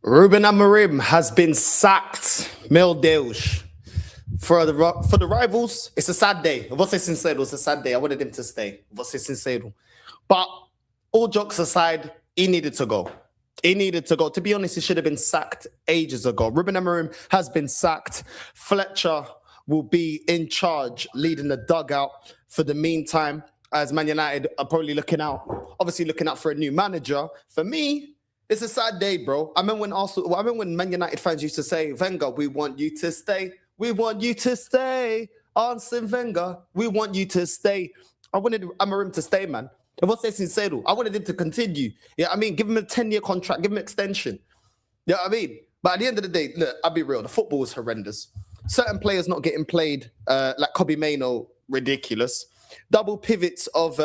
Ruben Amorim has been sacked. Meu Deus. For the rivals, it's a sad day. Vou ser sincero, it's a sad day. I wanted him to stay. Vou ser sincero. But all jokes aside, he needed to go. He needed to go. To be honest, he should have been sacked ages ago. Ruben Amorim has been sacked. Fletcher will be in charge, leading the dugout for the meantime, as Man United are probably looking out for a new manager. For me, it's a sad day, bro. I remember when Man United fans used to say, Wenger, we want you to stay. We want you to stay. Arsene Wenger, we want you to stay. I wanted Amorim to stay, man. If I say sincero, I wanted him to continue. Yeah, I mean, give him a 10-year contract, give him an extension. Yeah, I mean, but at the end of the day, look, I'll be real. The football is horrendous. Certain players not getting played, like Kobe Mainoo, ridiculous. Double pivots of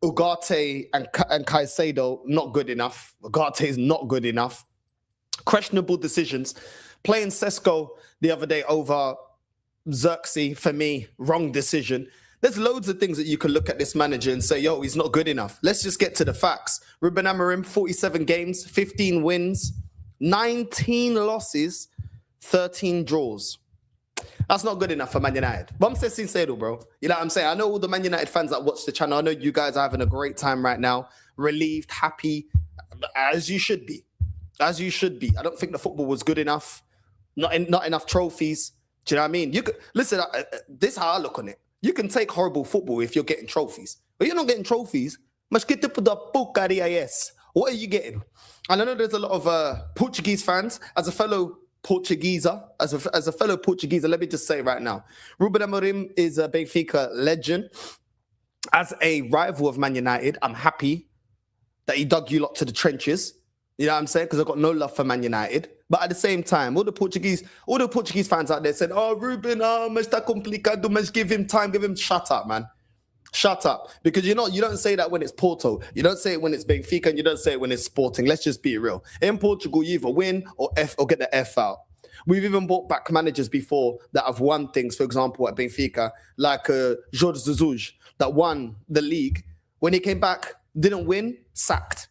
Ugarte and Caicedo, not good enough. Ugarte is not good enough. Questionable decisions. Playing Sesko the other day over Xerxes, for me, wrong decision. There's loads of things that you can look at this manager and say, yo, he's not good enough. Let's just get to the facts. Ruben Amorim, 47 games, 15 wins, 19 losses, 13 draws. That's not good enough for Man United. But I'm saying sincero, bro. You know what I'm saying? I know all the Man United fans that watch the channel. I know you guys are having a great time right now. Relieved, happy, as you should be. As you should be. I don't think the football was good enough. Not enough trophies. Do you know what I mean? You could listen. This is how I look on it. You can take horrible football if you're getting trophies, but you're not getting trophies. Mas que tipo da porcaria é esse? What are you getting? And I know there's a lot of Portuguese fans. As a fellow Portugueser, let me just say right now, Ruben Amorim is a Benfica legend. As a rival of Man United, I'm happy that he dug you lot to the trenches. You know what I'm saying? Because I've got no love for Man United. But at the same time, all the Portuguese fans out there said, oh, Ruben, mas está complicado, mas give him time, shut up, man. Shut up. Because you don't say that when it's Porto. You don't say it when it's Benfica, and you don't say it when it's Sporting. Let's just be real. In Portugal, you either win or get the F out. We've even brought back managers before that have won things, for example, at Benfica, like Jorge Jesus, that won the league. When he came back, didn't win, sacked.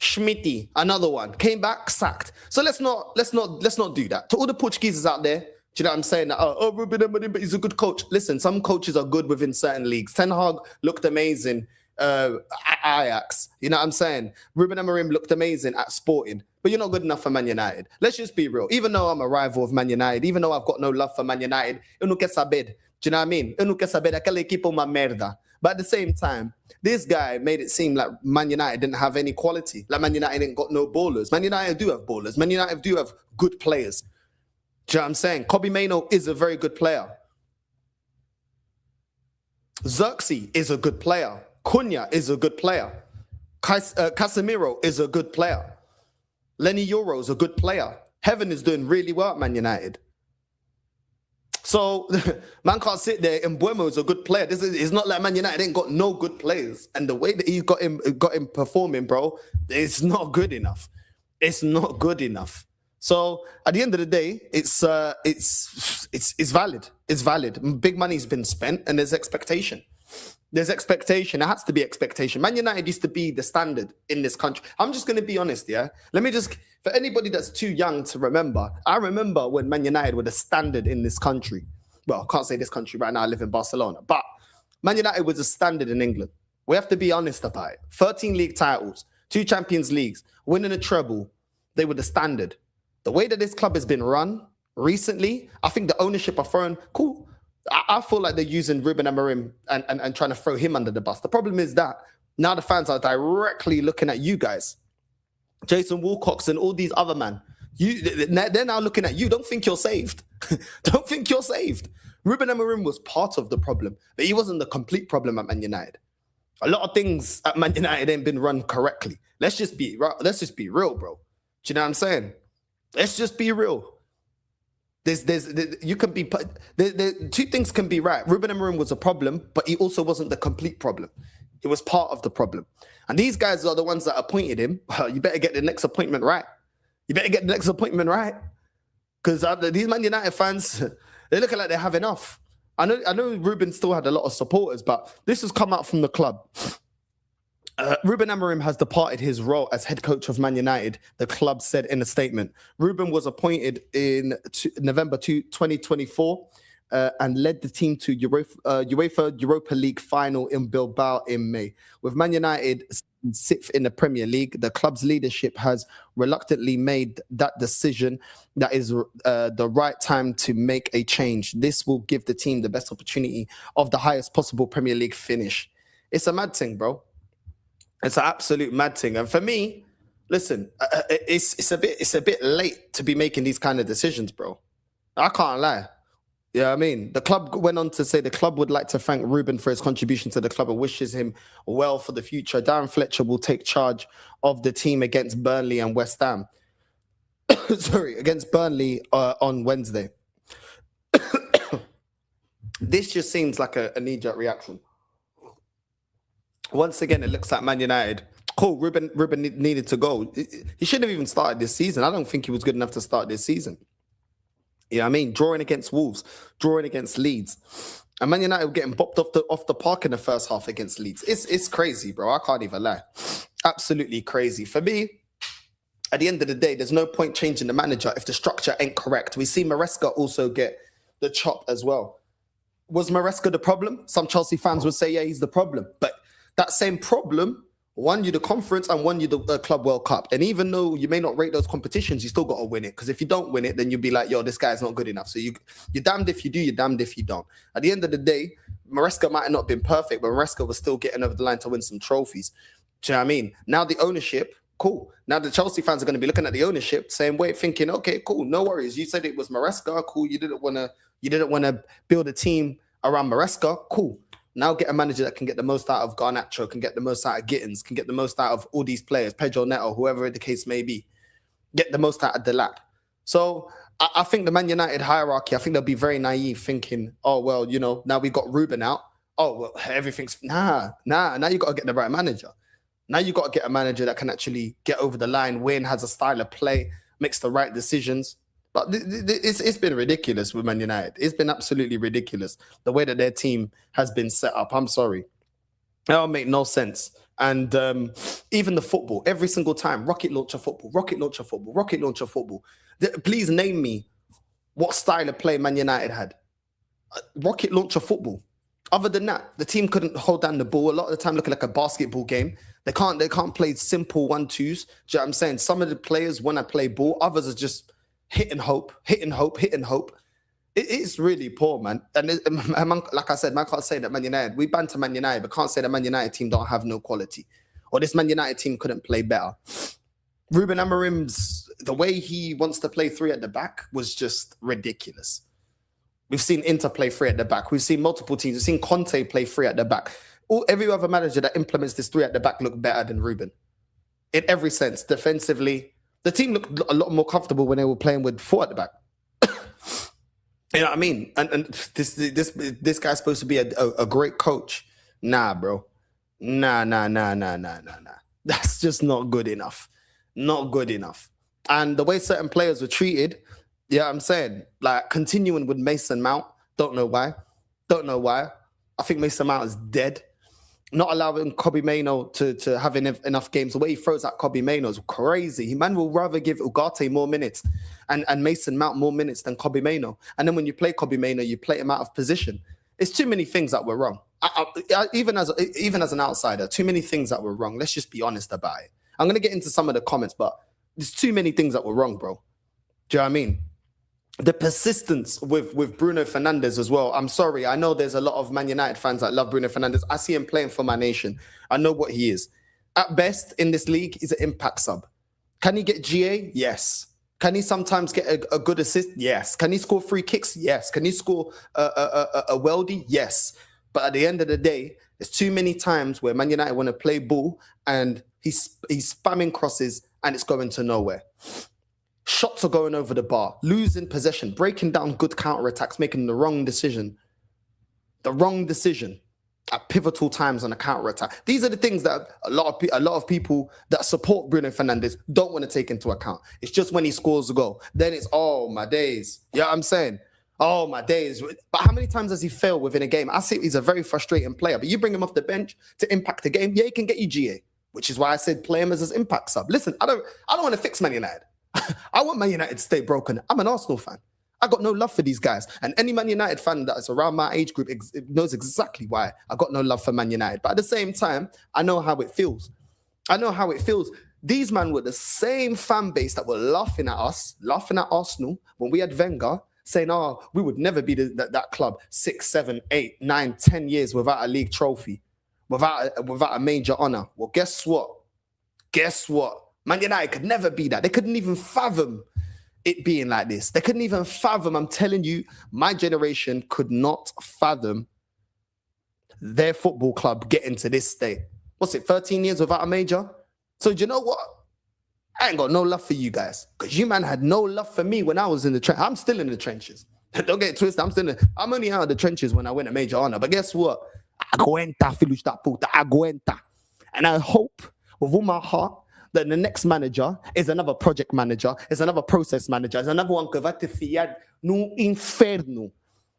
Schmitty, another one, came back, sacked. So let's not do that. To all the Portuguese out there, do you know what I'm saying? Oh, Ruben Amorim, but he's a good coach. Listen, some coaches are good within certain leagues. Ten Hag looked amazing at Ajax. You know what I'm saying? Ruben Amorim looked amazing at Sporting, but you're not good enough for Man United. Let's just be real. Even though I'm a rival of Man United, even though I've got no love for Man United, eu não quero saber. Do you know what I mean? Eu não quero saber daquela equipa uma merda. But at the same time, this guy made it seem like Man United didn't have any quality. Like Man United ain't got no ballers. Man United do have ballers. Man United do have good players. Do you know what I'm saying? Kobe Mainoo is a very good player. Xerxes is a good player. Cunha is a good player. Casemiro is a good player. Lenny Euro is a good player. Heaven is doing really well at Man United. So, man can't sit there. Mbeumo is a good player. It's not like Man United ain't got no good players. And the way that he got him performing, bro, it's not good enough. It's not good enough. So, at the end of the day, it's valid. It's valid. Big money's been spent, and there's expectation. There's expectation. There has to be expectation. Man United used to be the standard in this country. I'm just going to be honest, yeah? For anybody that's too young to remember, I remember when Man United were the standard in this country. Well, I can't say this country right now. I live in Barcelona. But Man United was a standard in England. We have to be honest about it. 13 league titles, 2 Champions Leagues, winning a treble. They were the standard. The way that this club has been run recently, I think the ownership are throwing, cool. I feel like they're using Ruben Amorim and trying to throw him under the bus. The problem is that now the fans are directly looking at you guys. Jason Wilcox and all these other men. They're now looking at you. Don't think you're saved. Don't think you're saved. Ruben Amorim was part of the problem, but he wasn't the complete problem at Man United. A lot of things at Man United ain't been run correctly. Let's just be real, bro. Do you know what I'm saying? Let's just be real. Two things can be right. Ruben Amorim was a problem, but he also wasn't the complete problem. It was part of the problem. And these guys are the ones that appointed him. You better get the next appointment right. Because these Man United fans, they look like they have enough. I know Ruben still had a lot of supporters, but this has come out from the club. Ruben Amorim has departed his role as head coach of Man United, the club said in a statement. Ruben was appointed in November 2024 and led the team to UEFA Europa League final in Bilbao in May. With Man United sixth in the Premier League, the club's leadership has reluctantly made that decision. That is the right time to make a change. This will give the team the best opportunity of the highest possible Premier League finish. It's a mad thing, bro. It's an absolute mad thing. And for me, listen, it's a bit late to be making these kind of decisions, bro. I can't lie. Yeah, I mean, the club went on to say the club would like to thank Ruben for his contribution to the club and wishes him well for the future. Darren Fletcher will take charge of the team against Burnley and West Ham. Against Burnley on Wednesday. This just seems like a knee-jerk reaction. Once again, it looks like Man United. Cool, Ruben needed to go. He shouldn't have even started this season. I don't think he was good enough to start this season. Yeah, I mean, drawing against Wolves, drawing against Leeds. And Man United were getting bopped off the park in the first half against Leeds. It's crazy, bro. I can't even lie. Absolutely crazy. For me, at the end of the day, there's no point changing the manager if the structure ain't correct. We see Maresca also get the chop as well. Was Maresca the problem? Some Chelsea fans would say, yeah, he's the problem. But that same problem won you the conference and won you the Club World Cup. And even though you may not rate those competitions, you still got to win it. Because if you don't win it, then you'll be like, yo, this guy's not good enough. So you're damned if you do, you're damned if you don't. At the end of the day, Maresca might have not been perfect, but Maresca was still getting over the line to win some trophies. Do you know what I mean? Now the ownership, cool. Now the Chelsea fans are going to be looking at the ownership same way, thinking, okay, cool, no worries. You said it was Maresca, cool. You didn't want to build a team around Maresca, cool. Now get a manager that can get the most out of Garnacho, can get the most out of Gittins, can get the most out of all these players, Pedro Neto, whoever the case may be. Get the most out of Delap. So I think the Man United hierarchy, I think they'll be very naive thinking, oh, well, now we got Ruben out. Oh, well, everything's... Nah. Now you got to get the right manager. Now you got to get a manager that can actually get over the line, win, has a style of play, makes the right decisions. But it's been ridiculous with Man United. It's been absolutely ridiculous. The way that their team has been set up. I'm sorry. That don't make no sense. And even the football, every single time, rocket launcher football. Please name me what style of play Man United had. Rocket launcher football. Other than that, the team couldn't hold down the ball. A lot of the time looking like a basketball game. They can't play simple 1-2s. Do you know what I'm saying? Some of the players want to play ball. Others are just hit and hope. It's really poor, man. And like I said, man can't say that Man United, we banter Man United, but can't say that Man United team don't have no quality. Or this Man United team couldn't play better. Ruben Amorim's, the way he wants to play three at the back was just ridiculous. We've seen Inter play three at the back. We've seen multiple teams. We've seen Conte play three at the back. Every other manager that implements this three at the back look better than Ruben. In every sense, defensively. The team looked a lot more comfortable when they were playing with four at the back. You know what I mean? And this guy's supposed to be a great coach. Nah, bro. Nah. That's just not good enough. Not good enough. And the way certain players were treated, yeah, I'm saying, like continuing with Mason Mount, don't know why. I think Mason Mount is dead. Not allowing Kobbie Mainoo to have enough games. The way he throws at Kobbie Mainoo is crazy. Man will rather give Ugarte more minutes and Mason Mount more minutes than Kobbie Mainoo. And then when you play Kobbie Mainoo, you play him out of position. It's too many things that were wrong. Even as an outsider, too many things that were wrong. Let's just be honest about it. I'm going to get into some of the comments, but there's too many things that were wrong, bro. Do you know what I mean? The persistence with Bruno Fernandes as well. I'm sorry. I know there's a lot of Man United fans that love Bruno Fernandes. I see him playing for my nation. I know what he is. At best, in this league, he's an impact sub. Can he get GA? Yes. Can he sometimes get a good assist? Yes. Can he score free kicks? Yes. Can he score a weldy? Yes. But at the end of the day, there's too many times where Man United want to play ball and he's spamming crosses and it's going to nowhere. Shots are going over the bar, losing possession, breaking down good counter-attacks, making the wrong decision at pivotal times on a counter-attack. These are the things that a lot of people that support Bruno Fernandes don't want to take into account. It's just when he scores a goal. Then it's, oh, my days. You know what I'm saying? Oh, my days. But how many times has he failed within a game? I see he's a very frustrating player, but you bring him off the bench to impact the game, yeah, he can get you GA. which is why I said play him as his impact sub. Listen, I don't want to fix Man United. I want Man United to stay broken. I'm an Arsenal fan. I got no love for these guys. And any Man United fan that is around my age group knows exactly why I got no love for Man United. But at the same time, I know how it feels. I know how it feels. These men were the same fan base that were laughing at us, laughing at Arsenal when we had Wenger, saying, oh, we would never be that club 6, 7, 8, 9, 10 years without a league trophy, without a major honour. Well, guess what? Man United could never be that. They couldn't even fathom it being like this. They couldn't even fathom, I'm telling you, my generation could not fathom their football club getting to this state. What's it, 13 years without a major? So do you know what? I ain't got no love for you guys. Because you, man, had no love for me when I was in the trenches. I'm still in the trenches. Don't get it twisted. I'm only out of the trenches when I win a major honour. But guess what? Aguenta, filhos da puta. Aguenta. And I hope with all my heart that the next manager is another project manager, is another process manager, is another one que va te fiar no inferno. Do you know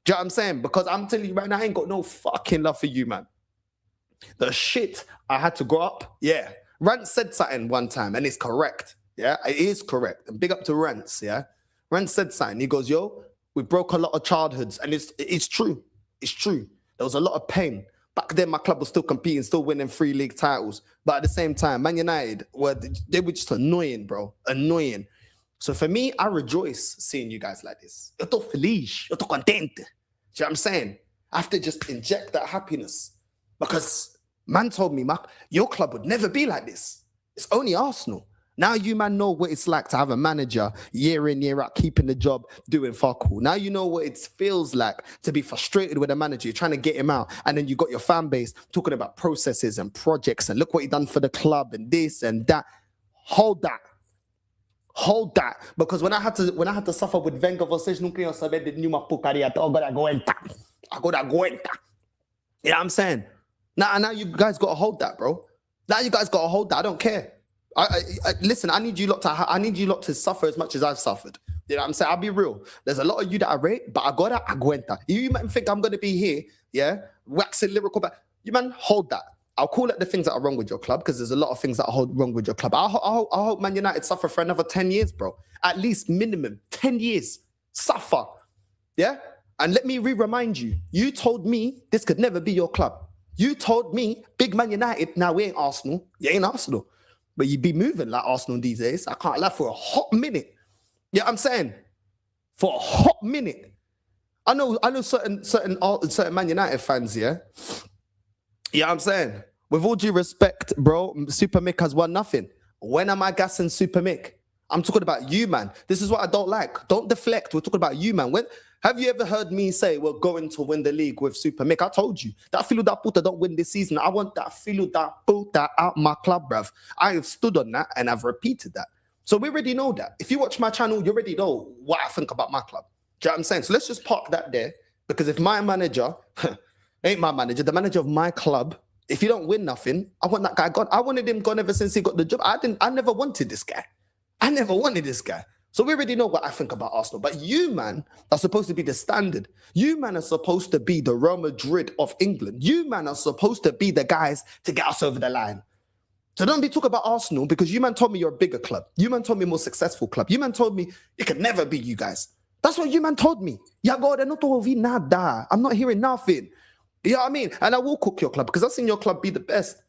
what I'm saying? Because I'm telling you right now, I ain't got no fucking love for you, man. The shit I had to grow up, yeah. Rance said something one time, and it's correct. Yeah, it is correct. And big up to Rance, yeah. Rance said something. He goes, yo, we broke a lot of childhoods. And it's true. It's true. There was a lot of pain. Back then, my club was still competing, still winning 3 league titles. But at the same time, Man United, they were just annoying, bro. Annoying. So for me, I rejoice seeing you guys like this. Eu tô feliz. Eu tô contente. Do you know what I'm saying? I have to just inject that happiness. Because man told me, your club would never be like this. It's only Arsenal. Now you, man, know what it's like to have a manager year in, year out, keeping the job, doing fuck all. Now you know what it feels like to be frustrated with a manager. You're trying to get him out. And then you got your fan base talking about processes and projects and look what he done for the club and this and that. Hold that. Because when I had to suffer with Wenger, vocês não queriam saber de nenhuma porcaria. Agora aguenta. You know what I'm saying? Now you guys got to hold that, bro. Now you guys got to hold that. I don't care. Listen, I need you lot to suffer as much as I've suffered. You know what I'm saying? I'll be real. There's a lot of you that I rate, but I gotta aguenta. You might think I'm gonna be here, yeah, waxing lyrical, but you, man, hold that. I'll call it the things that are wrong with your club because there's a lot of things that are wrong with your club. I hope Man United suffer for another 10 years, bro. At least minimum 10 years. Suffer, yeah. And let me remind you. You told me this could never be your club. You told me big Man United. Now we ain't Arsenal. You ain't Arsenal. But you be moving like Arsenal these days. I can't lie, for a hot minute. You know what I'm saying? For a hot minute. I know certain Man United fans, yeah? You know what I'm saying? With all due respect, bro, Super Mick has won nothing. When am I gassing Super Mick? I'm talking about you, man. This is what I don't like. Don't deflect. We're talking about you, man. Have you ever heard me say we're going to win the league with Super Mick? I told you. That filho da puta don't win this season. I want that filho da puta out my club, bruv. I have stood on that and I've repeated that. So we already know that. If you watch my channel, you already know what I think about my club. Do you know what I'm saying? So let's just park that there. Because if my manager, ain't my manager, the manager of my club, if you don't win nothing, I want that guy gone. I wanted him gone ever since he got the job. I never wanted this guy. So we already know what I think about Arsenal. But you, man, are supposed to be the standard. You, man, are supposed to be the Real Madrid of England. You, man, are supposed to be the guys to get us over the line. So don't be talking about Arsenal because you, man, told me you're a bigger club. You, man, told me a more successful club. You, man, told me it could never be you guys. That's what you, man, told me. Agora não tô ouvindo nada. I'm not hearing nothing. You know what I mean? And I will cook your club because I've seen your club be the best.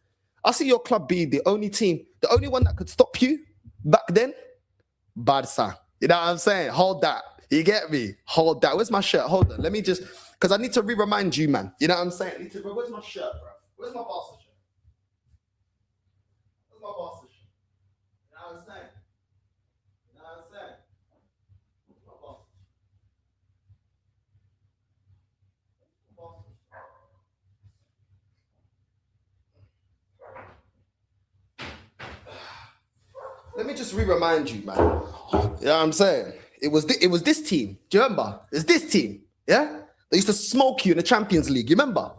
I see your club be the only team, the only one that could stop you back then. Barca. You know what I'm saying? Hold that. You get me? Hold that. Where's my shirt? Hold on. Let me just, because I need to re-remind you, man. You know what I'm saying? Where's my shirt, bro? Where's my Barca shirt? Where's my Barca shirt? You know what I'm saying? You know what I'm saying? Where's my Barca shirt? Let me just re-remind you, man. You know what I'm saying? It was this team. Do you remember? It's this team. Yeah? They used to smoke you in the Champions League. You remember?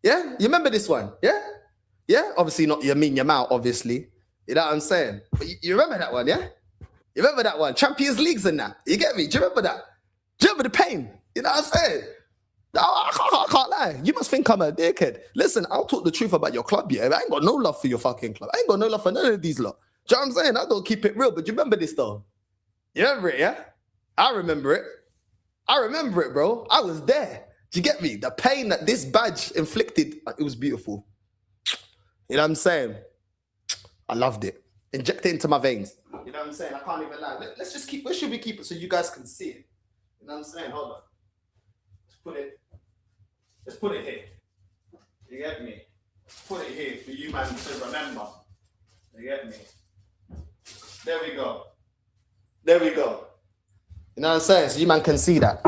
Yeah? You remember this one? Yeah? Yeah? Obviously not Yamin Yamal, obviously. You know what I'm saying? But you remember that one, yeah? You remember that one? Champions Leagues and that. You get me? Do you remember that? Do you remember the pain? You know what I'm saying? I can't lie. You must think I'm a dickhead. Listen, I'll talk the truth about your club, yeah. I ain't got no love for your fucking club. I ain't got no love for none of these lot. Do you know what I'm saying? I don't keep it real, but you remember this though? You remember it, yeah? I remember it. I remember it, bro. I was there. Do you get me? The pain that this badge inflicted, it was beautiful. You know what I'm saying? I loved it. Inject it into my veins. You know what I'm saying? I can't even lie. Let's just keep, where should we keep it so you guys can see it? You know what I'm saying? Hold on. Let's put it here. You get me? Put it here for you man to remember. You get me? There we go. There we go. You know what I'm saying? So you man can see that.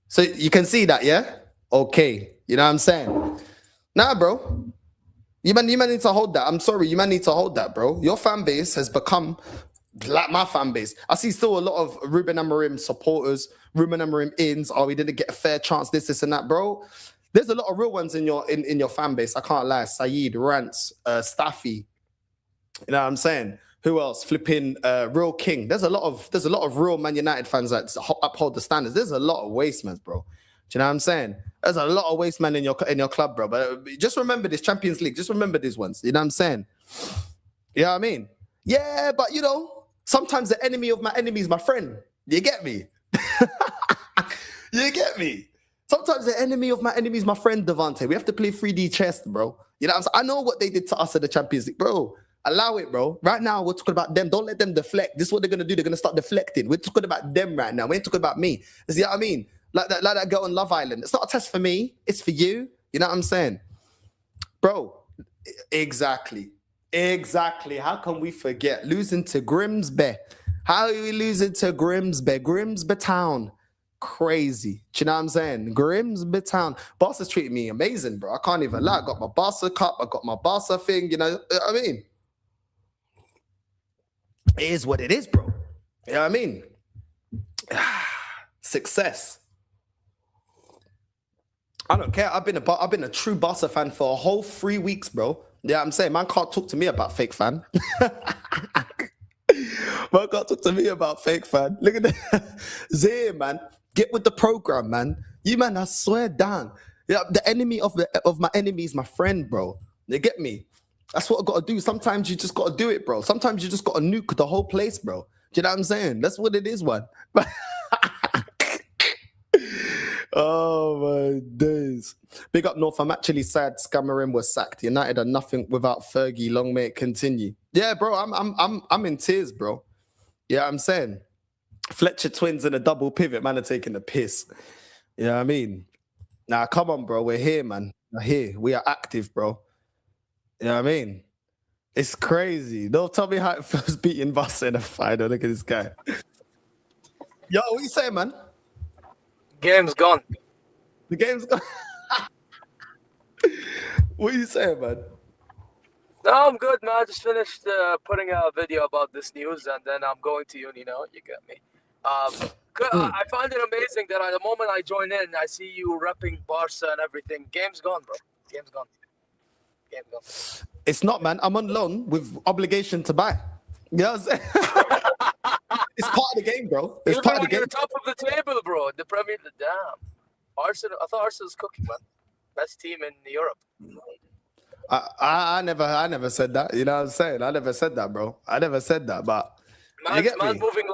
So you can see that, yeah? Okay. You know what I'm saying? Nah, bro. You man need to hold that. I'm sorry, you man need to hold that, bro. Your fan base has become like my fan base. I see still a lot of Ruben Amorim supporters, Ruben Amorim ins. Oh, we didn't get a fair chance, this, and that, bro. There's a lot of real ones in your fan base. I can't lie. Saeed, Rance, Staffy. You know what I'm saying? Who else? Flipping Real King. There's a lot of real Man United fans that uphold the standards. There's a lot of waste men, bro. Do you know what I'm saying? There's a lot of waste men in your club, bro. But just remember this Champions League. Just remember these ones. You know what I'm saying? You know what I mean? Yeah, but you know, sometimes the enemy of my enemy is my friend. You get me? You get me? Sometimes the enemy of my enemy is my friend, Devante. We have to play 3D chess, bro. You know what I'm saying? I know what they did to us at the Champions League, bro. Allow it, bro. Right now, we're talking about them. Don't let them deflect. This is what they're going to do. They're going to start deflecting. We're talking about them right now. We ain't talking about me. You know what I mean? Like that girl on Love Island. It's not a test for me. It's for you. You know what I'm saying? Bro, exactly. How can we forget? Losing to Grimsby. How are we losing to Grimsby? Grimsby Town. Crazy. Do you know what I'm saying? Grimsby Town. Barca's treating me amazing, bro. I can't even lie. I got my Barca cup. I got my Barca thing. You know what I mean? It is what it is, bro. You know what I mean? Success. I don't care. I've been a true Barca fan for a whole 3 weeks, bro. Yeah, I'm saying, man can't talk to me about fake fan. Man can't talk to me about fake fan. Look at that. Zay, man. Get with the program, man. You, man, I swear down. Yeah, the enemy of my enemy is my friend, bro. You get me? That's what I got to do. Sometimes you just got to do it, bro. Sometimes you just got to nuke the whole place, bro. Do you know what I'm saying? That's what it is, man. Oh, my days. Big up North. I'm actually sad Amorim was sacked. United are nothing without Fergie. Long may it continue. Yeah, bro, I'm in tears, bro. Yeah, I'm saying. Fletcher twins and a double pivot, man, are taking the piss. You know what I mean? Nah, come on, bro. We're here, man. We're here. We are active, bro. You know what I mean? It's crazy. Don't tell me how it feels beating Barca in a final. Look at this guy. Yo, what you saying, man? Game's gone. The game's gone. What are you saying, man? No, I'm good, man. I just finished putting a video about this news, and then I'm going to uni now. You get me? I find it amazing that at the moment I join in, I see you repping Barca and everything. Game's gone, bro. Game's gone. Game's gone. It's not, man. I'm on loan with obligation to buy. You know what I'm saying? It's part of the game, bro. It's Even part of the when game. you're top of the table, bro. The Premier League, damn. Arsenal. I thought Arsenal's cooking, man. Best team in Europe. I never said that. You know what I'm saying? I never said that, bro. I never said that, but man's moving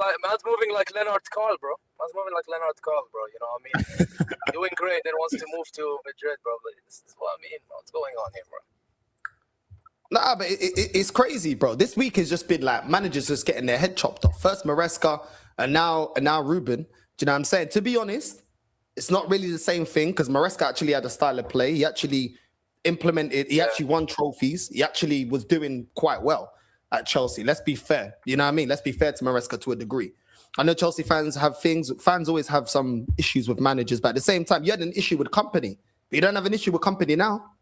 like Leonard Carl, bro. Man's moving like Leonard Carl, bro. You know what I mean? Doing great, then wants to move to Madrid, bro. But this is what I mean. What's going on here, bro? Nah, but it's crazy, bro. This week has just been like managers just getting their head chopped off. First Maresca, and now Ruben. Do you know what I'm saying? To be honest, it's not really the same thing because Maresca actually had a style of play. He actually implemented. He actually won trophies. He actually was doing quite well at Chelsea. Let's be fair. You know what I mean? Let's be fair to Maresca to a degree. I know Chelsea fans have things. Fans always have some issues with managers, but at the same time, you had an issue with company. But you don't have an issue with company now.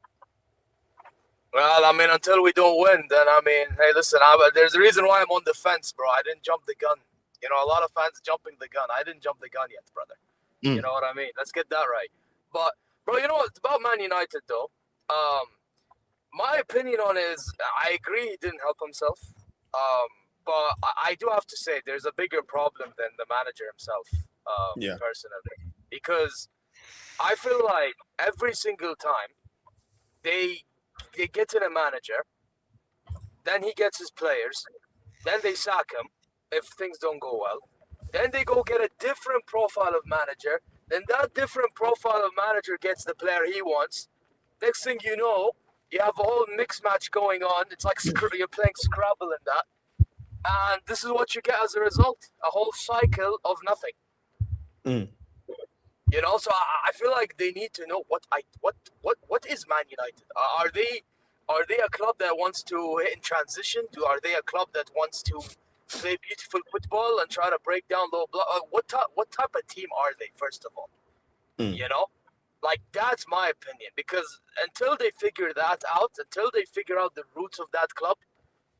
Well, I mean, until we don't win, then I mean, hey, listen, there's a reason why I'm on the fence, bro. I didn't jump the gun. You know, a lot of fans jumping the gun. I didn't jump the gun yet, brother. You know what I mean? Let's get that right. But, bro, you know what? About Man United, though. My opinion on it is I agree he didn't help himself. But I do have to say there's a bigger problem than the manager himself, personally. Because I feel like every single time they get in a manager, then he gets his players, then they sack him if things don't go well. Then they go get a different profile of manager. Then that different profile of manager gets the player he wants. Next thing you know, you have a whole mix match going on. It's like you're playing Scrabble in that. And this is what you get as a result. A whole cycle of nothing. You know, so I feel like they need to know what is Man United? Are they a club that wants to hit in transition? Are they a club that wants to play beautiful football and try to break down low block? What type of team are they, first of all? You know? Like, that's my opinion. Because until they figure that out, until they figure out the roots of that club,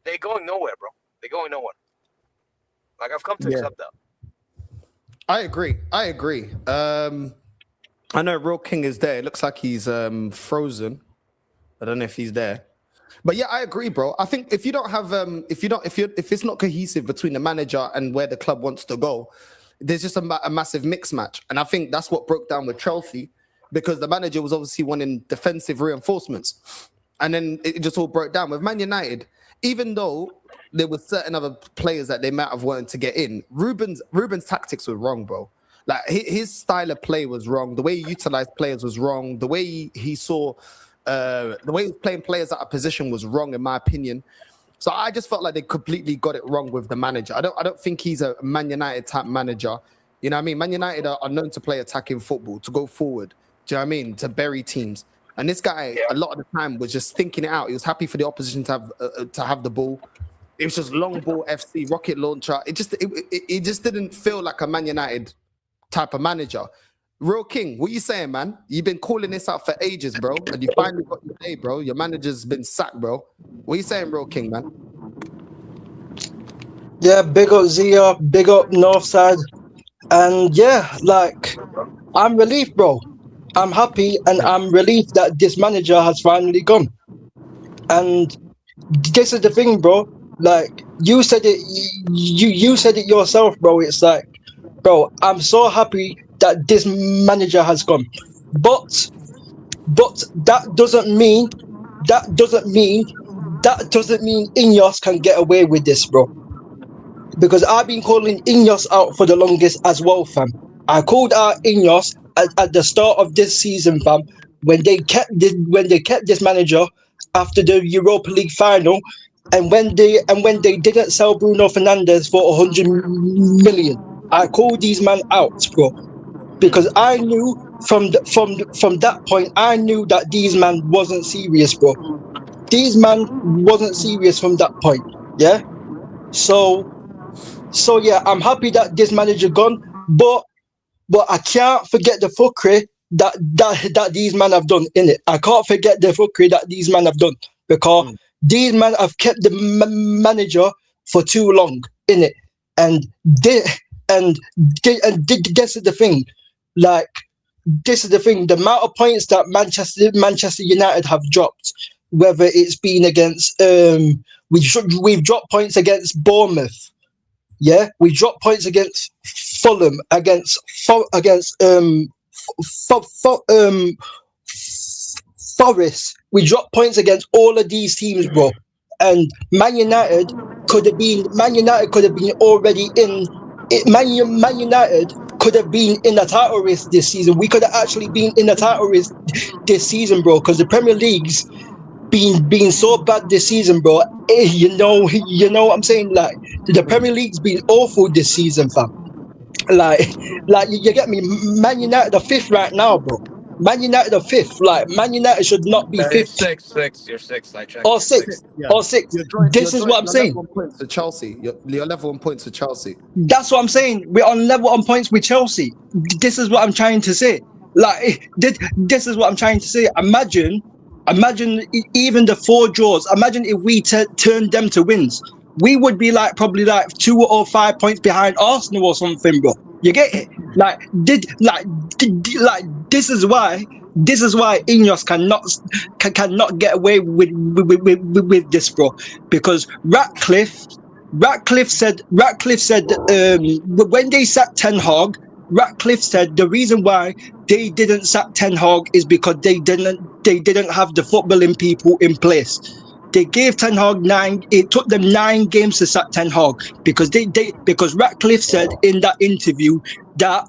they're going nowhere, bro. They're going nowhere. Like, I've come to accept that. I agree. I know Real King is there. It looks like he's frozen. I don't know if he's there. But yeah, I agree, bro. I think if you don't have if it's not cohesive between the manager and where the club wants to go, there's just a massive mix match. And I think that's what broke down with Chelsea, because the manager was obviously wanting defensive reinforcements. And then it just all broke down with Man United. Even though there were certain other players that they might have wanted to get in, Ruben's tactics were wrong, bro. Like, his style of play was wrong. The way he utilized players was wrong. The way he saw, the way he was playing players out of position was wrong, in my opinion. So I just felt like they completely got it wrong with the manager. I don't think he's a Man United type manager. You know what I mean? Man United are known to play attacking football, to go forward. Do you know what I mean? To bury teams. And this guy, a lot of the time, was just thinking it out. He was happy for the opposition to have the ball. It was just long ball FC, rocket launcher. It just didn't feel like a Man United type of manager. Real King, what you saying, man? You've been calling this out for ages, bro, and you finally got your day, bro. Your manager's been sacked, bro. What you saying, Real King, man? Yeah, big up Zia, big up Northside, and yeah, like, I'm relieved, bro. I'm happy and I'm relieved that this manager has finally gone. And this is the thing, bro. Like, you said it, you said it yourself, bro. It's like, bro, I'm so happy that this manager has gone, but that doesn't mean Ineos can get away with this, bro. Because I've been calling Ineos out for the longest as well, fam. I called out Ineos at the start of this season, fam, when they kept this manager after the Europa League final, and when they didn't sell Bruno Fernandes for 100 million. I called these men out, bro, because I knew from that point, I knew that these men wasn't serious, bro. These men wasn't serious from that point, yeah. So yeah, I'm happy that this manager gone, but I can't forget the fuckery that these men have done in it. I can't forget the fuckery that these men have done, because these men have kept the manager for too long in it, and this is the thing. Like, this is the thing. The amount of points that Manchester United have dropped, whether it's been against we've dropped points against Bournemouth. Yeah, we dropped points against Fulham, against Forest. We dropped points against all of these teams, bro. And Man United could have been already in it. Man United could have been in the title race this season. We could have actually been in the title race this season, bro, because the Premier League's been so bad this season, bro. You know what I'm saying? Like, the Premier League's been awful this season, fam. Like you get me? Man United are fifth right now, bro. Man United are fifth. Like, Man United should not be fifth. You're sixth. I checked. Or sixth. Yeah. Or sixth. This is what I'm saying. Level on points to Chelsea. You're level on points to Chelsea. That's what I'm saying. We're on level on points with Chelsea. This is what I'm trying to say. Like, this is what I'm trying to say. Imagine even the 4 draws. Imagine if we turned them to wins. We would be probably 2 or 5 points behind Arsenal or something, bro. You get it? This is why Ineos cannot get away with this, bro. Because Ratcliffe said when they sacked Ten Hag, Ratcliffe said the reason why they didn't sack Ten Hag is because they didn't have the footballing people in place. They gave Ten Hag it took them 9 games to sack Ten Hag because because Ratcliffe said in that interview that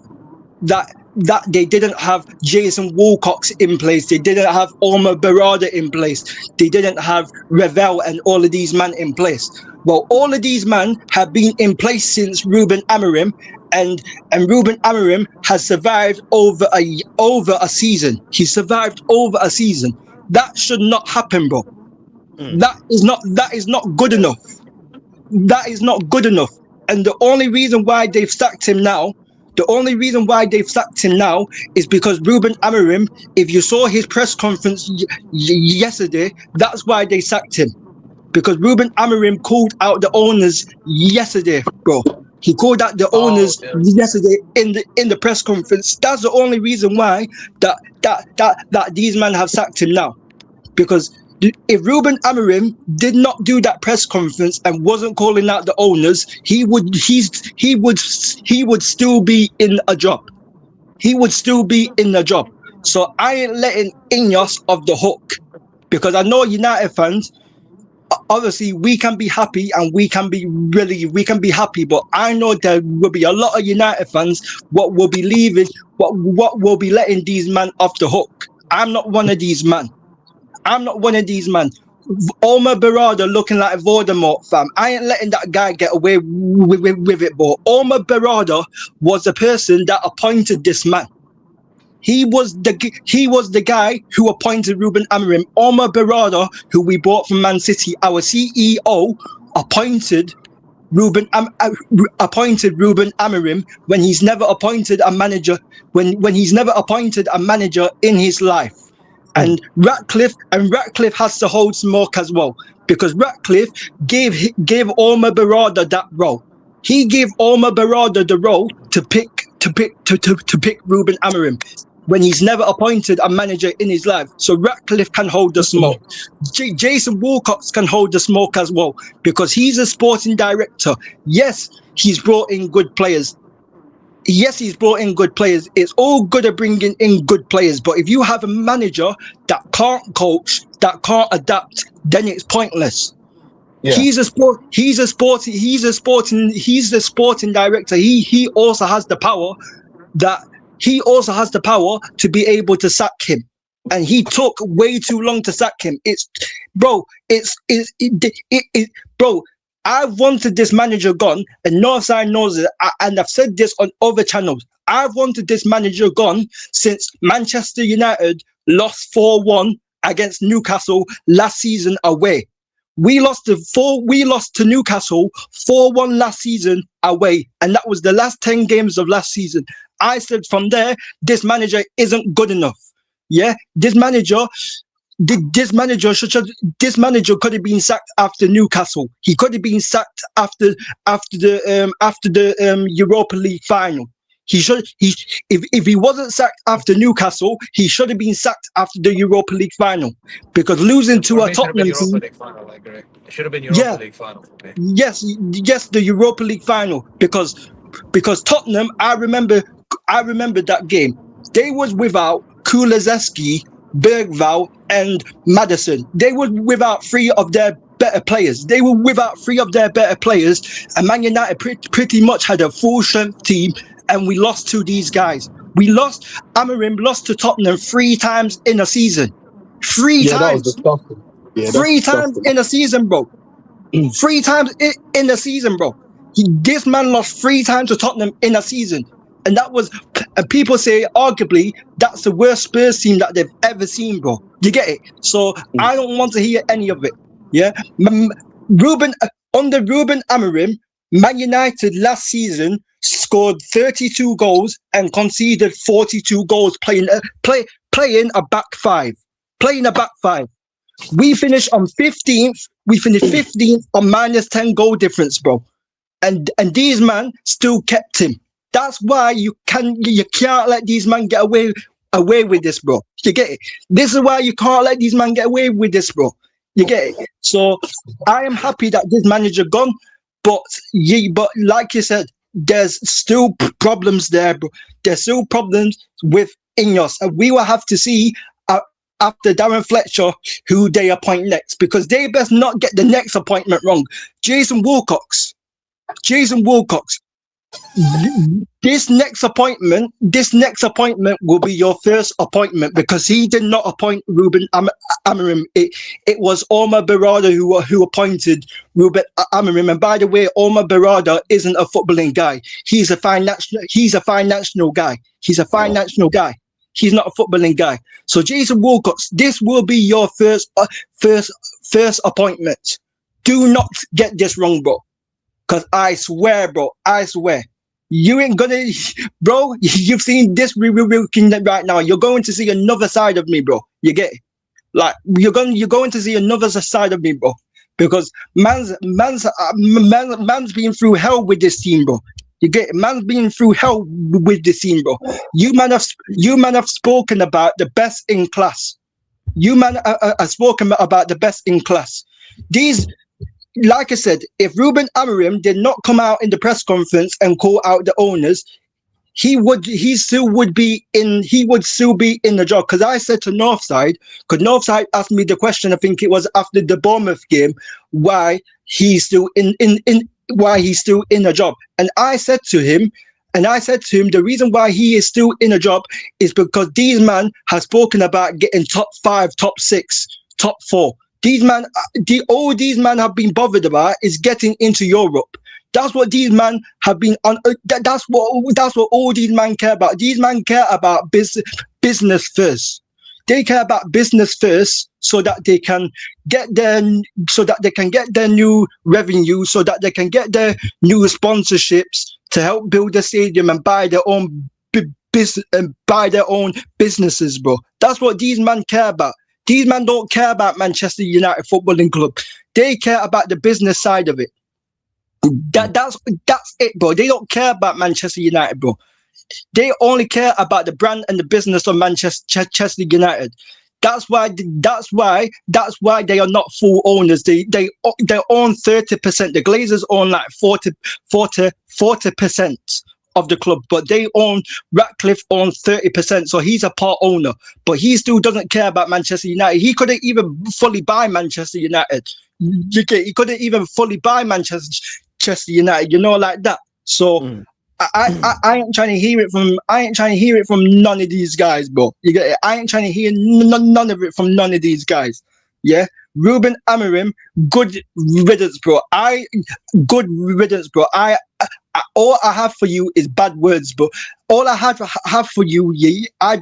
they didn't have Jason Wilcox in place, they didn't have Omar Berrada in place, they didn't have Revel and all of these men in place. Well, all of these men have been in place since Ruben Amorim, and Ruben Amorim has survived over a season. He survived over a season. That should not happen, bro. That is not good enough. That is not good enough. And the only reason why they've sacked him now is because Ruben Amorim, if you saw his press conference yesterday, that's why they sacked him. Because Ruben Amorim called out the owners yesterday, bro. He called out the owners yesterday in the press conference. That's the only reason why that these men have sacked him now. Because if Ruben Amorim did not do that press conference and wasn't calling out the owners, he would still be in a job. He would still be in the job. So I ain't letting Ineos off the hook, because I know United fans, obviously we can be happy and we can be happy, but I know there will be a lot of United fans what will be leaving, what will be letting these men off the hook. I'm not one of these men. Omar Berrada looking like Voldemort, fam. I ain't letting that guy get away with it, bro. Omar Berrada was the person that appointed this man. He was the guy who appointed Ruben Amorim. Omar Berrada, who we bought from Man City, our CEO, appointed Ruben Amorim when he's never appointed a manager. When he's never appointed a manager in his life. And Ratcliffe has to hold smoke as well, because Ratcliffe gave Omar Berrada that role. He gave Omar Berrada the role to pick Ruben Amorim when he's never appointed a manager in his life. So Ratcliffe can hold the smoke. Jason Wilcox can hold the smoke as well, because he's a sporting director. Yes, he's brought in good players. It's all good at bringing in good players, but if you have a manager that can't coach, that can't adapt, then it's pointless. Yeah. He's a sporting director. He also has the power to be able to sack him, and he took way too long to sack him. Bro. I've wanted this manager gone, and Northside knows it, and I've said this on other channels. I've wanted this manager gone since Manchester United lost 4-1 against Newcastle last season away. We lost to Newcastle 4-1 last season away, and that was the last 10 games of last season. I said from there, this manager isn't good enough. Yeah, this manager could have been sacked after Newcastle. He could have been sacked after the Europa League final. If he wasn't sacked after Newcastle, he should have been sacked after the Europa League final, because losing to a Tottenham team. It should have been Europa League final for me. Yes, the Europa League final, because Tottenham. I remember that game. They was without Kulusevski, Bergvall and Maddison. They were without 3 of their better players. And Man United pretty much had a full strength team, and we lost to these guys. Amorim lost to Tottenham 3 times in a season. 3 times. That was disgusting. Yeah, 3 times in a season, bro. 3 times in a season, bro. This man lost 3 times to Tottenham in a season. And people say, arguably, that's the worst Spurs team that they've ever seen, bro. You get it? So I don't want to hear any of it. Yeah. Under Ruben Amorim, Man United last season scored 32 goals and conceded 42 goals playing a back five. We finished on 15th. We finished 15th on -10 goal difference, bro. And these men still kept him. That's why you can't let these men get away with this, bro. You get it? This is why you can't let these men get away with this, bro. You get it? So I am happy that this manager gone, but like you said, there's still problems there, bro. There's still problems with Ineos, and we will have to see after Darren Fletcher who they appoint next, because they best not get the next appointment wrong. Jason Wilcox. This next appointment will be your first appointment, because he did not appoint Ruben Amorim. It was Omar Berrada who appointed Ruben Amorim. And by the way, Omar Berrada isn't a footballing guy. He's a financial guy. He's not a footballing guy. So Jason Wilcox, this will be your first appointment. Do not get this wrong, bro. Because I swear, you ain't gonna, bro, you've seen this real kingdom right now. You're going to see another side of me, bro. You get it? Like, you're going to see another side of me, bro. Because man's been through hell with this team, bro. You get it? Man's been through hell with this team, bro. You man have spoken about the best in class. You man have spoken about the best in class. These, like I said, if Ruben Amorim did not come out in the press conference and call out the owners, he would still be in the job. Because I said to Northside, because Northside asked me the question, I think it was after the Bournemouth game, why he's still in a job. And I said to him, the reason why he is still in a job is because these man has spoken about getting top 5, top 6, top 4. All these men have been bothered about is getting into Europe. That's what these men have been on. That's what all these men care about. These men care about business first. They care about business first, so that they can get their new revenue, so that they can get their new sponsorships to help build the stadium and buy their own businesses, bro. That's what these men care about. These men don't care about Manchester United Footballing Club. They care about the business side of it. That's it, bro. They don't care about Manchester United, bro. They only care about the brand and the business of Manchester United. That's why they are not full owners. They own 30%. The Glazers own like 40% of the club, but Ratcliffe owns 30%, so he's a part owner, but he still doesn't care about Manchester United. He couldn't even fully buy Manchester United. He couldn't even fully buy Manchester United, like that. So I ain't trying to hear it from none of these guys, bro. You get it? I ain't trying to hear none of it from none of these guys. Yeah. Ruben Amorim, good riddance, bro. All I have for you is bad words, bro. All I have for you, I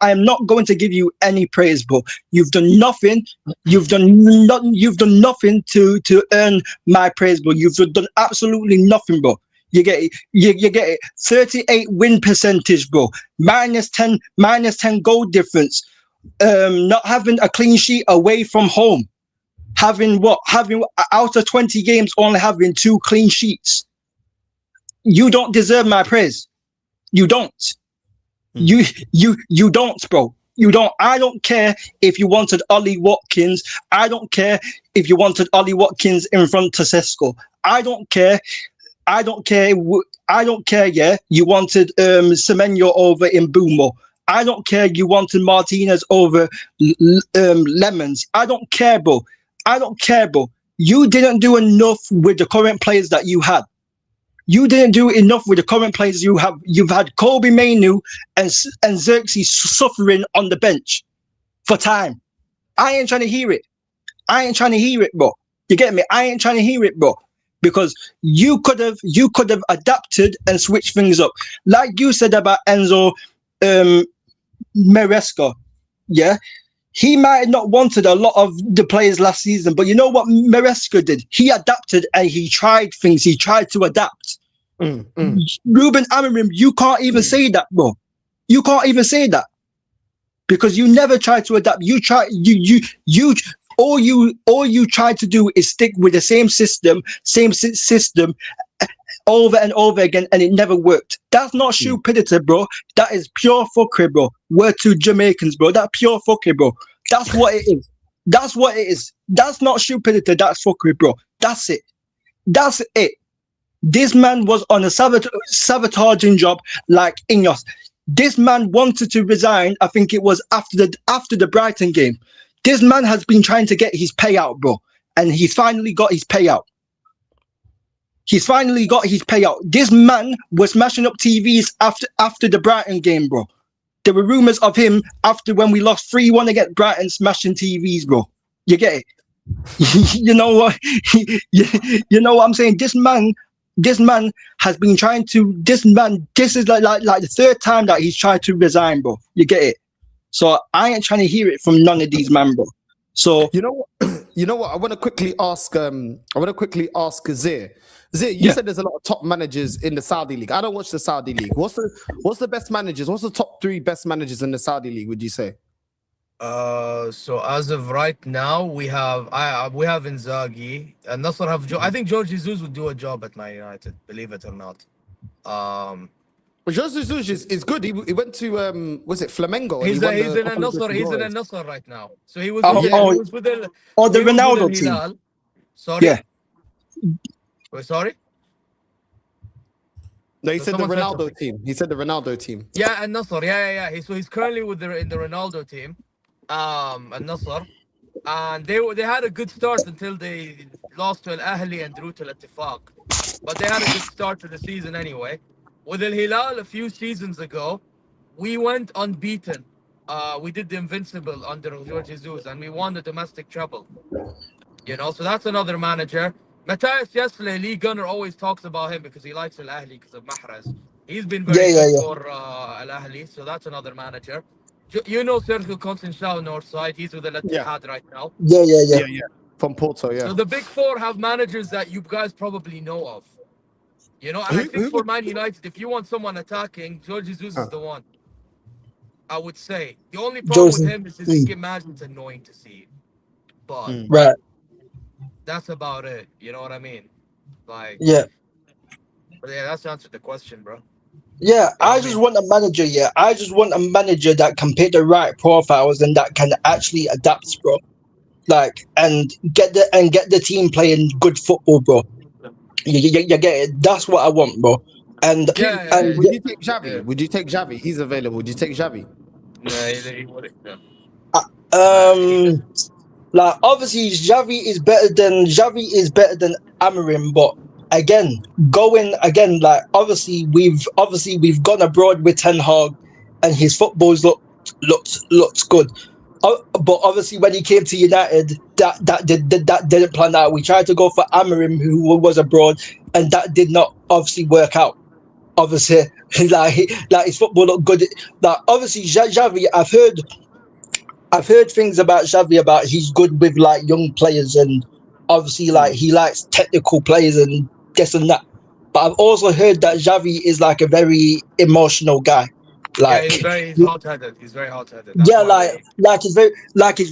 am not going to give you any praise, bro. You've done nothing. You've done nothing to earn my praise, bro. You've done absolutely nothing, bro. You get it. You get it. 38 win percentage, bro. minus 10 goal difference. Not having a clean sheet away from home. Having out of 20 games, only having 2 clean sheets. You don't deserve my praise. You don't. You don't, bro. You don't. I don't care if you wanted Ollie Watkins. I don't care if you wanted Ollie Watkins in front of Sesko. I don't care. Yeah. You wanted Semenyo over in Boomo. I don't care. You wanted Martinez over Lemons. I don't care, bro. You didn't do enough with the current players that you had. You didn't do enough with the current players you have. You've had Kobe Mainu and Xerxes suffering on the bench for time. I ain't trying to hear it. Bro. You get me? I ain't trying to hear it, bro. Because you could have adapted and switched things up. Like you said about Enzo Maresca. Yeah. He might have not wanted a lot of the players last season, but you know what Maresca did? He adapted and he tried things. He tried to adapt. Ruben Amorim, you can't even say that, bro. You can't even say that because you never tried to adapt. All you tried to do is stick with the same system over and over again, and it never worked. That's not stupidity, bro. That is pure fuckery, bro. Word to Jamaicans, bro. That's pure fuckery, bro. That's what it is. That's not stupidity. That's fuckery, bro. That's it. This man was on a sabotaging job like Ineos. This man wanted to resign. I think it was after the Brighton game. This man has been trying to get his payout, bro, and he's finally got his payout. He's finally got his payout. This man was smashing up TVs after the Brighton game, bro. There were rumors of him after when we lost 3-1 against Brighton, smashing TVs, bro. You get it? You know what? You know what I'm saying? This man has been trying to. This is like the third time that he's tried to resign, bro. You get it? So I ain't trying to hear it from none of these man, bro. So you know what? I want to quickly ask. Zir. Zir, you said there's a lot of top managers in the Saudi league. I don't watch the Saudi league. What's the best managers? What's the top 3 best managers in the Saudi league? Would you say? So as of right now, we have Inzaghi and Nasser have. I think George Jesus would do a job at Man United, believe it or not. Well, George Jesus is good. He went to was it Flamengo? He's in a Nasser. He's in a Nasser right now. So he was. he was with the Ronaldo team. Sorry. Yeah. Wait, sorry. No, he said the Ronaldo team. He said the Ronaldo team. Yeah, and Nasser. Yeah. So he's currently in the Ronaldo team. And Nasser, and they had a good start until they lost to Al Ahly and drew to Al Ittifaq. But they had a good start to the season anyway. With Al Hilal a few seasons ago, we went unbeaten. We did the invincible under George Jesus, and we won the domestic treble. You know, so that's another manager. Matthias Yesle, Lee Gunner always talks about him because he likes Al Ahly because of Mahrez. He's been very good for Al Ahly, so that's another manager. You know Sergio Conceição, Northside. He's with the Etihad right now. Yeah. From Porto, yeah. So the big 4 have managers that you guys probably know of. You know, and I think for Man United, if you want someone attacking, George Jesus is the one. I would say. The only problem with him is his imagine annoying to see. But right. That's about it. You know what I mean? Like, yeah. But yeah, that's answered the question, bro. Yeah, I just want a manager. Yeah, I just want a manager that can pick the right profiles and that can actually adapt, bro. Like, and get the team playing good football, bro. You get it. That's what I want, bro. And would you take Xavi? Yeah. Would you take Xavi? He's available. Would you take Xavi? He wouldn't. Like obviously Xavi is better than Amorim, but like obviously we've gone abroad with Ten Hag, and his footballs looks good. But obviously when he came to United, that didn't plan out. We tried to go for Amorim, who was abroad, and that did not obviously work out. Obviously, like his football looked good. Like obviously Xavi, I've heard things about Xavi about he's good with like young players, and obviously like he likes technical players and this and that. But I've also heard that Xavi is like a very emotional guy. Like he's hot-headed. He's very hot-headed. He's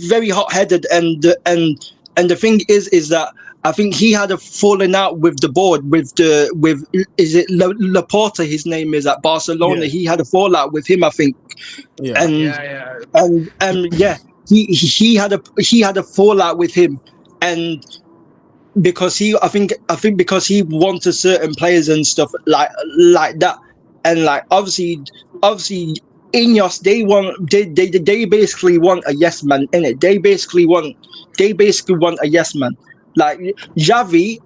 very hot-headed, and the thing is that I think he had a falling out with the board with is it Laporta? His name is at Barcelona. Yeah. He had a fallout with him, I think. Yeah. He had a fallout with him, and because I think because he wanted certain players and stuff like that, and like obviously Ineos they basically want a yes man in it. They basically want a yes man. Like Xavi,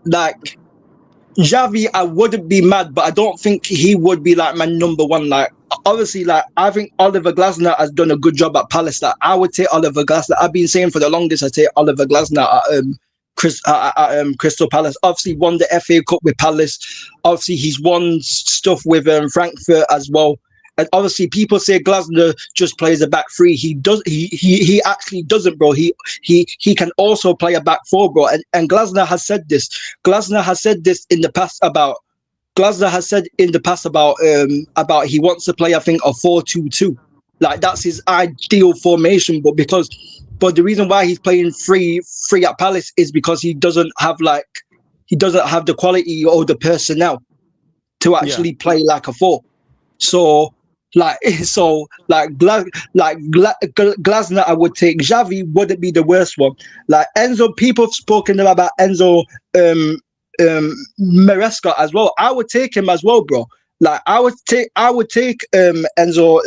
I wouldn't be mad, but I don't think he would be like my number one. Like obviously, like I think Oliver Glasner has done a good job at Palace. Like I would take Oliver Glasner. I've been saying for the longest I take Oliver Glasner at Crystal Palace. Obviously won the FA Cup with Palace. Obviously he's won stuff with Frankfurt as well. And obviously people say Glasner just plays a back 3. He does. He actually doesn't, bro. He can also play a back 4, bro. And Glasner has said this. Glasner has said in the past about he wants to play, I think, a 4-2-2. Like that's his ideal formation. But the reason why he's playing free at Palace is because he doesn't have the quality or the personnel to actually play like a 4. So Glasner I would take. Xavi wouldn't be the worst one. Like Enzo, people have spoken about Enzo Maresca as well. I would take him as well, bro. Like I would take Enzo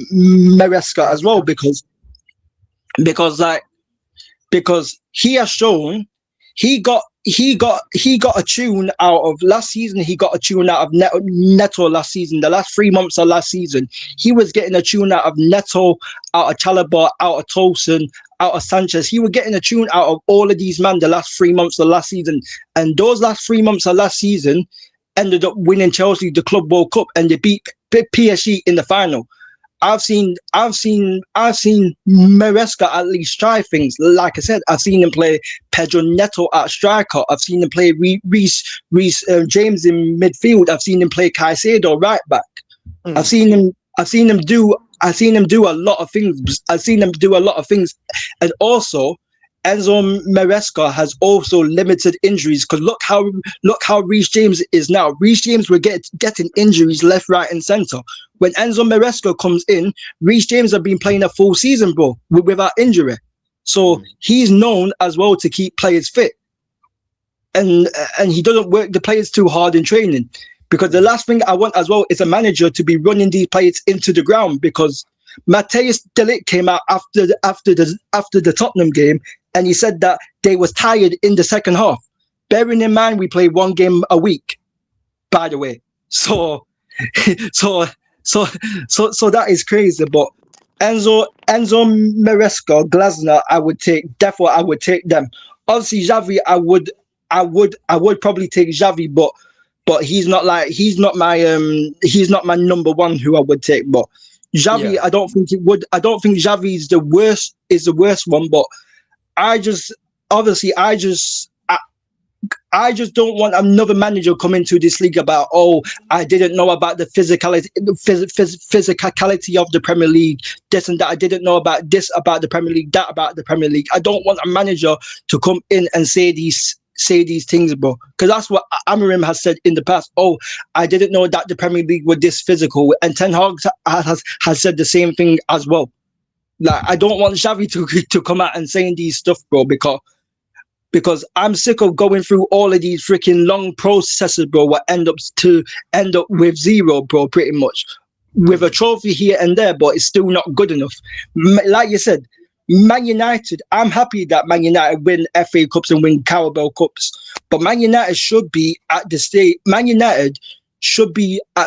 Maresca as well because he has shown he got a tune out of last season. He got a tune out of Neto last season. The last 3 months of last season, he was getting a tune out of Neto, out of Saliba, out of Tolson, out of Sanchez. He was getting a tune out of all of these men the last 3 months of last season. And those last 3 months of last season ended up winning Chelsea the Club World Cup, and they beat PSG in the final. I've seen Maresca at least try things. Like I said, I've seen him play Pedro Neto at striker. I've seen him play Reece James in midfield. I've seen him play Caicedo right back. I've seen him do a lot of things. And also Enzo Maresca has also limited injuries, because look how Reece James is now. Reece James will getting injuries left, right, and centre. When Enzo Maresca comes in, Reece James have been playing a full season, bro, without injury. So he's known as well to keep players fit, and he doesn't work the players too hard in training. Because the last thing I want as well is a manager to be running these players into the ground. Because Matthijs de Ligt came out after the Tottenham game, and he said that they was tired in the second half. Bearing in mind we play one game a week, by the way. So that is crazy. But Enzo Maresca, Glasner, I would take them. Obviously Xavi, I would probably take Xavi, but he's not my number one who I would take. But Xavi, I don't think Xavi is the worst one, but I just don't want another manager coming to this league about, I didn't know about the physicality of the Premier League, this and that. I didn't know about this about the Premier League, that about the Premier League. I don't want a manager to come in and say these things, bro. Because that's what Amorim has said in the past. I didn't know that the Premier League was this physical, and Ten Hag has said the same thing as well. Like, I don't want Xavi to come out and saying these stuff, bro, because I'm sick of going through all of these freaking long processes, bro, what end up with zero, bro, pretty much. With a trophy here and there, but it's still not good enough. Like you said, Man United, I'm happy that Man United win FA Cups and win Carabao Cups, but Man United should be at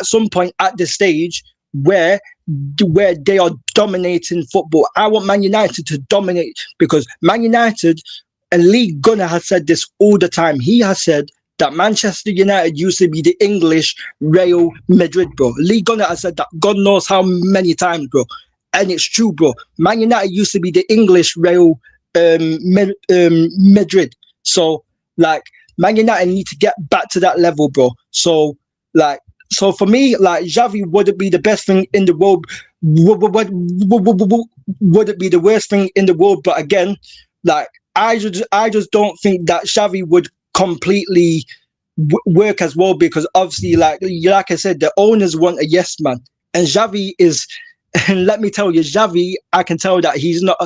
some point at the stage where they are dominating football. I want Man United to dominate, because Man United, and Lee Gunner has said this all the time. He has said that Manchester United used to be the English Real Madrid, bro. Lee Gunner has said that God knows how many times, bro. And it's true, bro. Man United used to be the English Real Madrid. So, like, Man United need to get back to that level, bro. So for me, like, Xavi wouldn't be the best thing in the world. Would it be the worst thing in the world? But again, like, I just don't think that Xavi would completely work as well, because obviously, like I said, the owners want a yes man, and Xavi is. And let me tell you, Xavi, I can tell that he's not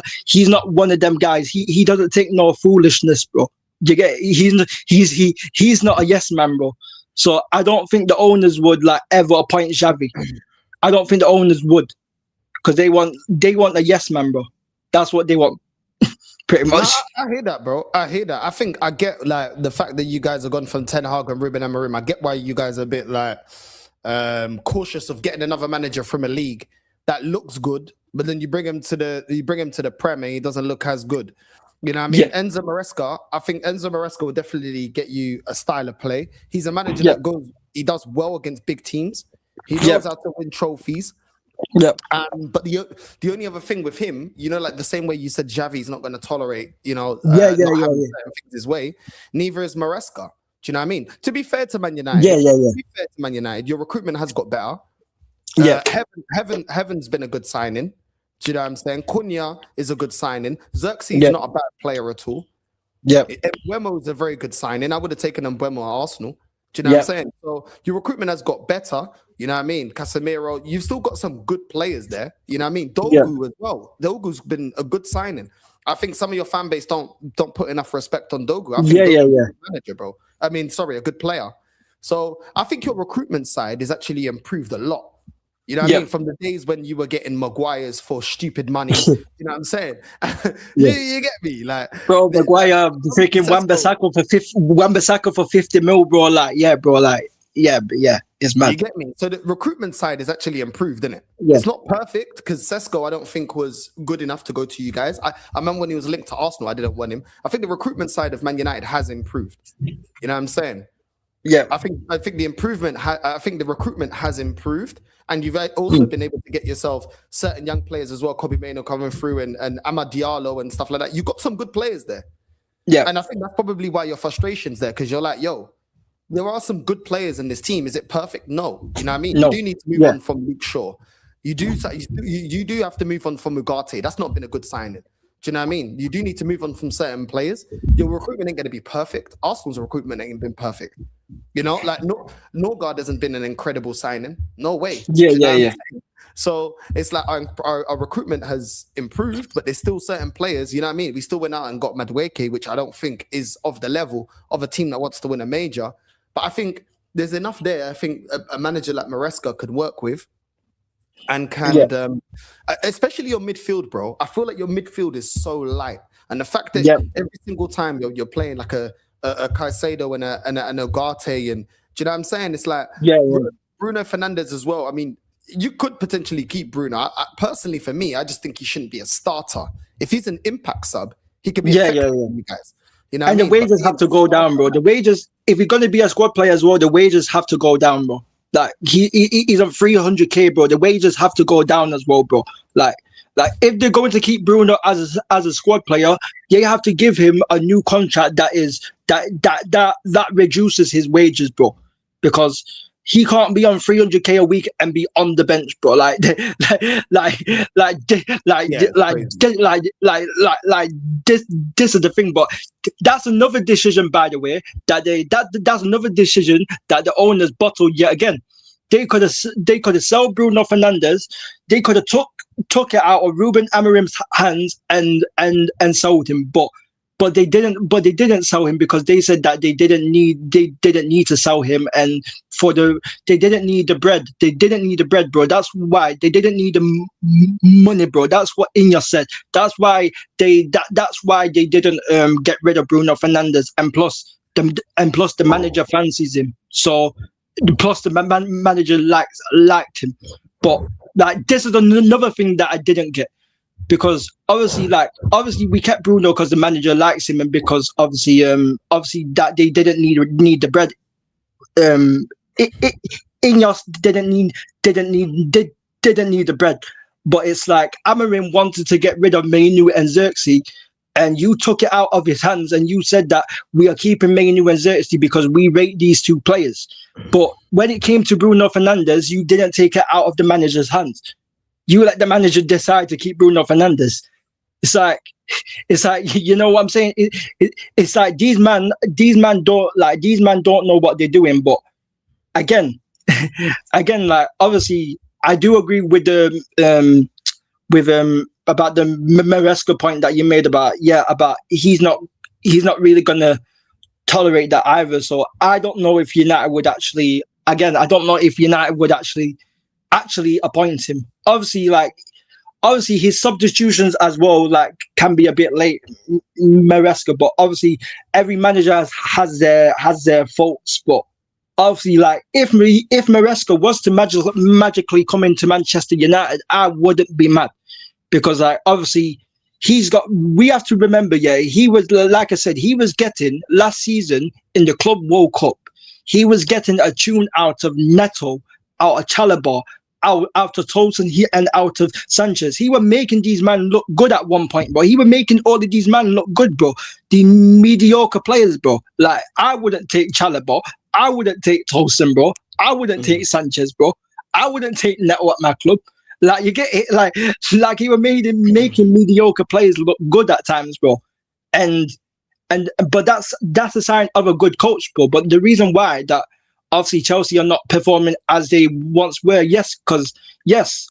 one of them guys. He doesn't take no foolishness, bro. You get, he's not a yes man, bro. So I don't think the owners would like ever appoint Xavi. I don't think the owners would, because they want a yes man, bro. That's what they want. Pretty much. I hear that, bro. I hear that. I think I get, like, the fact that you guys have gone from Ten Hag and Ruben Amorim. I get why you guys are a bit like cautious of getting another manager from a league that looks good, but then you bring him to the Prem and he doesn't look as good. You know what I mean? Yeah. Enzo Maresca, I think Enzo Maresca will definitely get you a style of play. He's a manager that he does well against big teams. He knows how to win trophies. Yeah. But the only other thing with him, you know, like the same way you said Xavi's not going to tolerate, you know, not having certain things his way, neither is Maresca. Do you know what I mean? To be fair to Man United, to be fair to Man United, your recruitment has got better. Heaven's been a good signing. Do you know what I'm saying? Cunha is a good signing. Xerxes is not a bad player at all. Yeah. Mbeumo is a very good signing. I would have taken Mbeumo at Arsenal. Do you know what I'm saying? So your recruitment has got better. You know what I mean? Casemiro, you've still got some good players there. You know what I mean? Dogu as well. Dogu's been a good signing. I think some of your fan base don't put enough respect on Dogu. I think Yeah, Dogu's yeah, a yeah. good manager, bro. I mean, sorry, a good player. So I think your recruitment side is actually improved a lot. You know what I Yeah. mean? From the days when you were getting Maguires for stupid money. You know what I'm saying? Yeah. you get me? Like, Bro, Maguire freaking Wan-Bissaka for 50 mil, bro. Like, yeah, bro. Like, yeah, it's you mad. get me? So the recruitment side is actually improved, isn't it? Yeah. It's not perfect because Sesko, I don't think, was good enough to go to you guys. I remember when he was linked to Arsenal, I didn't want him. I think the recruitment side of Man United has improved. You know what I'm saying? Yeah. I think the improvement. I think the recruitment has improved, and you've also been able to get yourself certain young players as well. Kobe Mainoo coming through, and Amad Diallo and stuff like that. You got some good players there. Yeah. And I think that's probably why your frustration's there, because you're like, yo, there are some good players in this team. Is it perfect? No. You know what I mean? No. You do need to move on from Luke Shaw. You do have to move on from Ugarte. That's not been a good signing. Do you know what I mean? You do need to move on from certain players. Your recruitment ain't going to be perfect. Arsenal's recruitment ain't been perfect. You know, like Northside hasn't been an incredible signing. No way. Yeah. So it's like our recruitment has improved, but there's still certain players, you know what I mean? We still went out and got Madueke, which I don't think is of the level of a team that wants to win a major. But I think there's enough there. I think a manager like Maresca could work with and can, especially your midfield, bro. I feel like your midfield is so light. And the fact that every single time you're playing like a Caicedo and an Ugarte, and do you know what I'm saying? It's like Bruno Fernandes as well. I mean, you could potentially keep Bruno. Personally, for me, I just think he shouldn't be a starter. If he's an impact sub, he could be effective for you guys. You know, and the wages have to go down, bro. The wages, if you're going to be a squad player as well, the wages have to go down, bro. Like he's on 300k, bro. The wages have to go down as well, bro. Like if they're going to keep Bruno as a squad player, you have to give him a new contract that reduces his wages, bro. Because he can't be on 300k a week and be on the bench, bro. This is the thing. But that's another decision, by the way, that's another decision that the owners bottled yet again. They could have sold Bruno Fernandes. They could have took it out of Ruben Amorim's hands and sold him, but they didn't sell him because they said that they didn't need to sell him, and they didn't need the bread. They didn't need the bread, bro. That's why they didn't need the money, bro. That's what Ineos said. That's why they didn't get rid of Bruno Fernandes, and plus the manager fancies him. So plus the manager liked him. But like this is another thing that I didn't get. Because obviously we kept Bruno because the manager likes him, and because obviously that they didn't need the bread. Ineos didn't need the bread, but it's like Amorim wanted to get rid of Mainoo and Xerxes, and you took it out of his hands, and you said that we are keeping Mainoo and Xerxes because we rate these two players. But when it came to Bruno Fernandes, you didn't take it out of the manager's hands. You let the manager decide to keep Bruno Fernandes. It's like you know what I'm saying. It's like these man don't know what they're doing. But again, like obviously I do agree with the about the Maresca point that you made about he's not really gonna tolerate that either. So I don't know if United would actually appoint him. Obviously his substitutions as well can be a bit late, Maresca, but obviously every manager has their faults. But obviously if Maresca was to magically come into Manchester United, I wouldn't be mad, because obviously we have to remember, he was, like I said, he was getting last season in the Club World Cup, he was getting a tune out of Neto, out of Saliba, out of Tolson and out of Sanchez. He was making these men look good at one point, bro. He was making all of these men look good, bro. The mediocre players, bro. Like, I wouldn't take Saliba. I wouldn't take Tolson, bro. I wouldn't take Sanchez, bro. I wouldn't take Neto at my club. Like, you get it, like he was making mediocre players look good at times, bro. But that's a sign of a good coach, bro. But the reason why that obviously Chelsea are not performing as they once were, because Enzo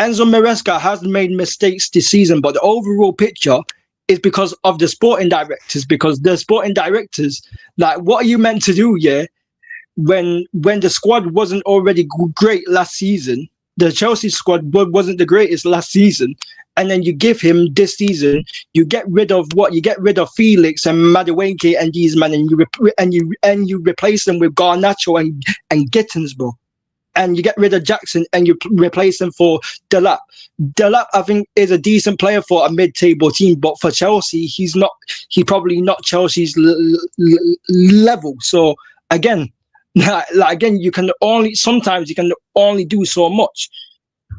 Maresca has made mistakes this season, but the overall picture is because of the sporting directors. Because the sporting directors, like, what are you meant to do? Yeah, when the squad wasn't already great last season, the Chelsea squad wasn't the greatest last season, and then you give him this season, you get rid of Felix and Madueke and these men, and you replace them with Garnacho and Gittins, bro. And you get rid of Jackson and you replace him for Delap. Delap, I think, is a decent player for a mid-table team, but for Chelsea, he's probably not Chelsea's level. So again, you can only do so much,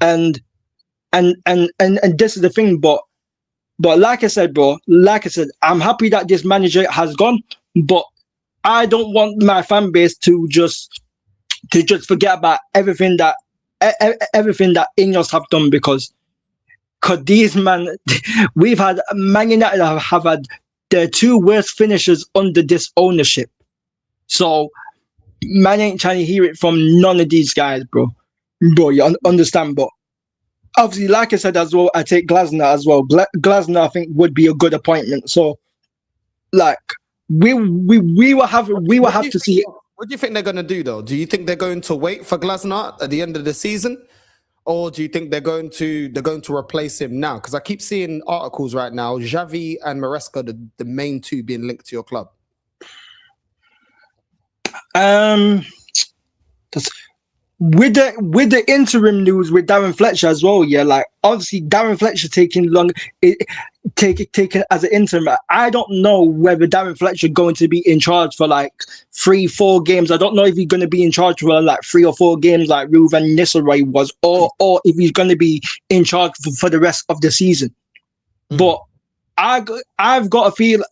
and this is the thing. But like I said, bro, I'm happy that this manager has gone, but I don't want my fan base to just forget about everything that Ineos have done, because these man, we've had Man United have had their 2 worst finishes under this ownership. So man ain't trying to hear it from none of these guys, bro. You understand? But obviously, like I said as well, I take Glasner as well. Glasner, I think, would be a good appointment. So, like, we will have to see it. What do you think they're going to do, though? Do you think they're going to wait for Glasner at the end of the season, or do you think they're going to replace him now? Because I keep seeing articles right now, Xavi and Maresca, the main 2 being linked to your club. With the interim news with Darren Fletcher as well, yeah, like, obviously Darren Fletcher taking as an interim. I don't know whether Darren Fletcher going to be in charge for like 3-4 games. I don't know if he's going to be in charge for like 3 or 4 games like Ruven Nistelrooy was, or if he's going to be in charge for the rest of the season. But I've got a feeling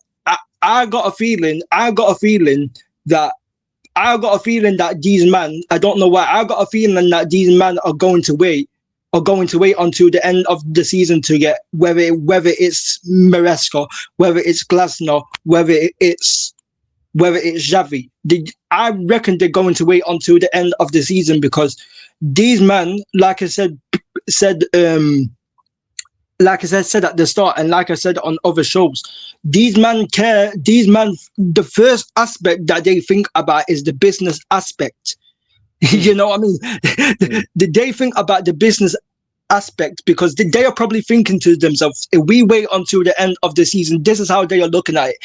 that these men, I don't know why, I got a feeling that these men are going to wait until the end of the season to get whether it's Maresca, whether it's Glasner, whether it's Xavi. I reckon they're going to wait until the end of the season, because these men, like I said at the start, and like I said on other shows, these men care. These men, the first aspect that they think about is the business aspect. You know what I mean? They think about the business aspect, because they are probably thinking to themselves, if we wait until the end of the season, this is how they are looking at it.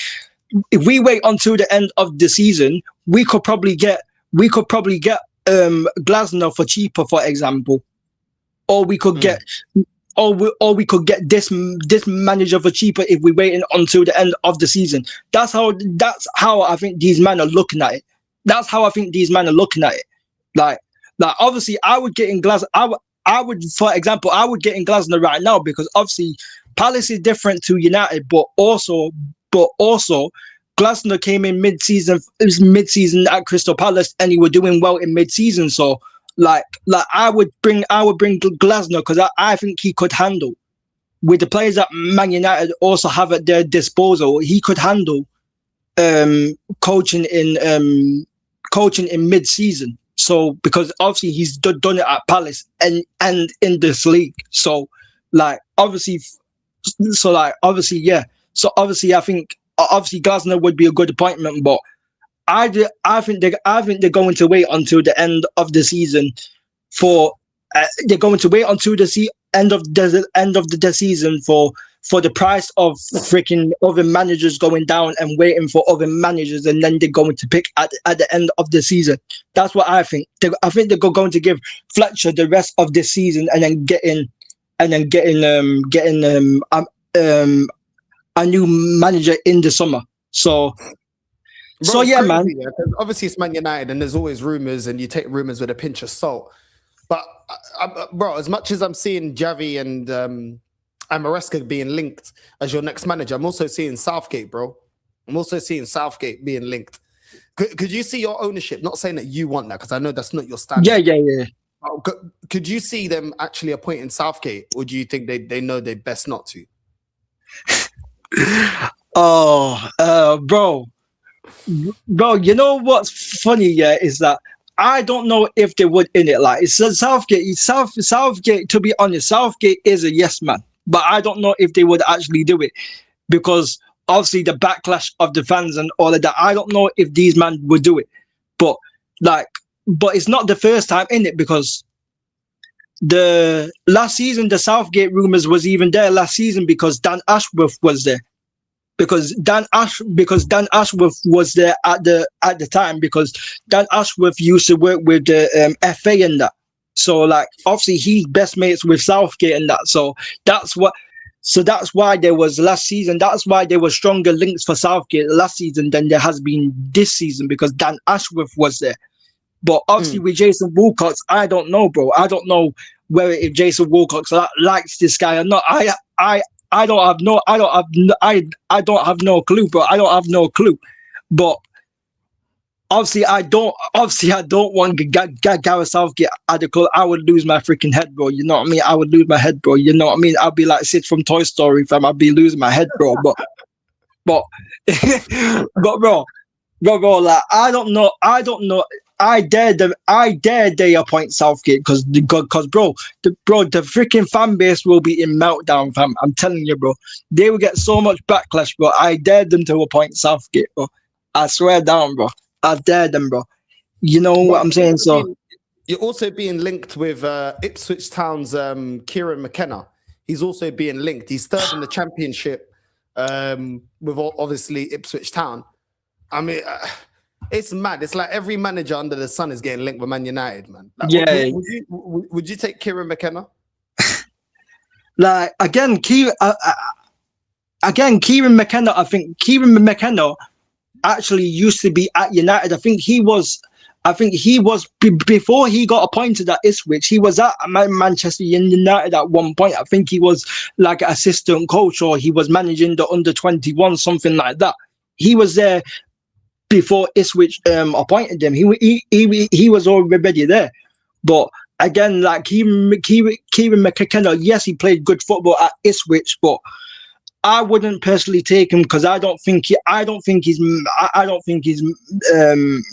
If we wait until the end of the season, we could probably get Glasner for cheaper, for example, or we could get. Or we could get this manager for cheaper if we wait until the end of the season. That's how I think these men are looking at it. Like obviously, I would get in Glasner. I would, for example, get in Glasner right now, because obviously Palace is different to United, but also Glasner came in mid-season at Crystal Palace, and he was doing well in mid-season. So. Like I would bring Glasner, because I think he could handle, with the players that Man United also have at their disposal, he could handle coaching in mid-season. So, because obviously he's done it at Palace and in this league. So obviously I think Glasner would be a good appointment, but I think they're going to wait until the end of the season they're going to wait until the end of the season for the price of freaking other managers going down, and waiting for other managers, and then they're going to pick at the end of the season. That's what I think. I think they're going to give Fletcher the rest of this season, and then getting a new manager in the summer. So. Bro, so yeah, man. Yeah, obviously, it's Man United, and there's always rumors, and you take rumors with a pinch of salt. But bro, as much as I'm seeing Xavi and Maresca being linked as your next manager, I'm also seeing Southgate, bro. I'm also seeing Southgate being linked. Could you see your ownership? Not saying that you want that, because I know that's not your standard. Yeah. Could you see them actually appointing Southgate, or do you think they know they're best not to? Bro, you know what's funny? Yeah, is that I don't know if they would in it. Like, it's Southgate. To be honest, Southgate is a yes man, but I don't know if they would actually do it, because obviously the backlash of the fans and all of that. I don't know if these men would do it, but it's not the first time in it, because the last season the Southgate rumours was even there last season because Dan Ashworth was there. Because Dan Ashworth was there at the time, because Dan Ashworth used to work with the FA and that. So like obviously he's best mates with Southgate and that. So that's why there was last season. That's why there were stronger links for Southgate last season than there has been this season, because Dan Ashworth was there. But obviously with Jason Wilcox, I don't know, bro. I don't know whether if Jason Wilcox likes this guy or not. I don't have no clue, bro. I don't have no clue. But obviously I don't want Gareth Southgate at the club. I would lose my freaking head, bro. You know what I mean? I would lose my head, bro. You know what I mean? I'd be like Sid from Toy Story, fam. I'd be losing my head, bro. But bro, like I don't know. I dare they appoint Southgate because bro, the freaking fan base will be in meltdown, fam. I'm telling you, bro. They will get so much backlash, bro. I dare them to appoint Southgate, bro. I swear down, bro. I dare them, bro. You know what I'm saying? So you're also being linked with Ipswich Town's Kieran McKenna. He's also being linked. He's third in the championship with obviously Ipswich Town. I mean. It's mad. It's like every manager under the sun is getting linked with Man United, man. Like, yeah. Would you take Kieran McKenna? Like again, Kieran McKenna. I think Kieran McKenna actually used to be at United. I think he was before he got appointed at Ipswich. He was at Manchester United at one point. I think he was like an assistant coach, or he was managing the under-21, something like that. He was there before Ipswich appointed him. He was already there. But again, like Kieran McKenna, yes, he played good football at Ipswich, but I wouldn't personally take him because I don't think he's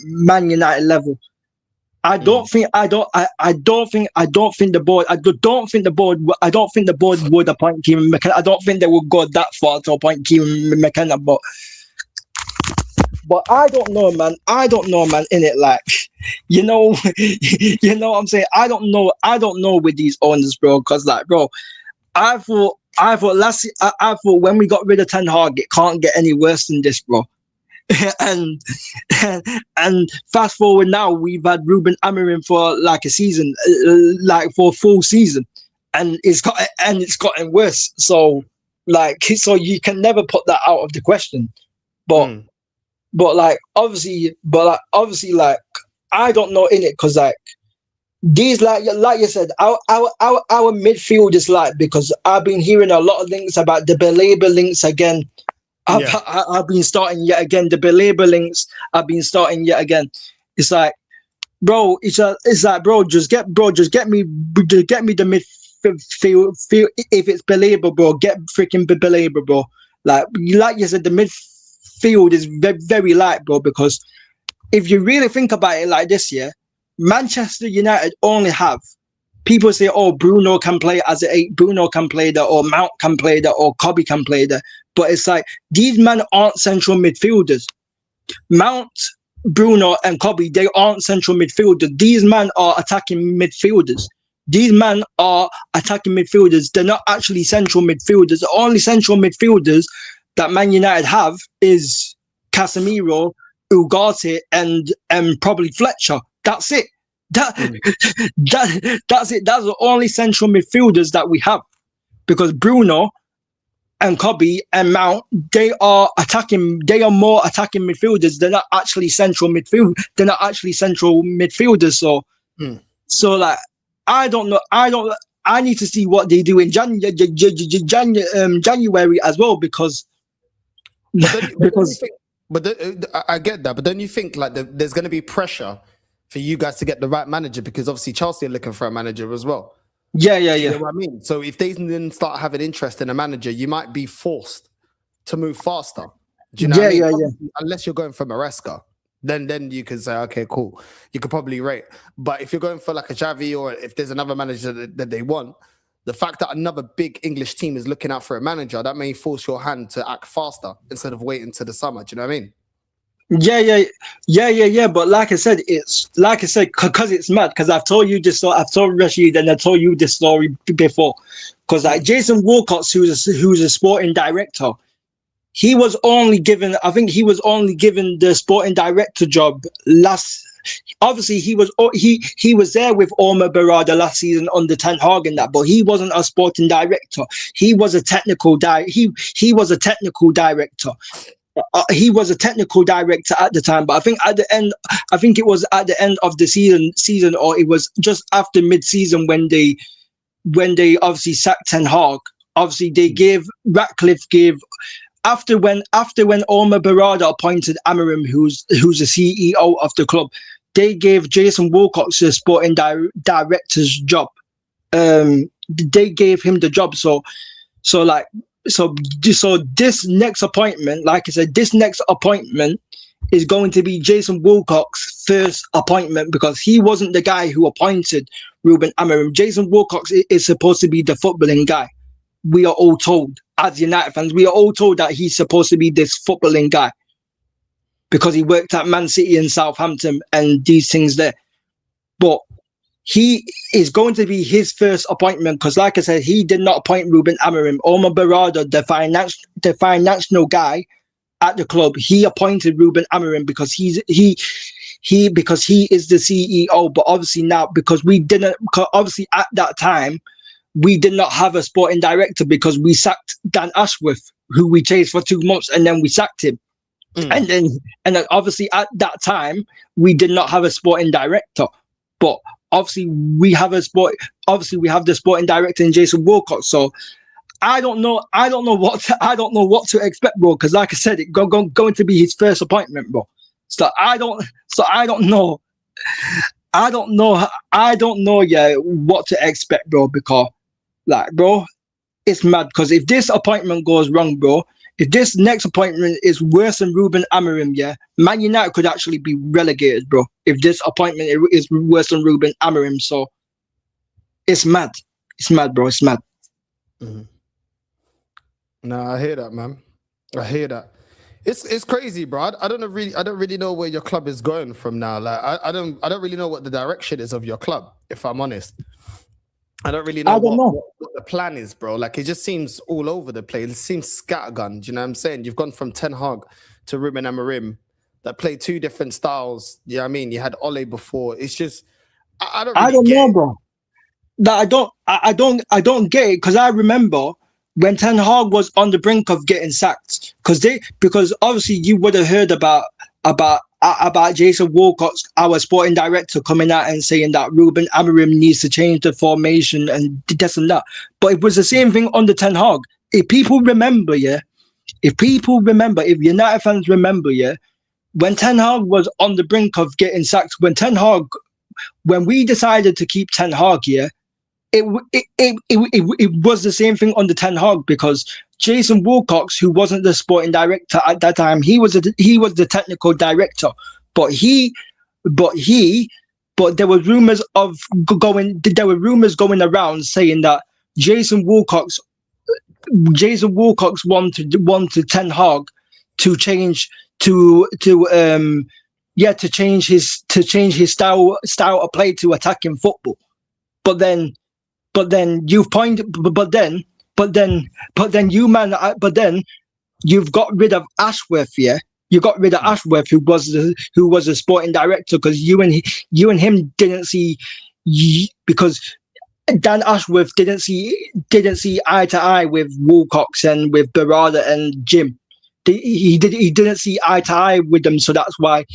Man United level. I don't think the board would appoint Kieran McKenna. I don't think they would go that far to appoint Kieran McKenna, but I don't know, man. In it, like, you know what I'm saying? I don't know with these owners, bro. Cause like, bro, I thought when we got rid of Ten Hag, it can't get any worse than this, bro. and fast forward now, we've had Ruben Amorim for like a season, like for a full season, and it's gotten worse. So you can never put that out of the question, But obviously, I don't know in it because like these like you said, our midfield is because I've been hearing a lot of links about the Belabor links again. I've been starting yet again. The Belabor links I've been starting yet again. It's like, bro, bro, just get me the midfield. If it's Belabor, bro, get freaking Belabor, bro. Like you said, the midfield is very, very light, bro, because if you really think about it like this, yeah, Manchester United only have, people say, oh, Bruno can play as an 8, Bruno can play there, or Mount can play there, or Kobe can play there. But it's like, these men aren't central midfielders. Mount, Bruno, and Kobe, they aren't central midfielders. These men are attacking midfielders. They're not actually central midfielders. The only central midfielders that Man United have is Casemiro, Ugarte, and probably Fletcher. That's it. That's it. That's the only central midfielders that we have, because Bruno and Kobe and Mount, they are more attacking midfielders. They're not actually central midfield. They're not actually central midfielders. So like, I don't know. I need to see what they do in January as well, because I get that. But don't you think like there's going to be pressure for you guys to get the right manager, because obviously Chelsea are looking for a manager as well? Yeah. You know what I mean? So if they then start having interest in a manager, you might be forced to move faster. Do you know what I mean? Yeah. Unless you're going for Maresca, then you can say, okay, cool. You could probably rate. But if you're going for like a Xavi, or if there's another manager that they want, The fact that another big English team is looking out for a manager, that may force your hand to act faster instead of waiting to the summer. Do you know what I mean? Yeah. But like I said, because it's mad. Because I've told you this story. I've told Rashid and I told you this story before. Because like Jason Wilcox, who's a sporting director, he was only given the sporting director job last. Obviously, he was there with Omar Barada last season under Ten Hag and that, but he wasn't a sporting director. He was a technical he was a technical director. He was a technical director at the time, but I think it was at the end of the season, or it was just after mid-season when they obviously sacked Ten Hag. Obviously, Ratcliffe gave. After when Omar Barada appointed Amorim, who's the CEO of the club, they gave Jason Wilcox the sporting director's job. They gave him the job. So this next appointment, like I said, this next appointment is going to be Jason Wilcox's first appointment, because he wasn't the guy who appointed Ruben Amorim. Jason Wilcox is supposed to be the footballing guy. We are all told, as United fans, we are all told that he's supposed to be this footballing guy because he worked at Man City and Southampton and these things there. But he is going to be his first appointment because, like I said, he did not appoint Ruben Amorim. Omar Barada, the financial guy at the club, he appointed Ruben Amorim because he is the CEO. But obviously now, because at that time, we did not have a sporting director because we sacked Dan Ashworth, who we chased for 2 months, and then we sacked him. And then obviously at that time we did not have a sporting director, but obviously we have the sporting director in Jason Wilcox. So I don't know what to expect, bro. Because like I said, it's going to be his first appointment, bro. So I don't know. Yeah, what to expect, bro. Because like, bro, it's mad. Because if this appointment goes wrong, bro, if this next appointment is worse than Ruben Amorim, yeah, Man United could actually be relegated, bro. If this appointment is worse than Ruben Amorim, so it's mad. It's mad, bro. It's mad. Mm-hmm. No, I hear that, man. I hear that. It's crazy, bro. I don't really know where your club is going from now. Like, I don't really know what the direction is of your club, if I'm honest. I don't really know what the plan is, bro. Like, it just seems all over the place. It seems scattergun. Do you know what I'm saying? You've gone from Ten Hag to Ruben Amorim that play two different styles. You know what I mean? You had Ole before. It's just I don't know, bro. That I don't get it, because I remember when Ten Hag was on the brink of getting sacked, because obviously you would have heard about Jason Wilcox, our sporting director, coming out and saying that Ruben Amorim needs to change the formation and this and that. But it was the same thing under Ten Hag. If United fans remember, yeah, when Ten Hag was on the brink of getting sacked, when we decided to keep Ten Hag, yeah, it was the same thing under Ten Hag, because Jason Wilcox, who wasn't the sporting director at that time, he was the technical director, but there were rumors going around saying that Jason Wilcox wanted Ten Hag to change his style of play to attacking football. But then you've got rid of Ashworth, yeah. You got rid of Ashworth, who was a sporting director, because you and him didn't see, because Dan Ashworth didn't see eye to eye with Wilcox and with Barada and Jim. He didn't see eye to eye with them, so that's why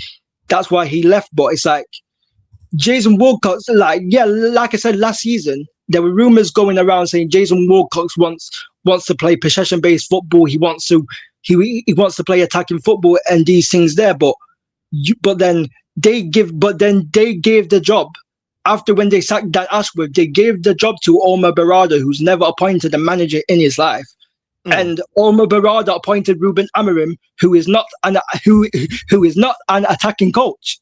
he left. But it's like Jason Wilcox, like I said last season, there were rumors going around saying Jason Wilcox wants to play possession-based football. He wants to play attacking football and these things there. But then they gave the job after, when they sacked Dan Ashworth. They gave the job to Omar Barada, who's never appointed a manager in his life. And Omar Barada appointed Ruben Amorim, who is not an attacking coach.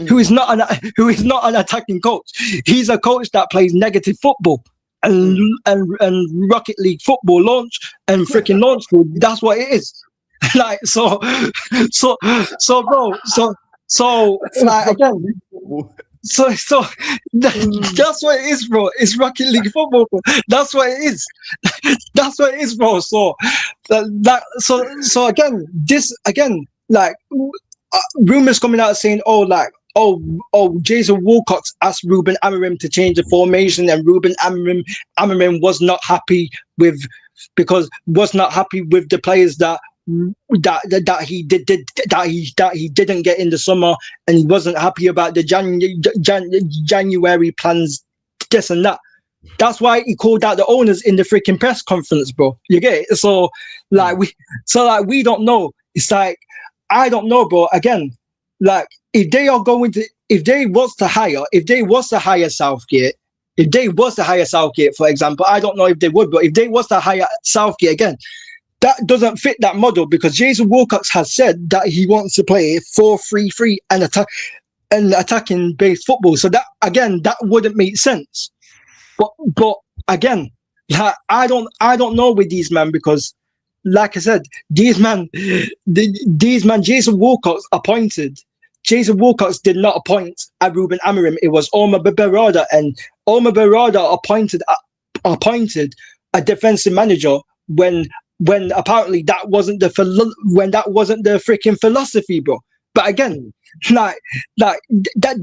Who is not an attacking coach. He's a coach that plays negative football. and Rocket League football launch and freaking launch school. That's what it is. Like so, bro. So like again. So that's what it is, bro. It's Rocket League football, bro. That's what it is. That's what it is, bro. So so again, this again, like rumors coming out saying, Jason Wilcox asked Ruben Amorim to change the formation, and Ruben Amorim was not happy with the players that he didn't get in the summer, and he wasn't happy about the January plans, this and that. That's why he called out the owners in the freaking press conference, bro. You get it? So we don't know. It's like, I don't know, bro. Again, like if they was to hire Southgate, for example, I don't know if they would, but if they was to hire Southgate again, that doesn't fit that model, because Jason Wilcox has said that he wants to play 4-3-3 and attacking based football. So that again, that wouldn't make sense. But again, like, I don't know with these men, because like I said, these man, Jason Wilcox did not appoint a Ruben Amorim. It was Omar Berrada, and Omar Berrada appointed a defensive manager when apparently that wasn't the freaking philosophy, bro. But again, like that,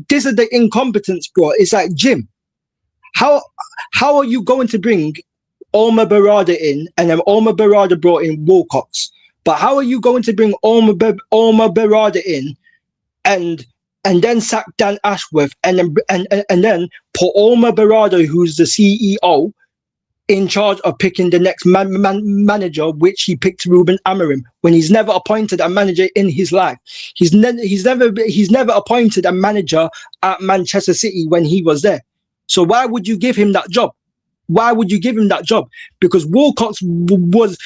this is the incompetence, bro. It's like, Jim, how are you going to bring Omar Berrada in, and then Omar Berrada brought in Wilcox? But how are you going to bring Omar Berrada in and then sack Dan Ashworth and then put Omar Berrada, who's the CEO, in charge of picking the next manager, which he picked Ruben Amorim, when he's never appointed a manager in his life. He's never appointed a manager at Manchester City when he was there. So why would you give him that job? Because Wilcox was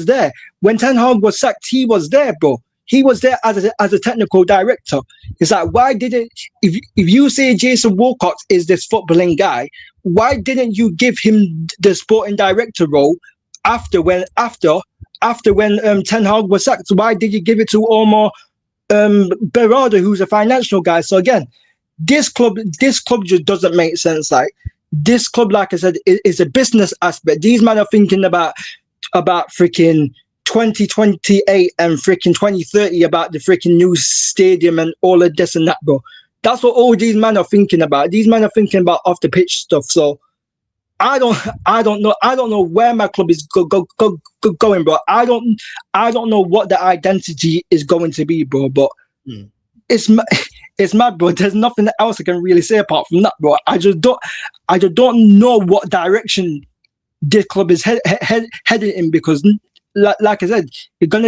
there when Ten Hag was sacked. He was there, bro. He was there as a technical director. It's like, why didn't, if you say Jason Wilcox is this footballing guy, why didn't you give him the sporting director role after when Ten Hag was sacked? Why did you give it to Omar Berrada, who's a financial guy? So again, this club just doesn't make sense. Like, this club, like I said, is a business aspect. These men are thinking about freaking 2028 and freaking 2030, about the freaking new stadium and all of this and that, bro. That's what all these men are thinking about. These men are thinking about off the pitch stuff. So I don't know where my club is going, bro. I don't know what the identity is going to be, bro. But it's mad, bro. There's nothing else I can really say apart from that, bro. I just don't know what direction this club is heading in, because like I said, it's going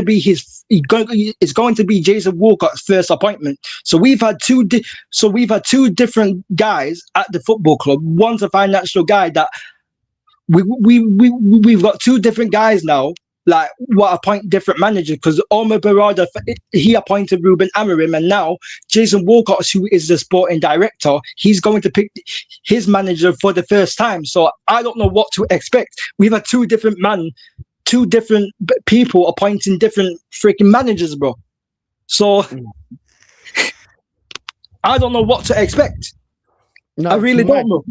to be Jason Wilcox's first appointment. So we've had two different guys at the football club. One's a financial guy that we've got two different guys now, like, what appoint different managers, because Omar Berrada, he appointed Ruben Amorim, and now Jason Wilcox, who is the sporting director, he's going to pick his manager for the first time. So I don't know what to expect. We've had two different people appointing different freaking managers, bro. So I don't know what to expect. No, I really don't know.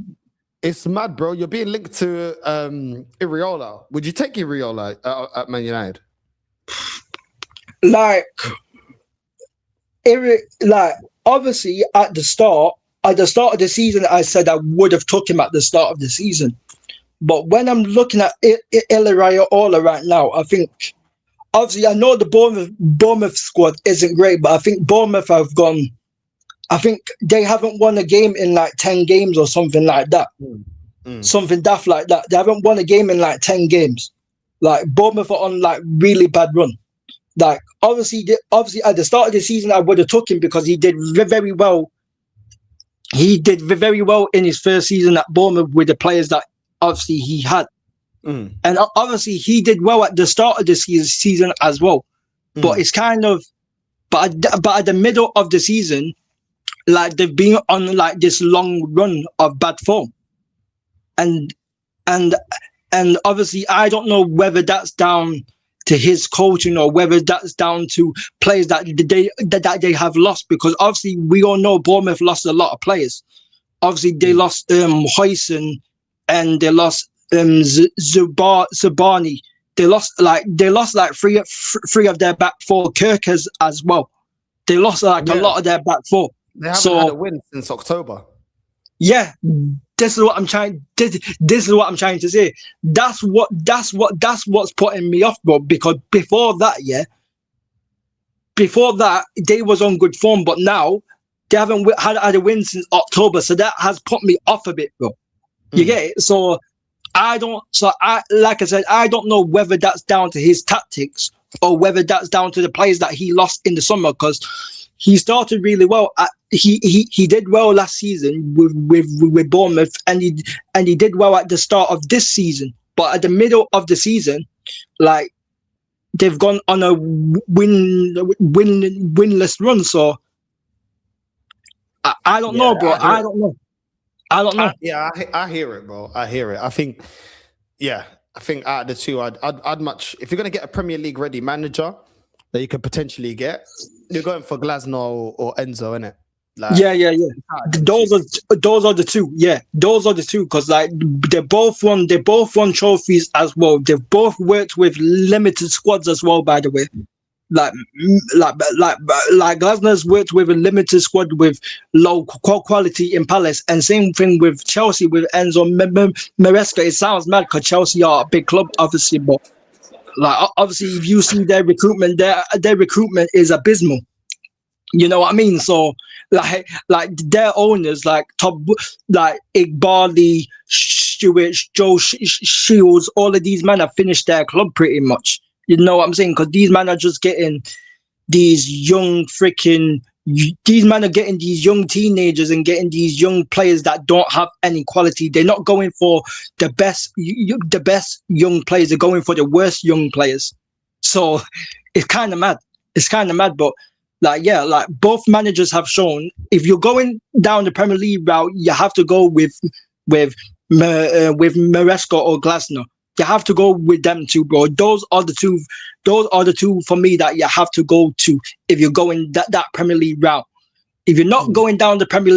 It's mad, bro. You're being linked to Iriola. Would you take Iriola at Man United? Like, obviously at the start of the season, I said I would have took him at the start of the season. But when I'm looking at Iriola right now, I think, obviously, I know the Bournemouth squad isn't great, but I think Bournemouth have gone. I think they haven't won a game in like 10 games or something like that. Something daft like that. They haven't won a game in like 10 games. Like, Bournemouth are on like really bad run. Like, obviously at the start of the season, I would have took him because he did very well. He did very well in his first season at Bournemouth with the players that obviously he had. And obviously he did well at the start of the season as well. But it's kind of, but at the middle of the season, like, they've been on like this long run of bad form. and and and obviously I don't know whether that's down to his coaching or whether that's down to players that they have lost, because obviously we all know Bournemouth lost a lot of players. Obviously they lost Huijsen, and they lost Zabani. They lost like three of their back four. Kirk as well. They lost like a lot of their back four. They haven't had a win since October. Yeah, this is what I'm trying. This is what I'm trying to say. That's what's putting me off, bro. Because before that, they was on good form, but now they haven't had a win since October, so that has put me off a bit, bro. You get it? So like I said, I don't know whether that's down to his tactics or whether that's down to the players that he lost in the summer, because he started really well. He did well last season with Bournemouth, and he did well at the start of this season. But at the middle of the season, like, they've gone on a winless run. So I don't know, bro. I don't know. I hear it, bro. I hear it. I think out of the two, I'd much, if you're gonna get a Premier League ready manager that you could potentially get, you're going for Glasner or Enzo, innit? Like, yeah. Those are the two. Yeah, those are the two, because like they both won trophies as well. They've both worked with limited squads as well, by the way. Like Glasner's worked with a limited squad with low quality in Palace, and same thing with Chelsea with Enzo Maresca. It sounds mad because Chelsea are a big club, obviously, but like obviously if you see their recruitment is abysmal. You know what I mean? So like their owners, like Iqbali, Stewart, Joe Shields, all of these men have finished their club pretty much. You know what I'm saying? Because these men are just getting these young these young teenagers and getting these young players that don't have any quality. They're not going for the best young players. They're going for the worst young players. So it's kind of mad. But like both managers have shown, if you're going down the Premier League route, you have to go with Maresca or Glasner. You have to go with them two, bro. Those are the two for me that you have to go to if you're going that Premier League route. If you're not going down the Premier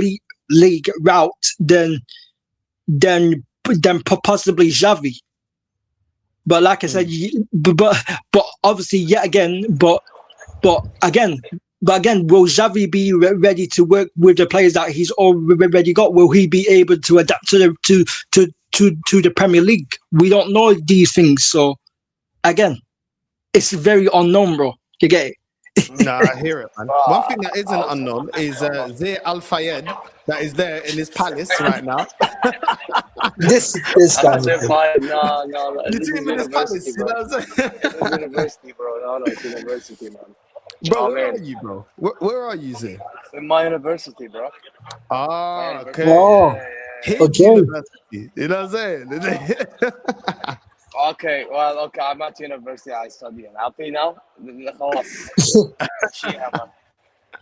League route, then possibly Xavi. But like I said, but obviously yet again, but again, will Xavi be ready to work with the players that he's already got? Will he be able to adapt to the Premier League? We don't know these things, so again, it's very unknown, bro. You get it? No, I hear it, man. One thing that isn't unknown is Zaire Al Fayed that is there in his palace right now. This guy. No. You see him in his palace, you know what I'm saying? It's university, bro. No, it's university, man. Bro, where are you, bro? Where are you, Zaire? In my university, bro. Ah, okay. Oh, His okay. university. You know what I'm saying? Okay, I'm at university. I study in Alpi now.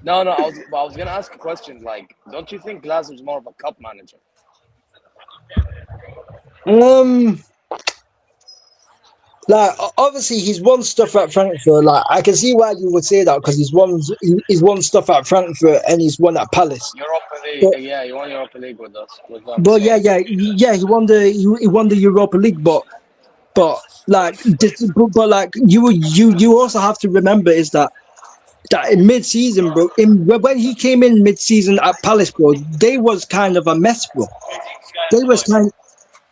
No, I was gonna ask a question. Like, don't you think Glasner's more of a cup manager? Like obviously he's won stuff at Frankfurt. Like I can see why you would say that, because he's won stuff at Frankfurt and he's won at Palace. Europa League, he won Europa League with us. But he won the Europa League. But like you also have to remember is that in mid-season, bro, when he came in mid-season at Palace, bro, they was kind of a mess, bro.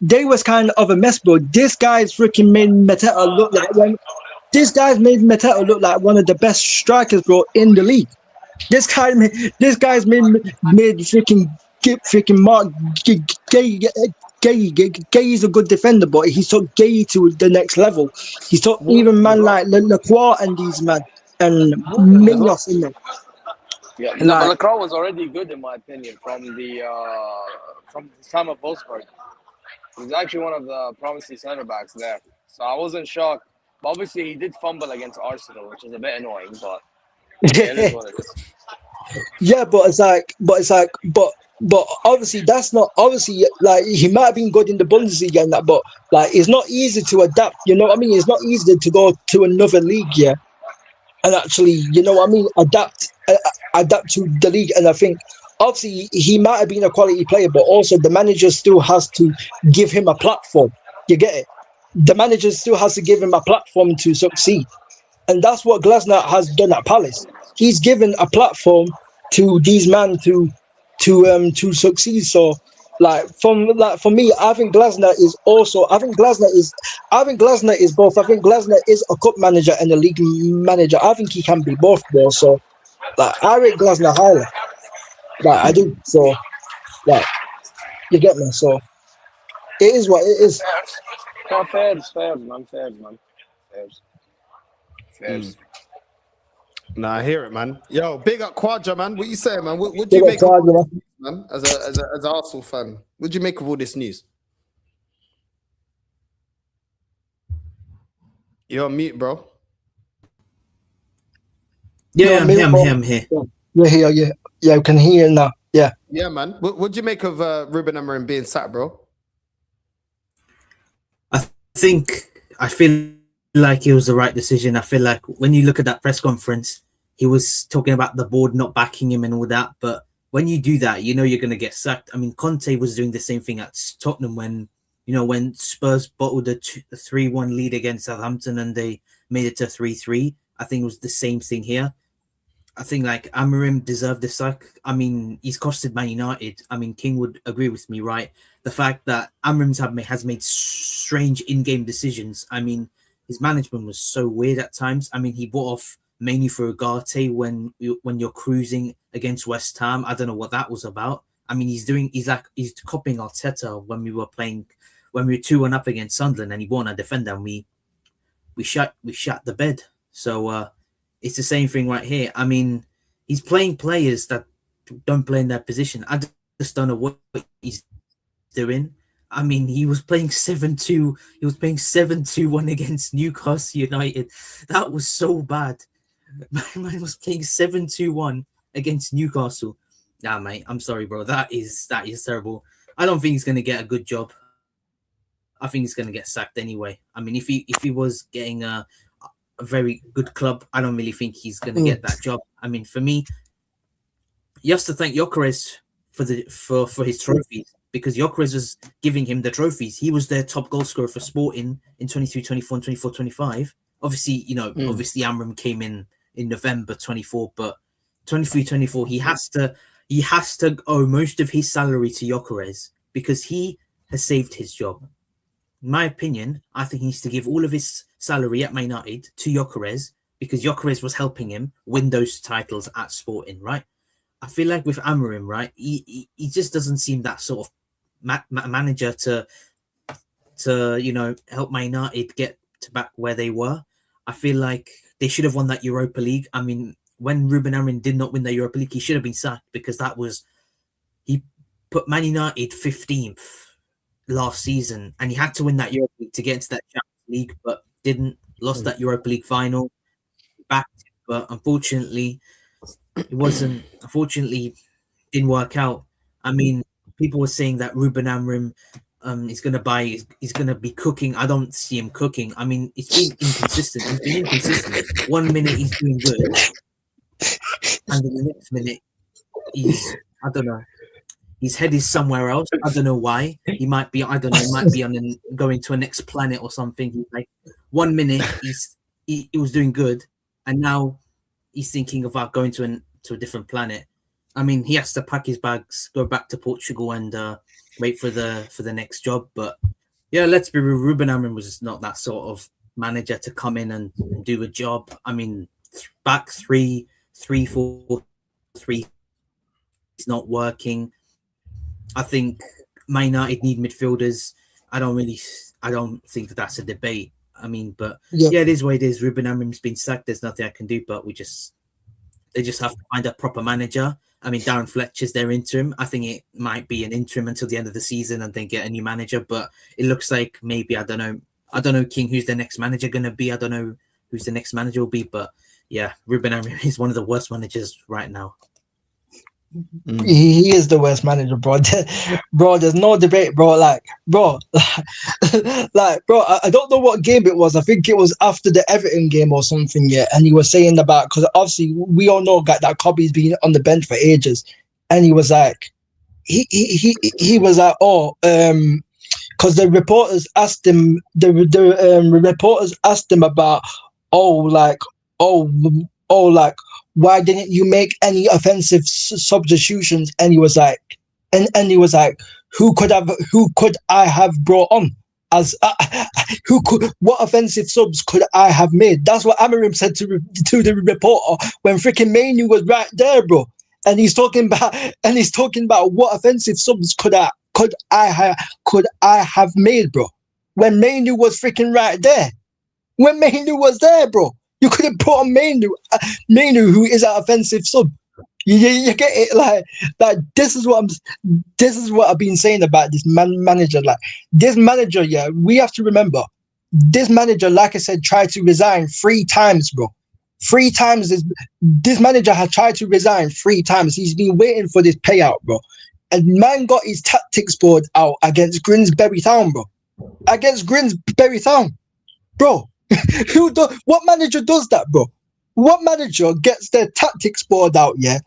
They was kind of a mess, bro. This guy's freaking made Mateta look like one of the best strikers, bro, in the league. This guy's made freaking Mark Gay is a good defender, but he took Gay to the next level. He took even man like Lacroix and these man and Minos in there. Yeah, but Lacroix was already good in my opinion from the time of Wolfsburg. He's actually one of the promising center backs there, so I wasn't shocked. But obviously, he did fumble against Arsenal, which is a bit annoying. But it is what it is. Yeah, but obviously that's not obviously like he might have been good in the Bundesliga and that, but like it's not easy to adapt. You know what I mean? It's not easy to go to another league, yeah, and actually, you know what I mean, adapt to the league. And I think obviously he might have been a quality player, but also the manager still has to give him a platform. You get it? The manager still has to give him a platform to succeed. And that's what Glasner has done at Palace. He's given a platform to these men to succeed. So for me, I think Glasner is also I think Glasner is both. I think Glasner is a cup manager and a league manager. I think he can be both, bro. So I rate Glasner highly. I do. So you get me. So it is what it is. No, fairs, man. Fairs. Nah, I hear it, man. Yo, big up Quadra, man. What you saying, man? What do you make of all this news, man? As an Arsenal fan, what do you make of all this news? You're on mute, bro. Yeah, I'm here. You're here, yeah. I can hear you now. Yeah. Yeah, man. What do you make of Ruben Amorim being sacked, bro? I feel like it was the right decision. I feel like when you look at that press conference, he was talking about the board not backing him and all that. But when you do that, you know you're going to get sacked. I mean, Conte was doing the same thing at Tottenham when Spurs bottled a 3-1 lead against Southampton and they made it to 3-3. I think it was the same thing here. I think like Amorim deserved the sack. I mean, he's costed Man United. I mean, King would agree with me, right? The fact that Amorim has made strange in-game decisions. I mean, his management was so weird at times. I mean, he bought off mainly for Ugarte when you're cruising against West Ham. I don't know what that was about. I mean, he's copying Arteta when we were 2-1 up against Sunderland and he won a defender and we shut the bed. So it's the same thing right here. I mean, he's playing players that don't play in their position. I just don't know what he's doing. I mean, he was playing 7-2. He was playing 7-2-1 against Newcastle United. That was so bad. Man was playing 7-2-1 against Newcastle. Nah, mate, I'm sorry, bro. That is terrible. I don't think he's gonna get a good job. I think he's gonna get sacked anyway. I mean, if he was getting a very good club, I don't really think he's gonna get that job. I mean, for me, he has to thank Gyökeres for his trophies. Because Gyökeres was giving him the trophies. He was their top goal scorer for Sporting in 23-24 and 24-25. Obviously, obviously Amorim came in November 24, but 23-24, he has to owe most of his salary to Gyökeres because he has saved his job. In my opinion, I think he needs to give all of his salary at Man United to Gyökeres because Gyökeres was helping him win those titles at Sporting, right? I feel like with Amorim, right, he just doesn't seem that sort of manager to help Man United get to back where they were. I feel like they should have won that Europa League. I mean, when Ruben Amorim did not win the Europa League, he should have been sacked because he put Man United 15th last season, and he had to win that Europa League to get into that Champions League, but didn't. Lost that Europa League final, back, but unfortunately, didn't work out. I mean, people were saying that Ruben Amorim is going to be cooking. I don't see him cooking. I mean, it's been inconsistent. He's been inconsistent. 1 minute he's doing good, and then the next minute I don't know. His head is somewhere else. I don't know why. He might be. I don't know. He might be going to a next planet or something. He's like 1 minute he was doing good, and now he's thinking about going to a different planet. I mean, he has to pack his bags, go back to Portugal, and wait for the next job. But yeah, let's be real. Ruben Amorim was not that sort of manager to come in and do a job. I mean, back 3-4-3 is not working. I think Man United need midfielders. I don't think that's a debate. I mean, but yeah, it is what it is. Ruben Amorim's been sacked. There's nothing I can do, but they just have to find a proper manager. I mean, Darren Fletcher's their interim. I think it might be an interim until the end of the season and then get a new manager. But it looks like maybe, I don't know, King, who's the next manager going to be. I don't know who's the next manager will be. But yeah, Ruben Amorim is one of the worst managers right now. He is the worst manager, bro. Bro, there's no debate, bro. Like, bro, I don't know what game it was. I think it was after the Everton game or something, yeah. And he was saying about, because obviously we all know that Kobe's been on the bench for ages, and he was like, he was like, because the reporters asked him, the reporters asked him about, why didn't you make any offensive substitutions? And he was like, and he was like, who could I have brought on as what offensive subs could I have made? That's what Amorim said to the reporter when freaking Manu was right there, bro. And he's talking about what offensive subs could I have made, bro, when Manu was freaking right there. When Manu was there, bro. You could have put on Manu, who is an offensive sub. You get it, like this is what I've been saying about this manager. Like this manager, yeah, we have to remember this manager, like I said, tried to resign 3 times, bro. 3 times this manager has tried to resign 3 times. He's been waiting for this payout, bro. And man got his tactics board out against Grimsbury Town, bro. Against Grimsbury Town, bro. What manager does that, bro? What manager gets their tactics board out, yeah,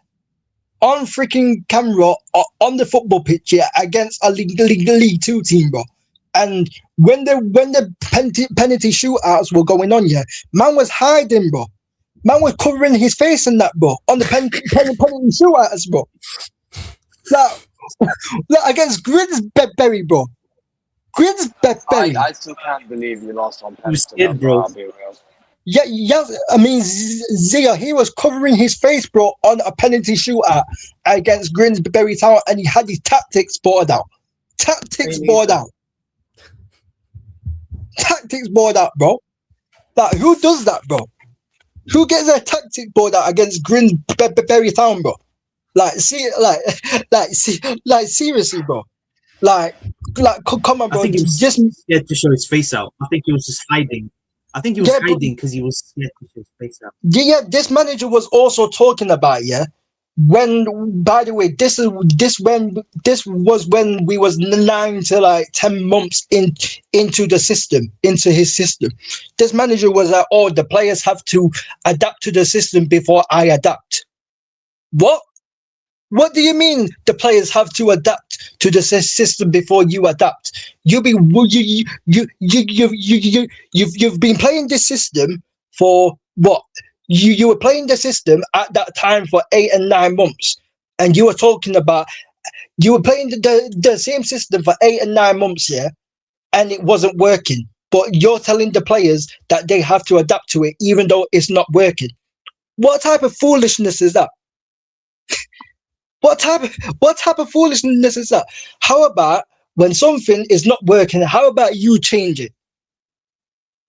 on freaking camera on the football pitch, yeah, against a League 2 team, bro? And when the penalty shootouts were going on, yeah, man was hiding, bro. Man was covering his face in that, bro, on the penalty shootouts, bro. Like against Grimsbury, bro. I still can't believe you lost on penalty, bro. Yeah. I mean, Zia, he was covering his face, bro, on a penalty shootout against Grimsbury Town, and he had his tactics board out. Tactics board out, bro. Like, who does that, bro? Who gets their tactics board out against Grimsbury Town, bro? Seriously, bro. Like, come on, bro. I think he was just scared to show his face out. I think he was just hiding. I think he was hiding because he was scared to show his face out. Yeah, this manager was also talking about, yeah. When, by the way, this was when we was 9 to like 10 months into his system. This manager was like, oh, the players have to adapt to the system before I adapt. What? What do you mean the players have to adapt to the system before you adapt? You've been playing this system for what? You were playing the system at that time for 8 and 9 months, and you were talking about you were playing the same system for 8 and 9 months, yeah, and it wasn't working. But you're telling the players that they have to adapt to it, even though it's not working. What type of foolishness is that? What type of foolishness is that? How about when something is not working, how about you change it?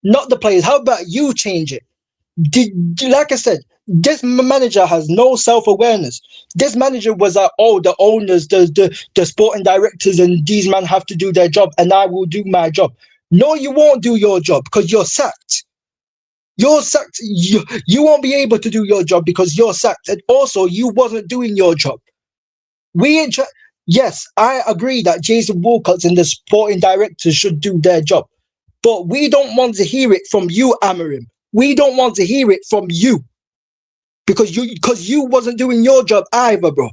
Not the players. How about you change it? Like I said, this manager has no self-awareness. This manager was like, oh, the owners, the sporting directors, and these men have to do their job, and I will do my job. No, you won't do your job because you're sacked. You're sacked. You won't be able to do your job because you're sacked. And also, you wasn't doing your job. Yes, I agree that Jason Walcott and the sporting directors should do their job. But we don't want to hear it from you, Amorim. We don't want to hear it from you. Because you wasn't doing your job either, bro.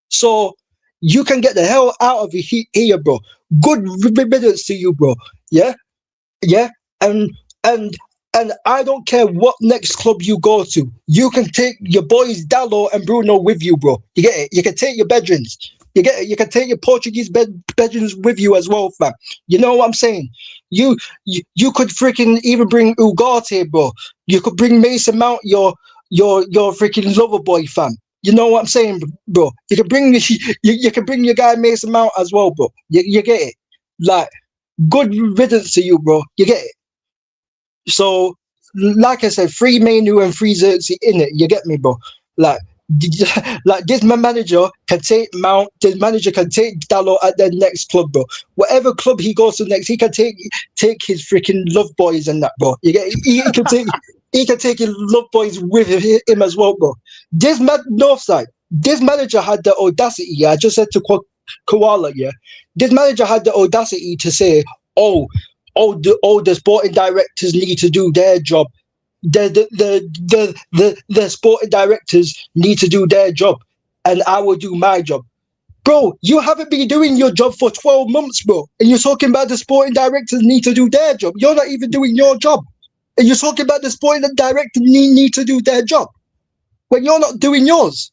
So you can get the hell out of here, bro. Good riddance to you, bro. Yeah? Yeah? And I don't care what next club you go to. You can take your boys Dallo and Bruno with you, bro. You get it? You can take your bedrooms. You get it? You can take your Portuguese bedrooms with you as well, fam. You know what I'm saying? You could freaking even bring Ugarte, bro. You could bring Mason Mount, your freaking lover boy, fam. You know what I'm saying, bro? You can bring your guy Mason Mount as well, bro. You get it? Like, good riddance to you, bro. You get it? So, like I said, free Manu and free Xerxes in it. You get me, bro? Like this manager can take Mount. This manager can take Dallo at their next club, bro. Whatever club he goes to next, he can take his freaking love boys and that, bro. You get? He can take his love boys with him as well, bro. This Northside, this manager had the audacity. Yeah, I just said to Koala. Yeah, this manager had the audacity to say, the sporting directors need to do their job. The sporting directors need to do their job, and I will do my job. Bro, you haven't been doing your job for 12 months, bro. And you're talking about the sporting directors need to do their job. You're not even doing your job. And you're talking about the sporting directors need to do their job when you're not doing yours.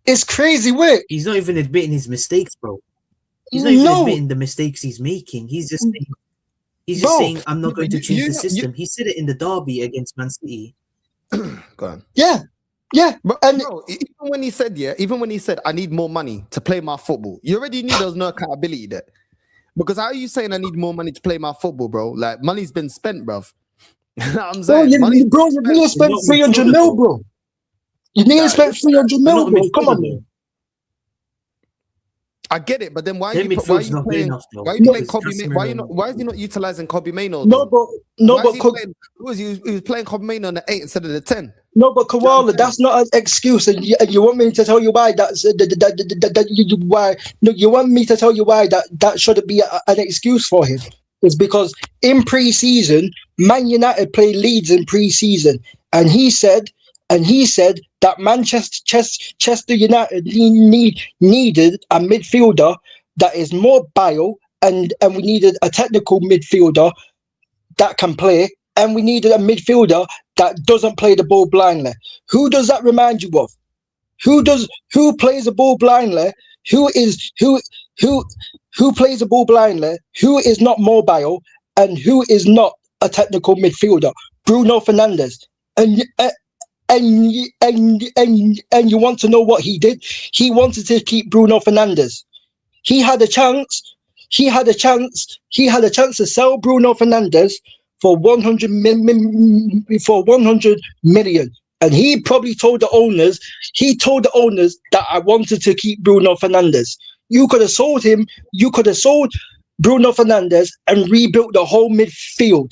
It's crazy work. He's not even admitting his mistakes, bro. He's not even admitting the mistakes he's making. He's just saying, I'm not going to change the system. He said it in the derby against Man City. Go on. Yeah, and bro, even when he said, I need more money to play my football, you already knew there was no accountability there. Because how are you saying I need more money to play my football, bro? Like, money's been spent, bruv. You know what I'm saying? You need to spend 300 mil, bro. You need to spend 300 mil, bro. Come on, man. I get it, but then why are you playing Kobe? Why is he not utilizing Kobe Mainoo? He was playing Kobe Mainoo on the 8 instead of the 10. No, but Koala, that's not an excuse, and you want me to tell you why that's you want me to tell you why that shouldn't be an excuse for him. It's because in pre-season, Man United played Leeds in pre-season, and he said that Manchester United needed a midfielder that is more bio, and we needed a technical midfielder that can play, and we needed a midfielder that doesn't play the ball blindly. Who does that remind you of? Who plays the ball blindly? Who plays the ball blindly? Who is not mobile, and who is not a technical midfielder? Bruno Fernandes. And you want to know what he did? He wanted to keep Bruno Fernandes. He had a chance to sell Bruno Fernandes for 100 million. And he probably told the owners that I wanted to keep Bruno Fernandes. You could have sold him. You could have sold Bruno Fernandes and rebuilt the whole midfield.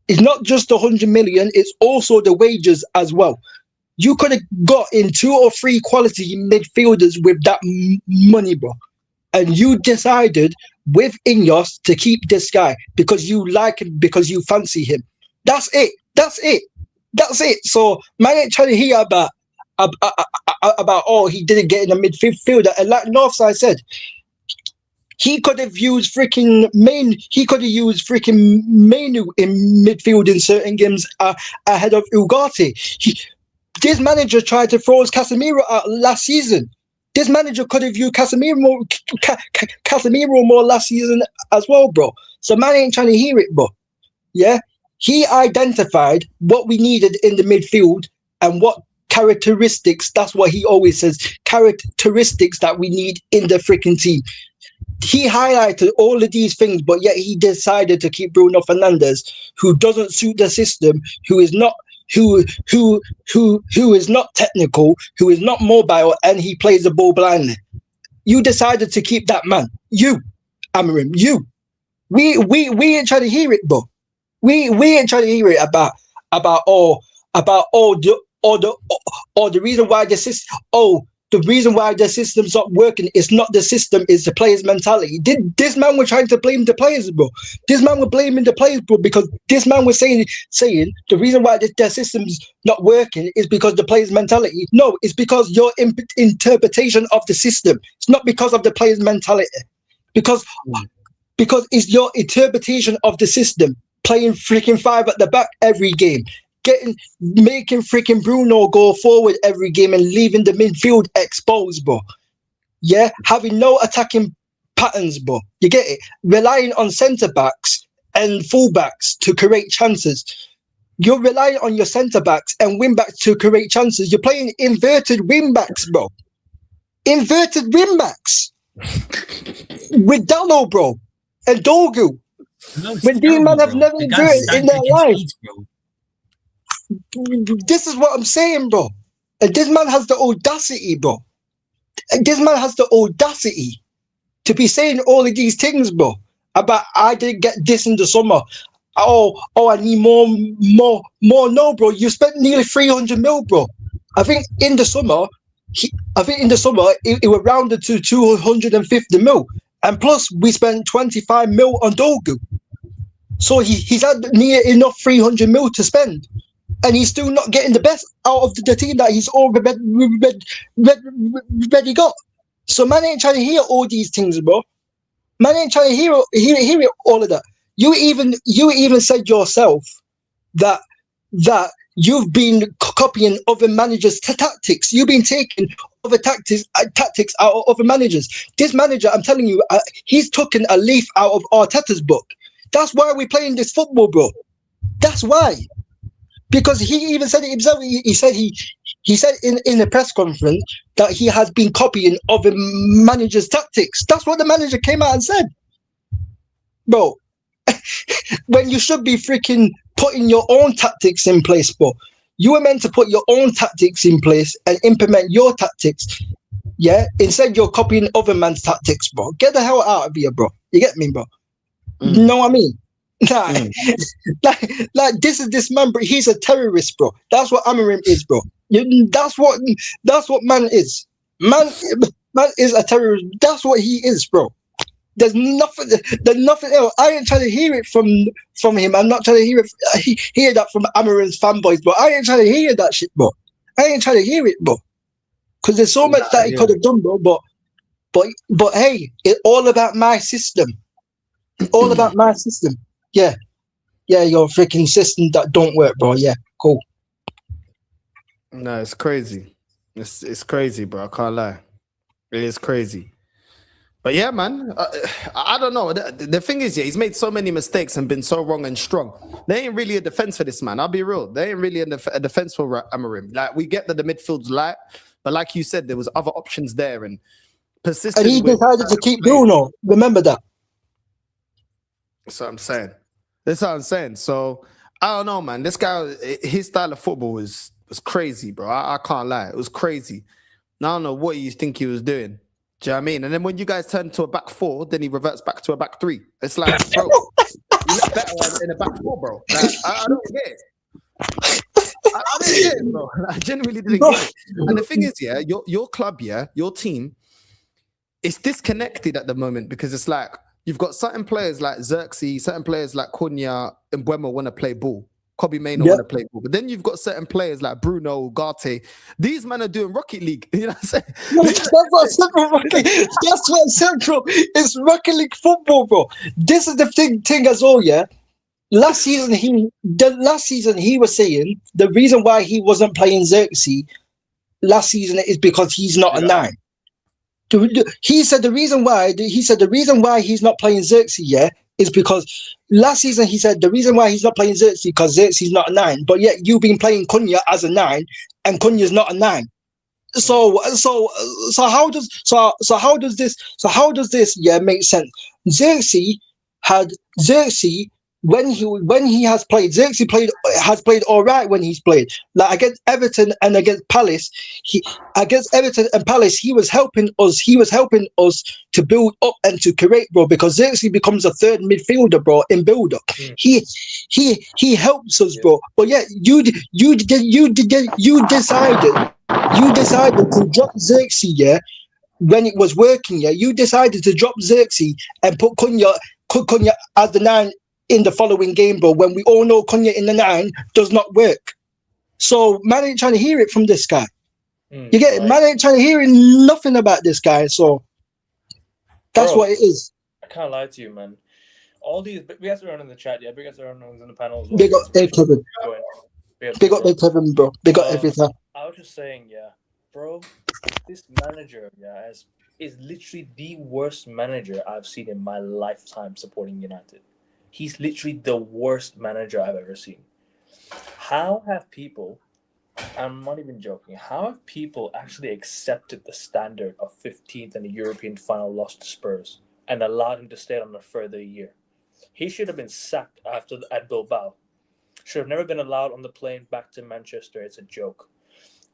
It's not just the 100 million, it's also the wages as well. You could have got in 2 or 3 quality midfielders with that money, bro. And you decided with Ineos to keep this guy because you like him, because you fancy him. That's it. So man ain't trying to hear about he didn't get in the midfielder. And like Northside said, he could have used freaking Mainoo in midfield in certain games ahead of Ødegaard. This manager tried to throw his Casemiro out last season. This manager could have used Casemiro more last season as well, bro. So man ain't trying to hear it, bro. Yeah? He identified what we needed in the midfield and what characteristics, that's what he always says, characteristics that we need in the freaking team. He highlighted all of these things, but yet he decided to keep Bruno Fernandes, who doesn't suit the system, who is not technical, who is not mobile, and he plays the ball blindly. You decided to keep that man. You, Amorim, you. We ain't trying to hear it, bro. We ain't trying to hear it about the reason why the system. The reason why the system's not working is not the system, it's the players' mentality. This man was trying to blame the players, bro. This man was blaming the players, bro, because this man was saying the reason why the system's not working is because the players' mentality. No, it's because your interpretation of the system. It's not because of the players' mentality. Because it's your interpretation of the system. Playing freaking 5 at the back every game. Making freaking Bruno go forward every game and leaving the midfield exposed, bro. Yeah, having no attacking patterns, bro. You get it? Relying on centre backs and full backs to create chances. You're relying on your centre backs and wing backs to create chances. You're playing inverted wing backs, bro. Inverted wing backs with Dallo, bro, and Dogu. When these men have never inverted in their life. This is what I'm saying, bro. And this man has the audacity, bro. And this man has the audacity to be saying all of these things, bro. About I didn't get this in the summer. Oh, I need more. No, bro. You spent nearly 300 mil, bro. I think in the summer I think in the summer it was rounded to 250 mil, and plus we spent 25 mil on Dogu. So he's had near enough 300 mil to spend, and he's still not getting the best out of the team that he's already got. So man ain't trying to hear all these things, bro. Man ain't trying to hear all of that. You even said yourself that you've been copying other managers' tactics. You've been taking other tactics out of other managers. This manager, I'm telling you, he's taken a leaf out of Arteta's book. That's why we're playing this football, bro. That's why. Because he even said it himself. He said in a press conference that he has been copying other managers' tactics. That's what the manager came out and said. Bro, when you should be freaking putting your own tactics in place, bro. You were meant to put your own tactics in place and implement your tactics. Yeah? Instead, you're copying other man's tactics, bro. Get the hell out of here, bro. You get me, bro? You know what I mean? Like this man, bro. He's a terrorist, bro. That's what Amorim is, bro. That's what man is. Man is a terrorist. That's what he is, bro. There's nothing else. I ain't trying to hear it from him. I'm not trying to hear that from Amorim's fanboys, bro. I ain't trying to hear that shit, bro. I ain't trying to hear it, bro. Because there's so much that he could have done, bro. But hey, it's all about my system. All about my system. Yeah, your freaking system that don't work, bro. Yeah, cool. No, it's crazy. It's crazy, bro. I can't lie. It is crazy. But yeah, man, I don't know. The thing is, he's made so many mistakes and been so wrong and strong. There ain't really a defense for this man. I'll be real. There ain't really a defense for Amorim. Like, we get that the midfield's light, but like you said, there was other options there and persistent. And he decided to keep Bruno. Remember that. That's what I'm saying. So I don't know, man. This guy, his style of football was crazy, bro. I can't lie. It was crazy. I don't know what you think he was doing. Do you know what I mean? And then when you guys turn to a back four, then he reverts back to a back three. It's like, bro, you look better in a back four, bro. Like, I don't get it. I didn't get it, bro. I genuinely didn't get it. And the thing is, yeah, your club, yeah, your team, it's disconnected at the moment because it's like you've got certain players like Xerxes, certain players like Cunha and Buemo want to play ball. Kobe may not want to play ball. But then you've got certain players like Bruno, Garte. These men are doing Rocket League. You know what I'm saying? That's what Central. It's Rocket League football, bro. This is the thing as well, yeah. Last season he was saying the reason why he wasn't playing Xerxes last season is because he's not a 9. He said the reason why he's not playing Xerxes, yeah, is because last season he said the reason why he's not playing Xerxes because Xerxes is not a 9, but yet you've been playing Cunha as a 9 and Cunha's not a 9. So how does this make sense? Xerxes when he has played, Xerxes has played all right when he's played. Like against Everton and against Palace, he was helping us. He was helping us to build up and to create, bro. Because Xerxes becomes a third midfielder, bro, in build up. He helps us, bro. But yeah, you decided to drop Xerxes, yeah, when it was working. Yeah, you decided to drop Xerxes and put Cunha as the 9. In the following game, bro, when we all know Cunha in the 9 does not work. So man ain't trying to hear it from this guy. You get it? Man ain't trying to hear nothing about this guy. So that's what it is. I can't lie to you, man. All these we have to run in the chat, yeah. Big up everyone in the panel as well. Big up Dave Kevin. Big up Dave Kevin, bro. Big up everything. I was just saying, yeah, bro, this manager, yeah, is literally the worst manager I've seen in my lifetime supporting United. He's literally the worst manager I've ever seen. How have people, I'm not even joking, how have people actually accepted the standard of 15th in the European final loss to Spurs and allowed him to stay on a further year? He should have been sacked at Bilbao. Should have never been allowed on the plane back to Manchester. It's a joke.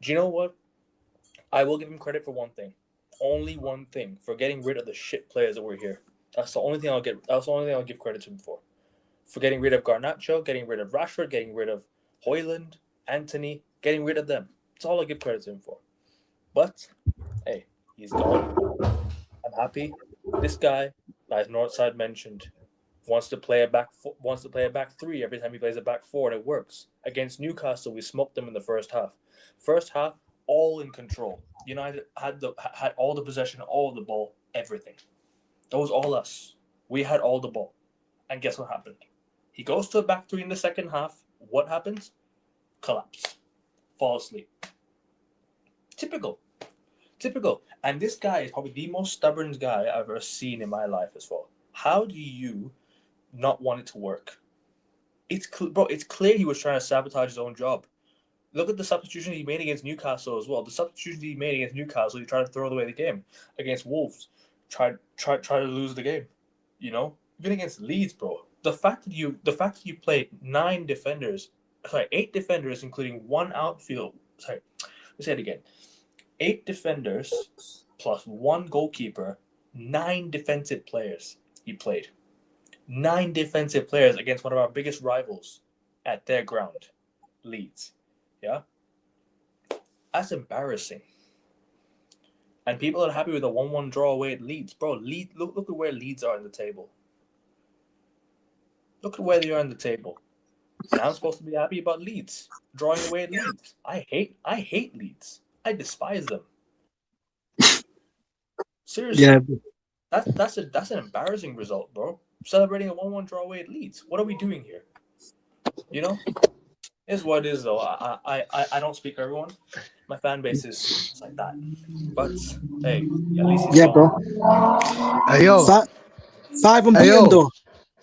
Do you know what? I will give him credit for one thing. Only one thing. For getting rid of the shit players that were here. That's the only thing I'll give credit to him for. For getting rid of Garnacho, getting rid of Rashford, getting rid of Højlund, Anthony, getting rid of them. That's all I give credit to him for. But hey, he's gone. I'm happy. This guy, as Northside mentioned, wants to play a back three every time he plays a back four, and it works. Against Newcastle, we smoked them in the first half. First half, all in control. United had all the possession, all the ball, everything. That was all us. We had all the ball. And guess what happened? He goes to a back three in the second half. What happens? Collapse. Fall asleep. Typical. And this guy is probably the most stubborn guy I've ever seen in my life as well. How do you not want it to work? It's clear he was trying to sabotage his own job. Look at the substitution he made against Newcastle as well. The substitution he made against Newcastle, he tried to throw away the game. Against Wolves, tried to lose the game. You know, even against Leeds, bro. The fact that you played 8 defenders, including one outfield. Sorry, let's say it again. 8 defenders plus 1 goalkeeper, 9 defensive players he played. 9 defensive players against one of our biggest rivals at their ground, Leeds. Yeah? That's embarrassing. And people are happy with a 1-1 draw away at Leeds. Bro, look at where Leeds are in the table. Look at where they are in the table. And I'm supposed to be happy about Leeds. Drawing away at Leeds. I hate Leeds. I despise them. Seriously. Yeah. That's an embarrassing result, bro. Celebrating a 1-1 draw away at Leeds. What are we doing here? You know? It's what it is, though. I don't speak for everyone. My fan base is like that. But hey, at least he's gone. Bro. Hey, yo. 5 unbeaten, though.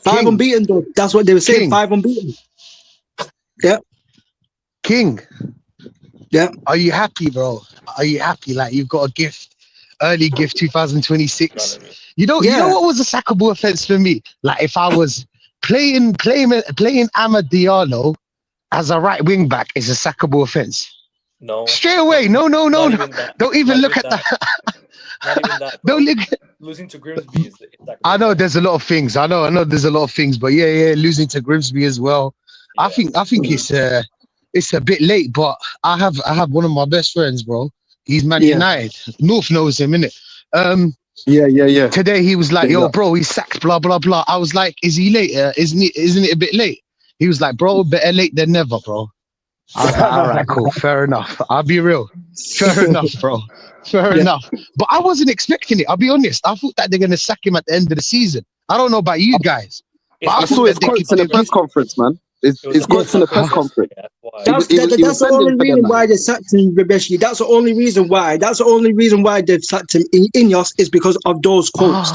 5 unbeaten, though. That's what they were saying. 5 unbeaten. Yeah. King. Yeah. Are you happy, bro? Are you happy? Like you've got a gift, early gift 2026. You know what was a sackable offense for me? Like if I was playing Amad Diallo as a right wing back is a sackable offense. No. Straight away. No. Don't even look at that. Not even that. Don't look. Losing to Grimsby is I know there's a lot of things. I know there's a lot of things, but yeah, losing to Grimsby as well. Yeah. I think it's a bit late, but I have one of my best friends, bro. He's Man United. North knows him, innit? Yeah. Today he was like, yo, bro, he's sacked, blah, blah, blah. I was like, is he late? Isn't it a bit late? He was like, bro, better late than never, bro. I was like, all right, cool, fair enough. I'll be real. Fair enough, bro. Fair enough. But I wasn't expecting it. I'll be honest. I thought that they're going to sack him at the end of the season. I don't know about you guys. But I saw his quotes in a press conference, man. It's quotes in a press conference. That's the only reason why they sacked him, Ribeshi. That's the only reason why. That's the only reason why they've sacked him in Ineos is because of those quotes.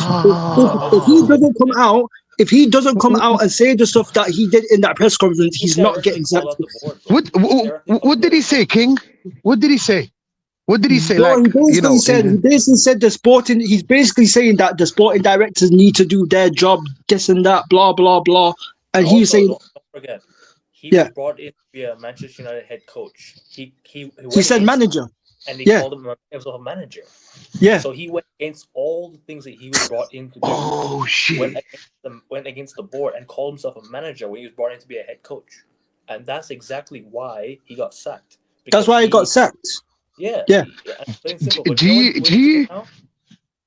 If he doesn't come out and say the stuff that he did in that press conference, he's not getting sacked. What did he say, King? What did he say? What did he say? No, he basically said the sporting. He's basically saying that the sporting directors need to do their job, this and that, blah blah blah. And he's saying, don't forget, he was brought in to be a Manchester United head coach. He said manager, and they called him a manager. Yeah. So he went against all the things that he was brought in to do. Oh shit! Went against the board and called himself a manager when he was brought in to be a head coach, and that's exactly why he got sacked. That's why he got sacked. Yeah.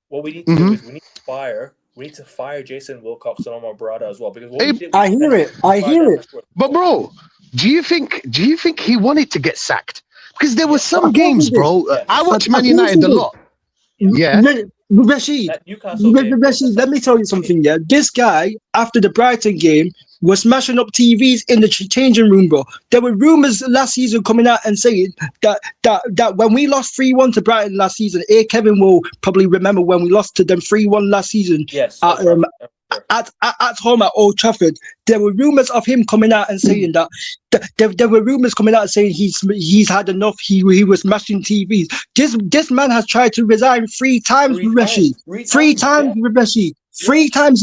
What we need to do is we need to fire. We need to fire Jason Wilcox and Omar Barada as well because I hear it. But bro, do you think he wanted to get sacked? Because there were some games, bro. I watch Man United a lot. Yeah. Rashid, let me tell you something. Yeah, this guy after the Brighton game was smashing up TVs in the changing room, bro. There were rumors last season coming out and saying that when we lost 3-1 to Brighton last season, Kevin will probably remember when we lost to them 3-1 last season. Yes. At home at Old Trafford, there were rumors of him coming out and saying that there were rumors coming out saying he's had enough. He was smashing TVs. This man has tried to resign 3 times, Ribeshi. 3 times, Ribeshi. 3 times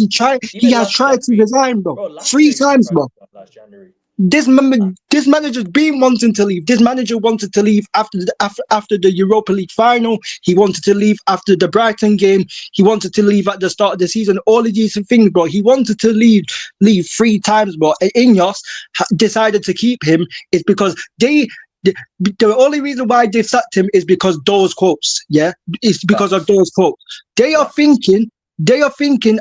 he has tried to resign, bro. 3 times, bro. Last January. This manager's been wanting to leave. This manager wanted to leave after the Europa League final. He wanted to leave after the Brighton game. He wanted to leave at the start of the season. All of these things, bro. He wanted to leave 3 times, bro. And Ineos decided to keep him. It's because they the only reason why they've sacked him is because those quotes. Yeah, it's because of those quotes. They are thinking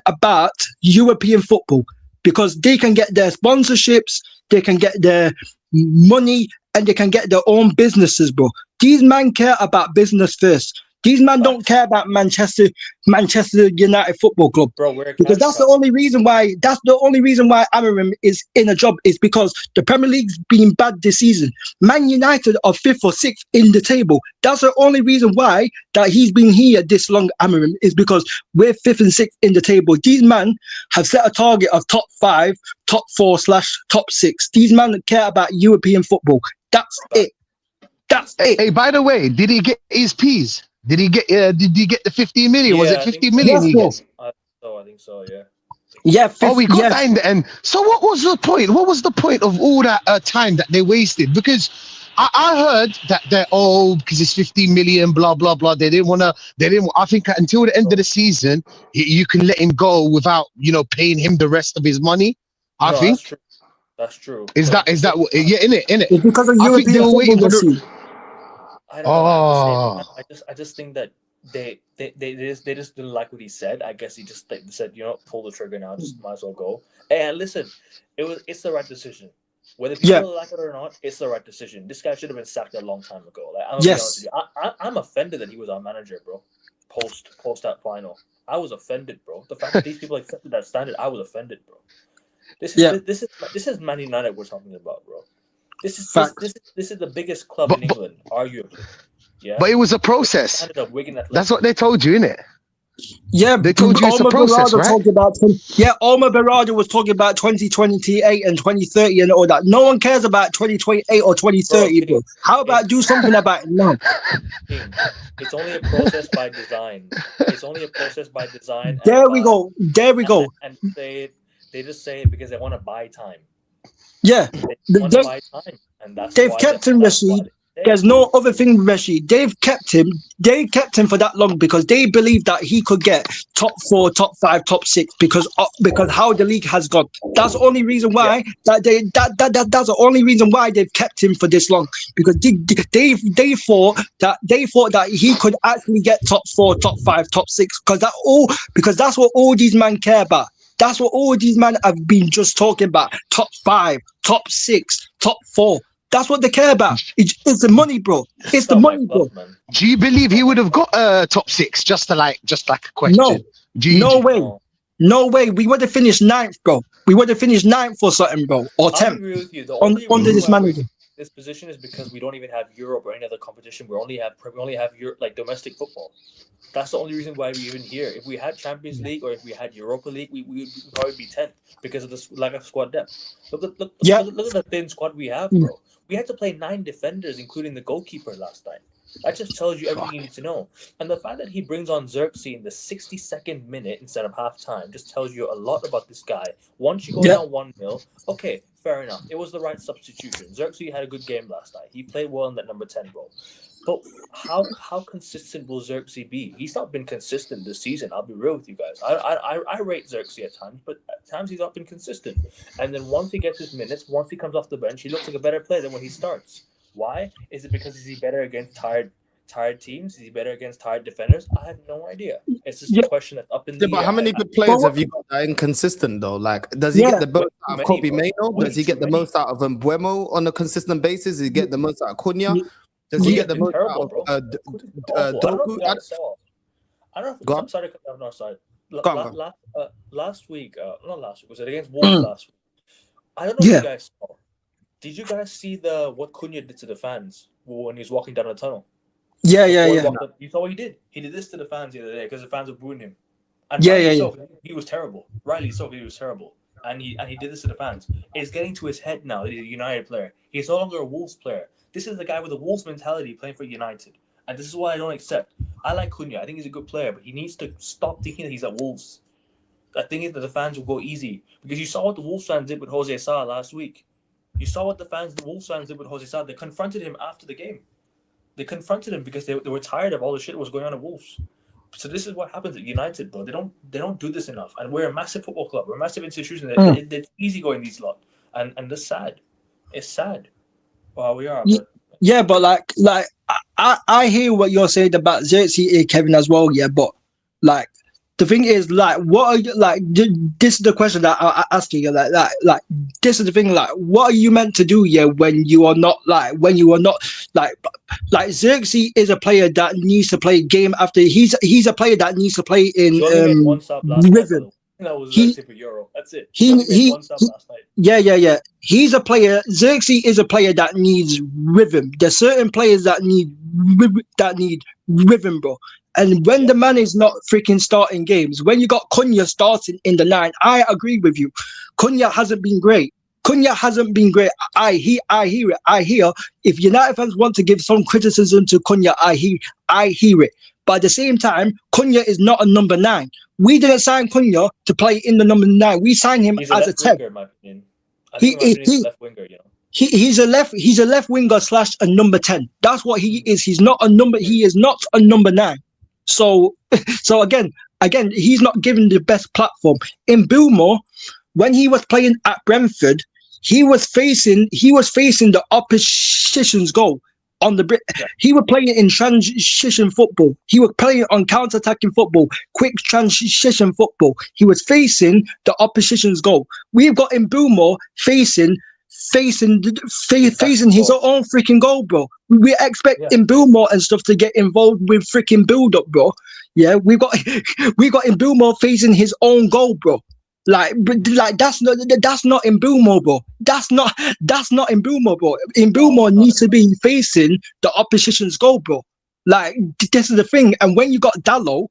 about European football because they can get their sponsorships, they can get their money, and they can get their own businesses, bro. These men care about business first. These men don't care about Manchester United Football Club, bro. We're because that's the only reason why. That's the only reason why Amorim is in a job is because the Premier League's been bad this season. Man United are 5th or 6th in the table. That's the only reason why that he's been here this long. Amorim is because we're 5th and 6th in the table. These men have set a target of top 5, top 4/top 6. These men care about European football. That's it. That's it. Hey, by the way, did he get his P's? Did he get the 15 million? Was it 15 million he gets? I think so, yeah. Yeah, we got that in the end. So what was the point? What was the point of all that time that they wasted? Because I heard that because it's 15 million, blah blah blah. They didn't. I think until the end of the season, you can let him go without paying him the rest of his money. I think that's true. Is that yeah? In it. It's because of European they were waiting for the. I don't know. I just think that they just didn't like what he said. I guess he just said, pull the trigger now. Just might as well go. And listen, it's the right decision. Whether people like it or not, it's the right decision. This guy should have been sacked a long time ago. Like, I'm gonna be honest with you. I'm offended that he was our manager, bro. Post that final, I was offended, bro. The fact that these people accepted that standard, I was offended, bro. This is Man United we're talking about, bro. This is the biggest club in England, arguably. Yeah. But it was a process. That's what they told you, innit? Yeah, they told you it's a process, right? Omar Berrada was talking about 2028 and 2030 and all that. No one cares about 2028 or 2030, bro. How about do something about it now? It's only a process by design. There we go. And they just say it because they want to buy time. Yeah, they've kept him, Rashid. There's no other thing, Rashid. They've kept him for that long because they believe that he could get top 4, top 5, top 6 because how the league has gone. That's the only reason why that's the only reason why they've kept him for this long, because they thought that he could actually get top 4, top 5, top 6 because that's what all these men care about. That's what all these men have been just talking about. Top 5, top 6, top 4. That's what they care about. It's the money, bro. It's the money, bro. Do you believe he would have got top 6? Just like a question. No way. We would have finished 9th, bro. We would have finished 9th or something, bro, or 10th. I agree with you. Under this manager. This position is because we don't even have Europe or any other competition. We only have Europe, domestic football. That's the only reason why we're even here. If we had Champions League or if we had Europa League, we would probably be 10th because of the lack of squad depth. Look at the thin squad we have, bro. We had to play 9 defenders, including the goalkeeper last night. That just tells you everything you need to know. And the fact that he brings on Xerxes in the 62nd minute instead of half-time just tells you a lot about this guy. Once you go down 1-0, okay, fair enough. It was the right substitution. Xerxes had a good game last night. He played well in that number 10 role. But how consistent will Xerxes be? He's not been consistent this season. I'll be real with you guys. I rate Xerxes at times, but at times he's not been consistent. And then once he gets his minutes, once he comes off the bench, he looks like a better player than when he starts. Why? Is it because is he better against tired teams? Is he better against tired defenders? I have no idea. It's just a question that's up in the air. But how many good players have you got that are inconsistent though? Like, does he get the most out of Kobe Mainoo? Does he get the most out of Mbuemo on a consistent basis? Does he get the most out of Cunha? Does he get the most out of Doku? I don't know. I'm sorry. No, sorry. Last week, not last week. Was it against Wolves last week? I don't know if you guys saw. Did you guys see what Cunha did to the fans when he was walking down the tunnel? Yeah. You saw what he did? He did this to the fans the other day because the fans were booing him. And he was terrible. Rightly so, he was terrible. And he did this to the fans. It's getting to his head now. He's a United player. He's no longer a Wolves player. This is the guy with a Wolves mentality playing for United. And this is what I don't accept. I like Cunha. I think he's a good player, but he needs to stop thinking that he's at Wolves. I think that the fans will go easy. Because you saw what the Wolves fans did with Jose Sa last week. You saw what the Wolves fans did with Jose Sa. They confronted him after the game. They confronted him because they were tired of all the shit that was going on at Wolves. So this is what happens at United, bro. They don't do this enough. And we're a massive football club. We're a massive institution. It's easy going these lot. And that's sad. It's sad. Well, we are. Yeah, but I hear what you're saying about Xerxes, Kevin, as well. Yeah, but like the thing is, like, what are you like? This is the question that I ask you. Like, this is the thing. Like, what are you meant to do? Yeah, when you are not like Xerxes is a player that needs to play game after. He's a player that needs to play in He only made one stop last night, by the rhythm. way. That was Xerxes for Euro. That's it. He only made one stop last night. Yeah. He's a player. Xerxes is a player that needs rhythm. There's certain players that need rhythm, bro. And when the man is not freaking starting games, when you got Cunha starting in the 9, I agree with you. Cunha hasn't been great. I hear it. I hear if United fans want to give some criticism to Cunha, I hear it. But at the same time, Cunha is not a number 9. We didn't sign Cunha to play in the number 9. We signed him as a 10. Winger, in my opinion. I think he's a left winger, you know. He's a left winger / a number 10. That's what he is. He's not a number. He is not a number 9. So again, he's not given the best platform. In Bilmore, when he was playing at Brentford, he was facing the opposition's goal on the Brit. Yeah. He was playing in transition football. He was playing on counter-attacking football, quick transition football. He was facing the opposition's goal. We've got in Bilmore facing his own freaking goal, bro. We expect in Bilmore and stuff to get involved with freaking build-up, bro. Yeah, we got in Bilmore facing his own goal, bro. Like that's not in Bilmore, bro. That's not in Bilmore, bro. In Bilmore needs to be facing the opposition's goal, bro. Like this is the thing. And when you got Dalot,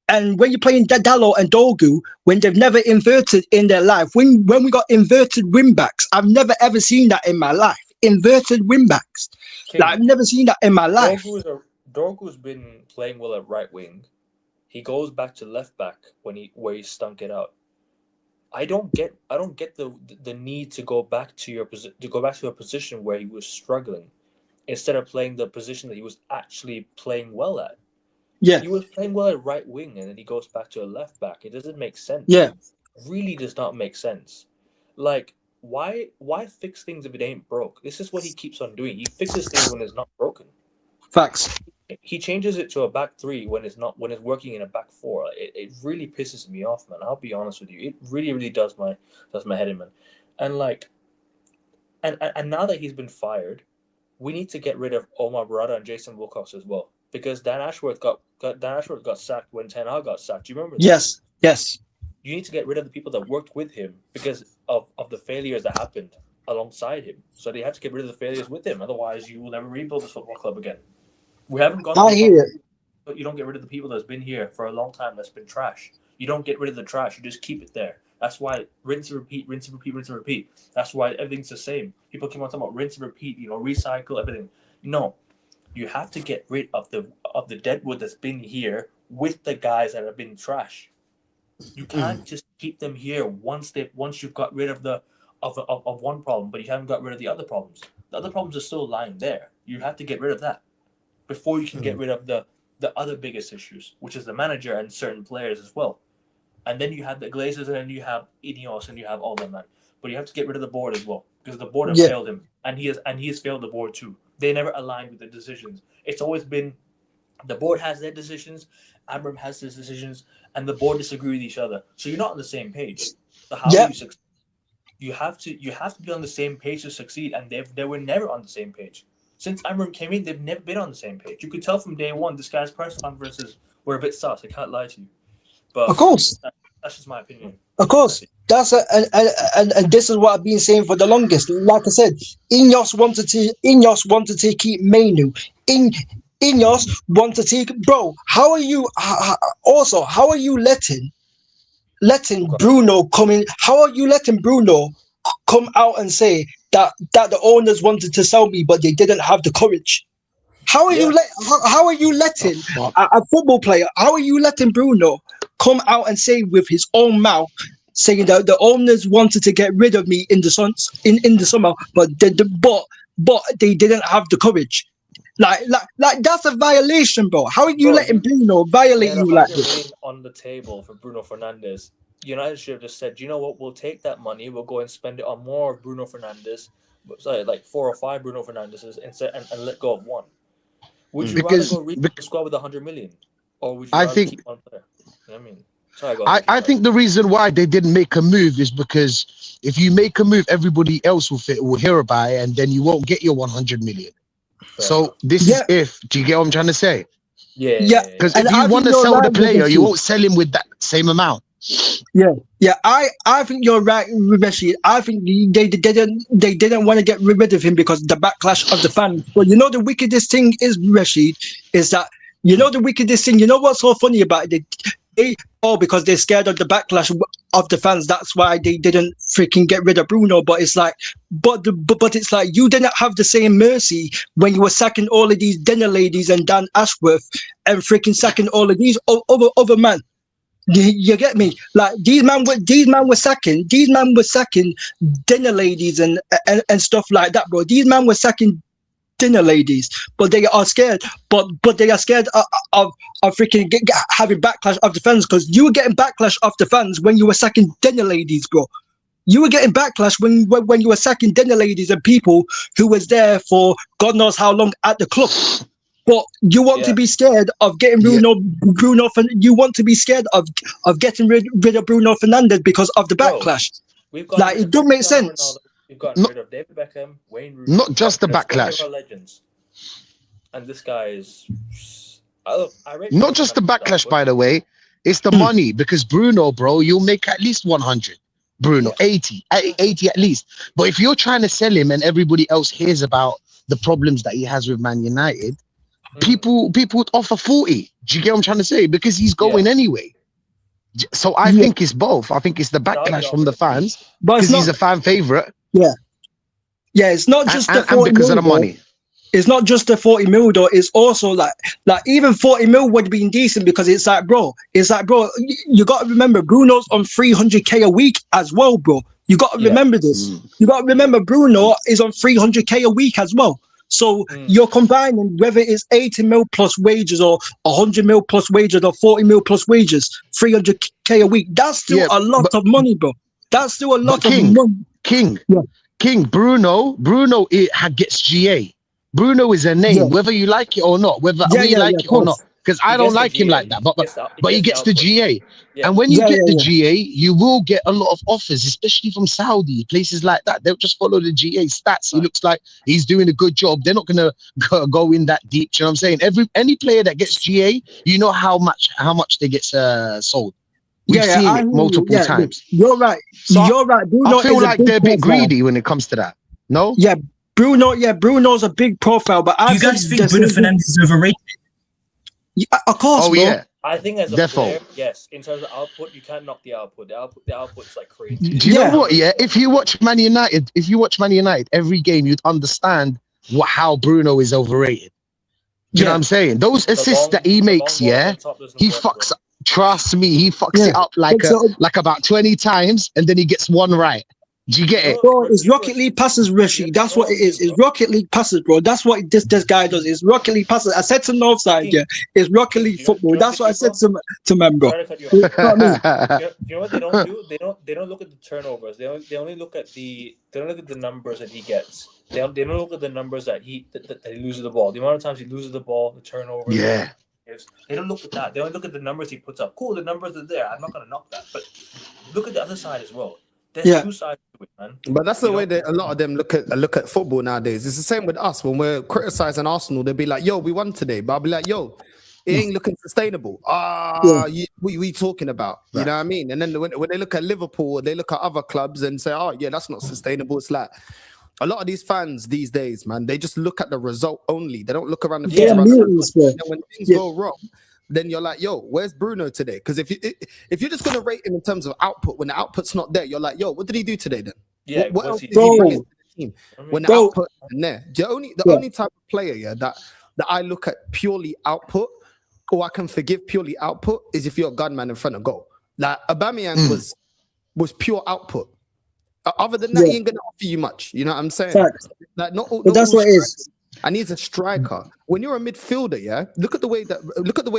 and when you're playing Dalot and Dogu, when they've never inverted in their life, when we got inverted wing backs, I've never ever seen that in my life. Inverted wing backs, like I've never seen that in my life. Dogu's been playing well at right wing. He goes back to left back where he stunk it out. I don't get the need to go back to a position where he was struggling instead of playing the position that he was actually playing well at. Yeah, he was playing well at right wing and then he goes back to a left back. It doesn't make sense. Yeah, it really does not make sense. Like why fix things if it ain't broke? This is what he keeps on doing. He fixes things when it's not broken. Facts. He changes it to a back 3 when it's working in a back 4. It really pisses me off, man. I'll be honest with you. It really, really does my head in, man. And like, and now that he's been fired, we need to get rid of Omar Barada and Jason Wilcox as well, because Dan Ashworth got sacked when Ten Hag got sacked. Do you remember that? Yes. You need to get rid of the people that worked with him because of the failures that happened alongside him. So they have to get rid of the failures with him. Otherwise, you will never rebuild this football club again. We haven't gone. I hear it. But you don't get rid of the people that's been here for a long time. That's been trash. You don't get rid of the trash. You just keep it there. That's why rinse and repeat, rinse and repeat, rinse and repeat. That's why everything's the same. People keep on talking about rinse and repeat. Recycle everything. No, you have to get rid of the deadwood that's been here with the guys that have been trash. You can't just keep them here once you've got rid of of one problem, but you haven't got rid of the other problems. The other problems are still lying there. You have to get rid of that before you can get rid of the other biggest issues, which is the manager and certain players as well. And then you have the Glazers, and then you have Ineos, and you have all them, man. But you have to get rid of the board as well, because the board has failed him, and he has failed the board too. They never aligned with the decisions. It's always been the board has their decisions, Amorim has his decisions, and the board disagree with each other. So you're not on the same page. So how do you succeed? You have to be on the same page to succeed, and they were never on the same page. Since Amorim came in, they've never been on the same page. You could tell from day one, this guy's press conferences were a bit sus. I can't lie to you. But of course, that's just my opinion. Of course, and this is what I've been saying for the longest. Like I said, Ineos wanted to keep Mainu. Ineos wanted to take. Bro, how are you letting Bruno come in? How are you letting Bruno come out and say that the owners wanted to sell me, but they didn't have the courage? How are you letting a football player? How are you letting Bruno come out and say with his own mouth, saying that the owners wanted to get rid of me in the summer, but they didn't have the courage? Like that's a violation, bro. How are you letting Bruno violate you like this? On the table for Bruno Fernandes, United should have just said, you know what, we'll take that money, we'll go and spend it on more Bruno Fernandes, sorry, like 4 or 5 Bruno Fernandez's and let go of one? Would you rather go rebuild the squad with 100 million, or would you rather keep one player? You know what I mean? Sorry, I think the reason why they didn't make a move is because if you make a move, everybody else will hear about it, and then you won't get your 100 million. So this is if. Do you get what I'm trying to say? Yeah. Because if you want to sell the player, you won't sell him with that same amount. Yeah. I think you're right, Rashid. I think they didn't want to get rid of him because the backlash of the fans. But you know the wickedest thing is, Rashid, is that you know what's so funny about it? Because they're scared of the backlash of the fans. That's why they didn't freaking get rid of Bruno. But it's like, but it's like you didn't have the same mercy when you were sacking all of these dinner ladies and Dan Ashworth and freaking sacking all of these other men. You get me? Like these man were sacking dinner ladies and stuff like that, bro. These men were sacking dinner ladies, but they are scared. But they are scared of freaking having backlash of the fans, because you were getting backlash of the fans when you were sacking dinner ladies, bro. You were getting backlash when you were sacking dinner ladies and people who was there for God knows how long at the club. But you want to be scared of getting Bruno. You want to be scared of getting rid of Bruno Fernandes because of the backlash. It don't make sense. We've gotten rid of David Beckham, Wayne Rooney. Not just the backlash. Legends. And this guy is. Not just the backlash, by the way. It's the money, because Bruno, bro, you'll make at least 100. Bruno, 80 at least. But if you're trying to sell him and everybody else hears about the problems that he has with Man United, people would offer 40. Do you get what I'm trying to say? Because he's going anyway. So I think it's both. I think it's the backlash from the fans, because he's a fan favorite. Yeah, it's not just the 40 and because of the money. It's not just the 40 mil though. It's also like even 40 mil would be decent, because it's like, bro, you got to remember Bruno's on 300k a week as well, bro. You got to remember this. You got to remember Bruno is on 300k a week as well. So you're combining whether it's 80 mil plus wages or 100 mil plus wages or 40 mil plus wages, 300k a week. That's still a lot of money, bro. That's still a lot of money. King, Bruno gets GA. Bruno is a name, whether you like it or not, whether we like it or not. Because I don't like him like that, but he gets the GA. And when you get the GA, you will get a lot of offers, especially from Saudi, places like that. They'll just follow the GA stats. He looks like he's doing a good job. They're not going to go in that deep. You know what I'm saying? Any player that gets GA, you know how much they get sold. We've seen it multiple times. You're right. So you're right. I feel like they're a bit greedy when it comes to that. No? Yeah, Bruno's a big profile, but you guys think Bruno Fernandes is overrated? Yeah, of course, bro. Yeah. I think as a player, yes. In terms of output, you can't knock the output. The output's like crazy. Do you know what? Yeah, if you watch Man United every game, you'd understand how Bruno is overrated. Do you know what I'm saying? Those assists that he makes, he fucks. Trust me, he fucks it up like about 20 times, and then he gets one right. Do you get it? Bro, it's Rocket League passes, Rishi. That's what it is. It's Rocket League passes, bro. That's what this guy does. It's Rocket League passes. I said to Northside, it's Rocket League football. That's what I said to men, bro. You know what they don't do? They don't look at the turnovers. They only look at the numbers that he gets. They don't look at the numbers that he loses the ball. The amount of times he loses the ball, the turnovers. Yeah. They don't look at that. They only look at the numbers he puts up. Cool, the numbers are there. I'm not gonna knock that. But look at the other side as well. There's two sides to it, man. But that's the way that a lot of them look at football nowadays. It's the same with us. When we're criticizing Arsenal, they'll be like, "Yo, we won today," but I'll be like, "Yo, it ain't looking sustainable." What we talking about? You know what I mean? And then when they look at Liverpool, they look at other clubs and say, "Oh, yeah, that's not sustainable." It's like a lot of these fans these days, man, they just look at the result only. They don't look around the field. And when things go wrong, then you're like, yo, where's Bruno today? Because if you're just gonna rate him in terms of output, when the output's not there, you're like, yo, what did he do today then? Yeah, what else did he bring into the team when the output isn't there? The only type of player that I look at purely output, or I can forgive purely output, is if you're a gunman in front of goal. Like Aubameyang was pure output. Other than that, he ain't gonna offer you much. You know what I'm saying? Like but that's what it is. And he's a striker. When you're a midfielder, look at the way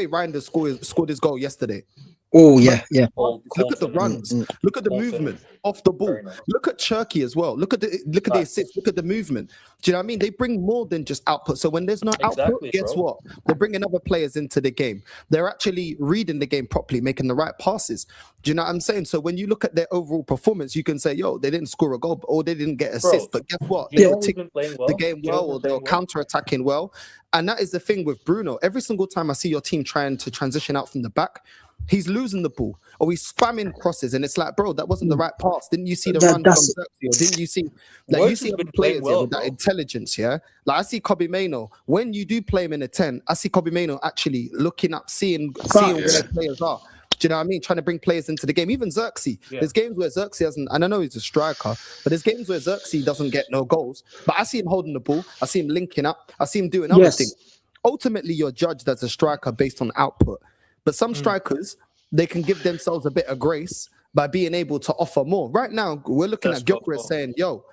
Reinders scored his goal yesterday. Oh yeah, yeah. Look at the runs. Look at the movement off the ball. Look at Turkey as well. Look at the assists. Look at the movement. Do you know what I mean? They bring more than just output. So when there's no output, guess what? They're bringing other players into the game. They're actually reading the game properly, making the right passes. Do you know what I'm saying? So when you look at their overall performance, you can say, yo, they didn't score a goal or they didn't get assists. But guess what? They were taking the game well, or they were counter-attacking well. And that is the thing with Bruno. Every single time I see your team trying to transition out from the back, he's losing the ball or he's spamming crosses, and it's like, bro, that wasn't the right pass. Didn't you see the run from Xerxes? Or didn't you see, like, you see other players with that intelligence, yeah? Like, I see Kobe Mainoo. When you do play him in a 10, I see Kobe Mainoo actually looking up, seeing where their players are. Do you know what I mean? Trying to bring players into the game. Even Xerxes. Yeah. There's games where Xerxes hasn't, and I know he's a striker, but there's games where Xerxes doesn't get no goals. But I see him holding the ball. I see him linking up. I see him doing other things. Ultimately, you're judged as a striker based on output. But some strikers, they can give themselves a bit of grace by being able to offer more. Right now, we're looking at Gyökeres saying, yo,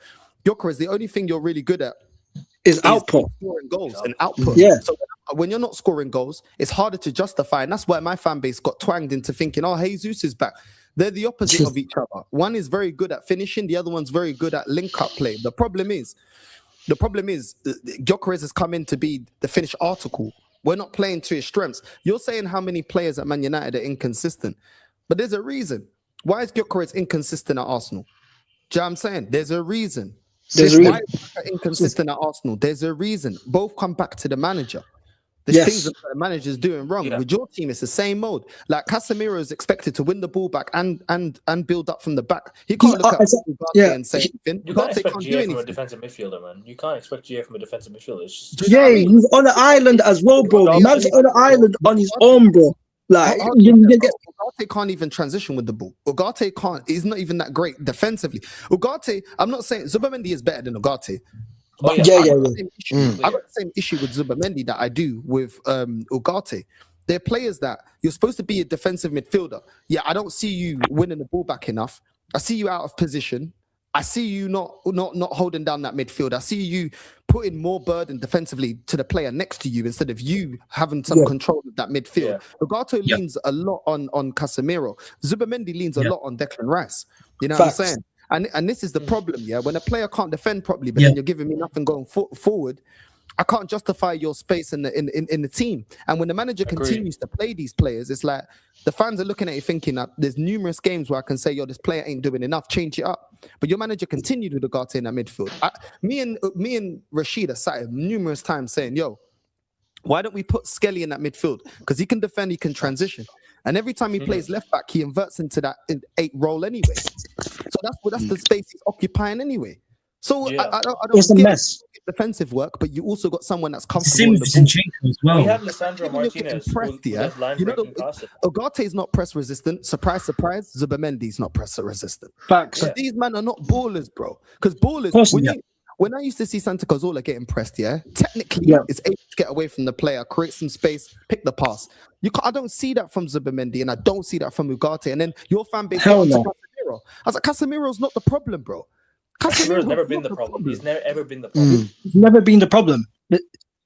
Gyökeres, the only thing you're really good at is output. Scoring goals and output. Yeah. So when you're not scoring goals, it's harder to justify. And that's why my fan base got twanged into thinking, oh, Jesus is back. They're the opposite of each other. One is very good at finishing. The other one's very good at link-up play. The problem is Gyökeres has come in to be the finished article. We're not playing to his strengths. You're saying how many players at Man United are inconsistent. But there's a reason. Why is Gyökeres inconsistent at Arsenal? Do you know what I'm saying? There's a reason. Why is Saka inconsistent at Arsenal? There's a reason. Both come back to the manager. There's things that the manager's doing wrong. With your team, it's the same mode. Like, Casemiro is expected to win the ball back and build up from the back. He can't look at Ugarte and say anything. You can't expect GA from a defensive midfielder, man. You can't expect GA from a defensive midfielder. It's just, he's on an island as well, bro. Man's on an island on his own, bro. Like, Ugarte can't even transition with the ball. Ugarte can't. He's not even that great defensively. Ugarte, I'm not saying Zubamendi is better than Ugarte. But I got the same issue with Zubamendi that I do with Ugarte. They're players that you're supposed to be a defensive midfielder. Yeah, I don't see you winning the ball back enough. I see you out of position. I see you not holding down that midfield. I see you putting more burden defensively to the player next to you instead of you having some control of that midfield. Ugarte leans a lot on Casemiro. Zubamendi leans a lot on Declan Rice. You know what I'm saying? And this is the problem, when a player can't defend properly, but then you're giving me nothing going forward, I can't justify your space in the team. And when the manager continues to play these players, it's like the fans are looking at you thinking that there's numerous games where I can say, yo, this player ain't doing enough, change it up. But your manager continued with Ugarte in that midfield. Me and Rashid have sat numerous times saying, yo, why don't we put Skelly in that midfield? Because he can defend, he can transition. And every time he plays left back, he inverts into that 8 role anyway. So that's the space he's occupying anyway. So I don't it's a mess. Defensive work, but you also got someone that's comfortable with the ball. As well. We have Lissandro Martinez. Ugarte is not press resistant. Surprise, surprise. Zubamendi's not press resistant. Facts. Because these men are not ballers, bro. Because ballers, when I used to see Santa Cazorla getting pressed, technically it's able to get away from the player, create some space, pick the pass. I don't see that from Zubamendi, and I don't see that from Ugarte. And then your fan base Casemiro. I was like, Casemiro's not the problem, bro. Casemiro's never been the problem. He's never ever been the problem. He's never been the problem.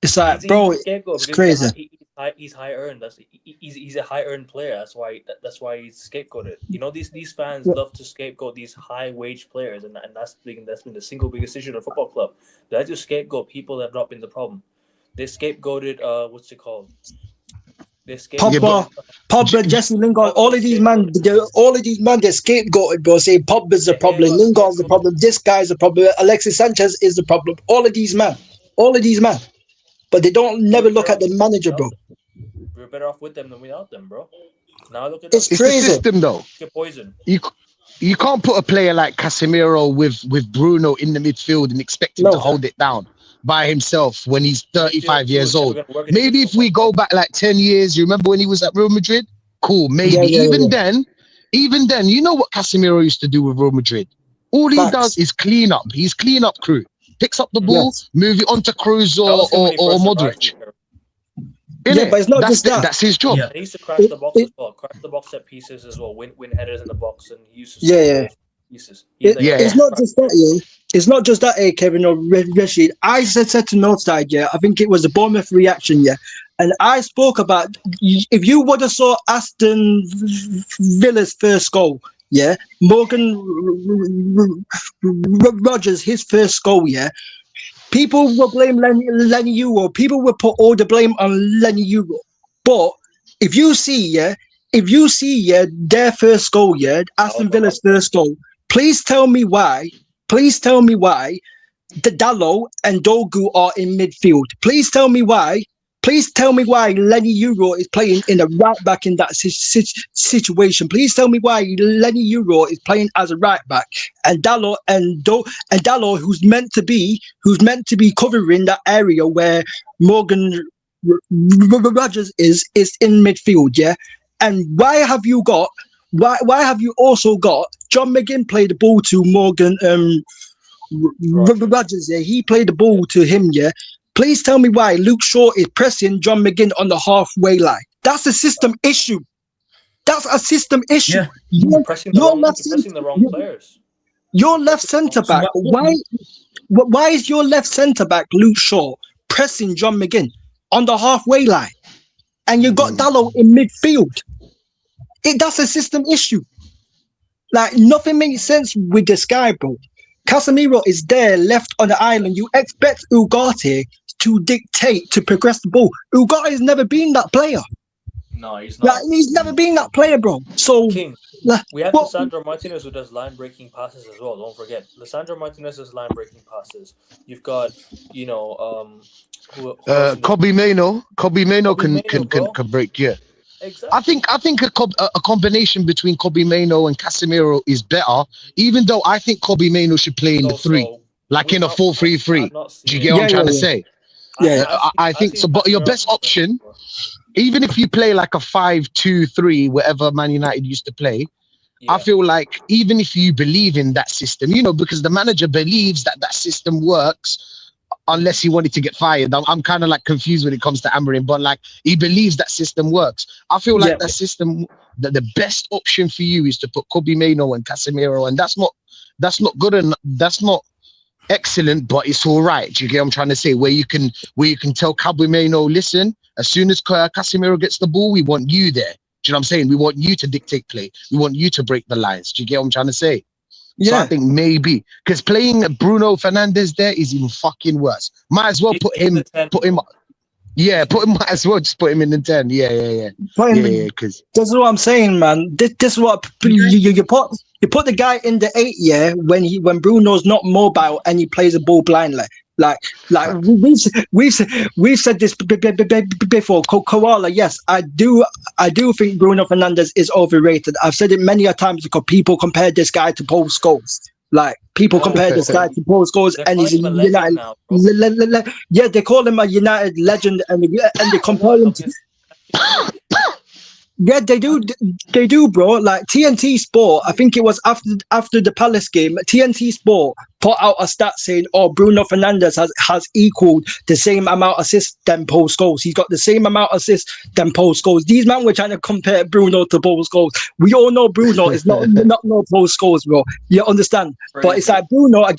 It's like, bro, it's crazy. He's high earned. He's a high earned player. That's why he's scapegoated. You know, these fans love to scapegoat these high wage players, and that's been the single biggest issue in the football club. They like to scapegoat people that have not been the problem. They scapegoated what's it called? Pogba, Jesse Lingard, all of these men, get scapegoated, bro. Saying Pogba's the problem, Lingard's the problem, this guy's the problem, Alexis Sanchez is the problem. All of these men, but they don't never look at the manager, bro. We're better off with them than without them, bro. Now look at it's crazy. The system, though. Get poison. You can't put a player like Casemiro with Bruno in the midfield and expect him to hold it down by himself when he's 35 years old. Maybe if we go back like 10 years, you remember when he was at Real Madrid? Cool, maybe. Even then, you know what Casemiro used to do with Real Madrid? All he does is clean up. He's clean up crew. Picks up the ball, move it onto Cruz or Modric. But it's not just that. That's his job. He used to crash the box as well. Crash the box set pieces as well. Win headers in the box, and he used to pieces. It's not just that, It's not just that, Kevin or Rashid. I said to Northside, I think it was the Bournemouth reaction, And I spoke about if you would have saw Aston Villa's first goal, yeah, Morgan Rogers, his first goal, yeah. People will blame Lenny Euro. People will put all the blame on Lenny Euro. But if you see, their first goal, yeah, Aston Villa's first goal, please tell me why the Dalot and Dogu are in midfield. Please tell me why Lenny Euro is playing in a right back in that situation. Please tell me why Lenny Euro is playing as a right back and Dalot who's meant to be covering that area where Morgan Rogers is in midfield, yeah. And why have you also got John McGinn play the ball to Morgan Rogers, yeah? He played the ball to him, yeah. Please tell me why Luke Shaw is pressing John McGinn on the halfway line. That's a system issue. Yeah. You're pressing the wrong players. Your left centre back. Why is your left centre back Luke Shaw pressing John McGinn on the halfway line, and you got Dalot in midfield? That's a system issue. Like, nothing makes sense with this guy, bro. Casemiro is there, left on the island. You expect Ugarte to dictate, to progress the ball. Ugarte has never been that player. No, he's not. Like, he's never been that player, bro. So, King, we have Lisandro Martinez who does line-breaking passes as well. Don't forget. Lisandro Martinez does line-breaking passes. You've got, Kobe Mano. Kobe Mano can break, yeah. Exactly. I think a combination between Kobe Mano and Casemiro is better, even though I think Kobe Mano should play in the three, like in a 4-3-3. Do you get what I'm trying to say? Yeah, I think so. But your best option, even if you play like a 5-2-3, whatever Man United used to play, I feel like even if you believe in that system, because the manager believes that system works, unless he wanted to get fired. I'm kind of like confused when it comes to Amorim, but like he believes that system works. I feel like that system, that the best option for you is to put Kobe Mano and Casemiro, and that's not good and that's not excellent, but it's all right. Do you get what I'm trying to say? Where you can tell Kobe Mano, listen, as soon as Casemiro gets the ball, we want you there. Do you know what I'm saying? We want you to dictate play. We want you to break the lines. Do you get what I'm trying to say? So I think maybe because playing Bruno Fernandes there is even fucking worse. Might as well put him. Might as well just put him in the 10. Yeah. Because this is what I'm saying, man. This is what you put the guy in the 8, yeah, when Bruno's not mobile and he plays the ball blindly. Like we've said this before. Koala, yes, I do think Bruno Fernandes is overrated. I've said it many a times because people compare this guy to Paul Scholes. Like, people compare this guy to Paul Scholes, and he's a United. Yeah, they call him a United legend, and they compare him to. Yeah, they do, bro. Like TNT Sport, I think it was after the Palace game, TNT Sport put out a stat saying, Bruno Fernandes has equaled the same amount of assists than Paul Scholes. He's got the same amount of assists than Paul Scholes. These men were trying to compare Bruno to Paul Scholes. We all know Bruno is not no Paul Scholes, bro. You understand? Right. But it's like Bruno, I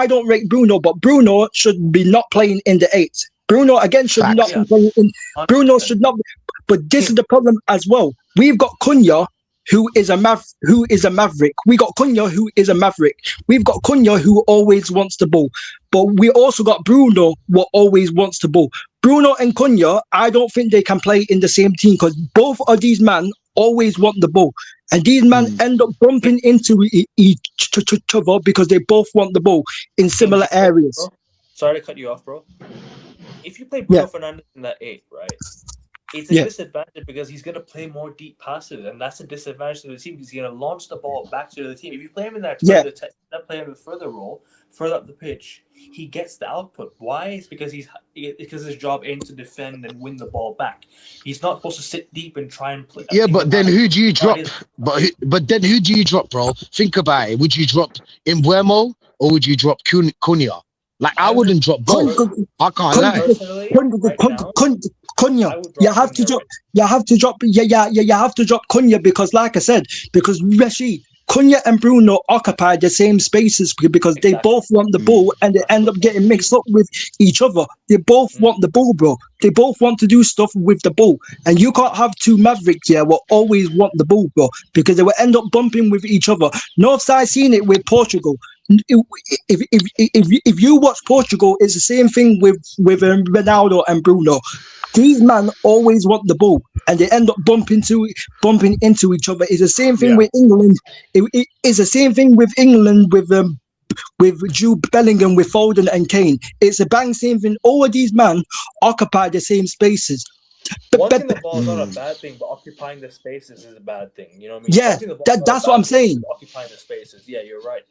don't rate Bruno, but Bruno should be not playing in the 8. Bruno again should not be playing in. Bruno should not be. But this is the problem as well. We've got Cunha, who is a maverick. We got Cunha, who is a maverick. We've got Cunha, who always wants the ball. But we also got Bruno, what always wants the ball. Bruno and Cunha, I don't think they can play in the same team because both of these men always want the ball. And these men end up bumping into each other because they both want the ball in similar areas. Bro, sorry to cut you off, bro. If you play Bruno Fernandes in that 8, right? It's a disadvantage because he's going to play more deep passes, and that's a disadvantage to the team because he's going to launch the ball back to the team. If you play him in that play him in a further role, further up the pitch, he gets the output. Why? It's because his job aims to defend and win the ball back. He's not supposed to sit deep and try and play. Yeah, but then who do you drop? But then who do you drop, bro? Think about it. Would you drop Mbeumo or would you drop Cunha? Like, I wouldn't drop both. I can't lie. Cunha, you have to drop Cunha because, like I said, because Rashid, Cunha and Bruno occupy the same spaces because they both want the ball and they end up getting mixed up with each other. They both want the ball, bro. They both want to do stuff with the ball. And you can't have two Mavericks here will always want the ball, bro, because they will end up bumping with each other. Northside seen it with Portugal. If you watch Portugal, it's the same thing with Ronaldo and Bruno. These men always want the ball, and they end up bumping into each other. It's the same thing with England. It's the same thing with England with Jude Bellingham, with Foden and Kane. It's the bang same thing. All of these men occupy the same spaces. Wanting the ball is not a bad thing, but occupying the spaces is a bad thing. You know what I mean? Yeah, that's what I'm saying. Occupying the spaces. Yeah, you're right.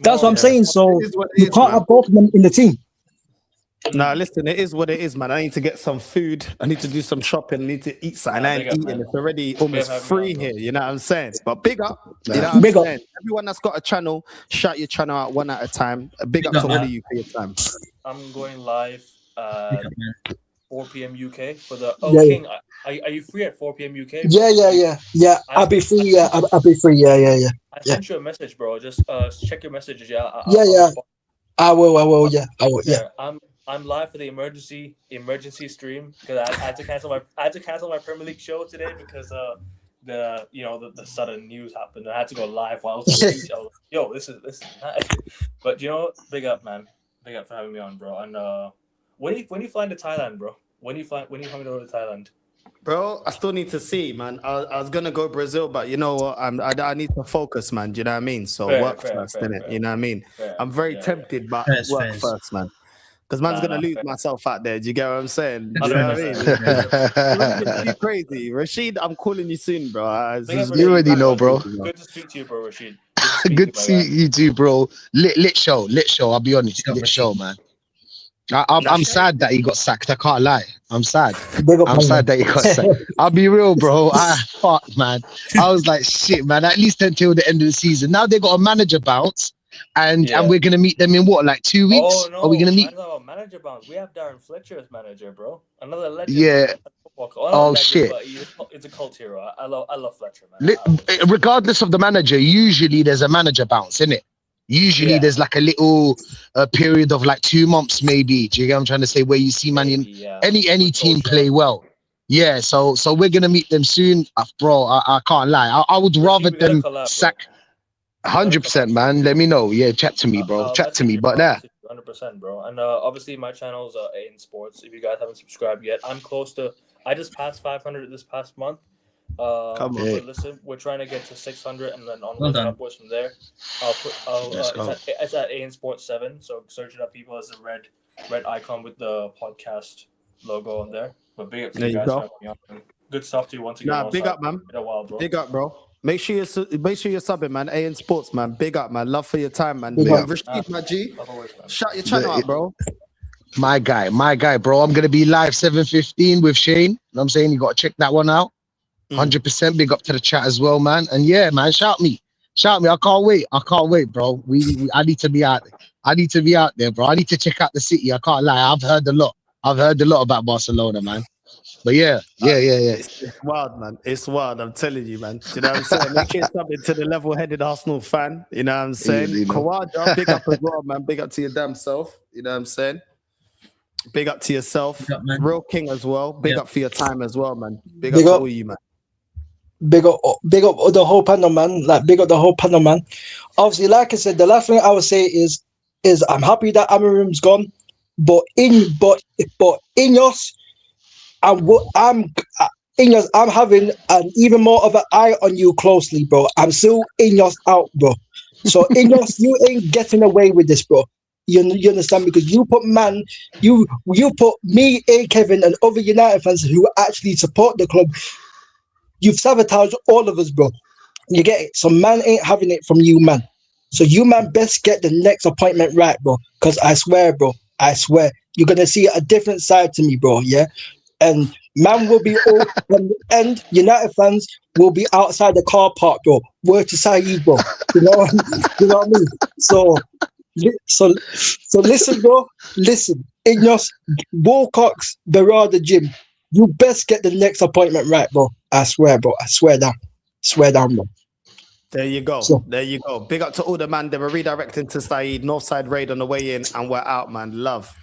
That's what I'm saying. So you can't have both of them in the team. Nah, listen, it is what it is, man. I need to get some food. I need to do some shopping. I need to eat something. I ain't eating. It's already almost free here. You know what I'm saying? But big up. You know what I'm saying? Everyone that's got a channel, shout your channel out one at a time. Big up to all of you for your time. I'm going live 4 p.m. UK for the King. Are you free at 4 p.m. UK? Yeah. I'll be free. Yeah, I'll be free. Yeah. I sent you a message, bro. Just check your messages. Yeah. I will. Yeah. I'm live for the emergency stream because I had to cancel my Premier League show today because the sudden news happened. I had to go live while I was on the beach. I was like, yo, this is nice. But big up, man. Big up for having me on, bro. And when you flying to Thailand, bro? When you coming over to Thailand? Bro, I still need to see, man. I was gonna go Brazil, but you know what? I need to focus, man. Do you know what I mean? So work first, innit? You know what I mean? I'm very tempted, but work first, man. Because man's gonna lose myself out there. Do you get what I'm saying? Do you know what I mean? It's crazy. Rashid, I'm calling you soon, bro. You already know, bro. Good to speak to you, bro, Rashid. Good to see you too, bro. Lit show. I'll be honest, lit show, man. I'm sad that he got sacked. I can't lie. I'm sad. I'm sad that he got sacked. I'll be real, bro. Fuck, man. I was like, shit, man. At least until the end of the season. Now they got a manager bounce. And we're gonna meet them in what, like 2 weeks? Oh no, are we gonna meet? Manager bounce. We have Darren Fletcher as manager, bro. Another legend. Yeah. Shit. It's a cult hero. I love Fletcher, man. Regardless of the manager, usually there's a manager bounce, isn't it? Usually there's like a little period of like 2 months, maybe. Do you get what I'm trying to say? Where you see any team play well. Yeah. So we're gonna meet them soon, bro. I can't lie. I would rather them sack. 100%, man. Let me know. Yeah, chat to me, bro. Chat to me. But 100%, bro. And obviously, my channel's A in Sports. If you guys haven't subscribed yet, I just passed 500 this past month. Come on. Listen, we're trying to get to 600 and then upwards from there. It's at A in Sports 7. So search it up, people, as a red icon with the podcast logo on there. But big up to you guys for having me on. Good stuff to you once again. Nah, big up, man. Big up, bro. Make sure you're subbing, man. A in Sports, man. Big up, man. Love for your time, man. Rashid, my G. Shout your channel out, bro. My guy, bro. I'm gonna be live 7:15 with Shane. You know what I'm saying? You gotta check that one out. 100% big up to the chat as well, man. And yeah, man, shout me. I can't wait, bro. I need to be out there, bro. I need to check out the city. I can't lie. I've heard a lot about Barcelona, man. But yeah. It's wild, man. It's wild. I'm telling you, man. You know what I'm saying? Make sure something to the level-headed Arsenal fan. You know what I'm saying? Kawaja, big up as well, man. Big up to your damn self. You know what I'm saying? Big up to yourself. Big up, Real King as well. Big up for your time as well, man. Big up to all you, man. Big up the whole panel, man. Big up the whole panel, man. Obviously, like I said, the last thing I would say is I'm happy that Amorim's gone, but Ineos, I'm having an even more of an eye on you closely, bro. I'm still Ineos out, bro. So Ineos, you ain't getting away with this, bro. You understand? Because you put me, Kevin, and other United fans who actually support the club. You've sabotaged all of us, bro. You get it? So man ain't having it from you, man. So you, man, best get the next appointment right, bro. Because I swear, bro, you're gonna see a different side to me, bro. Yeah. And man will be all, and United fans will be outside the car park, bro. Word to Saeed, bro. You know what I mean? So listen, bro. Listen, Ineos, Wilcox, Berardi, Jim. You best get the next appointment right, bro. I swear, bro. I swear down. Swear down, bro. There you go. So- There you go. Big up to all the man. They were redirecting to Saeed. Northside raid on the way in, and we're out, man. Love.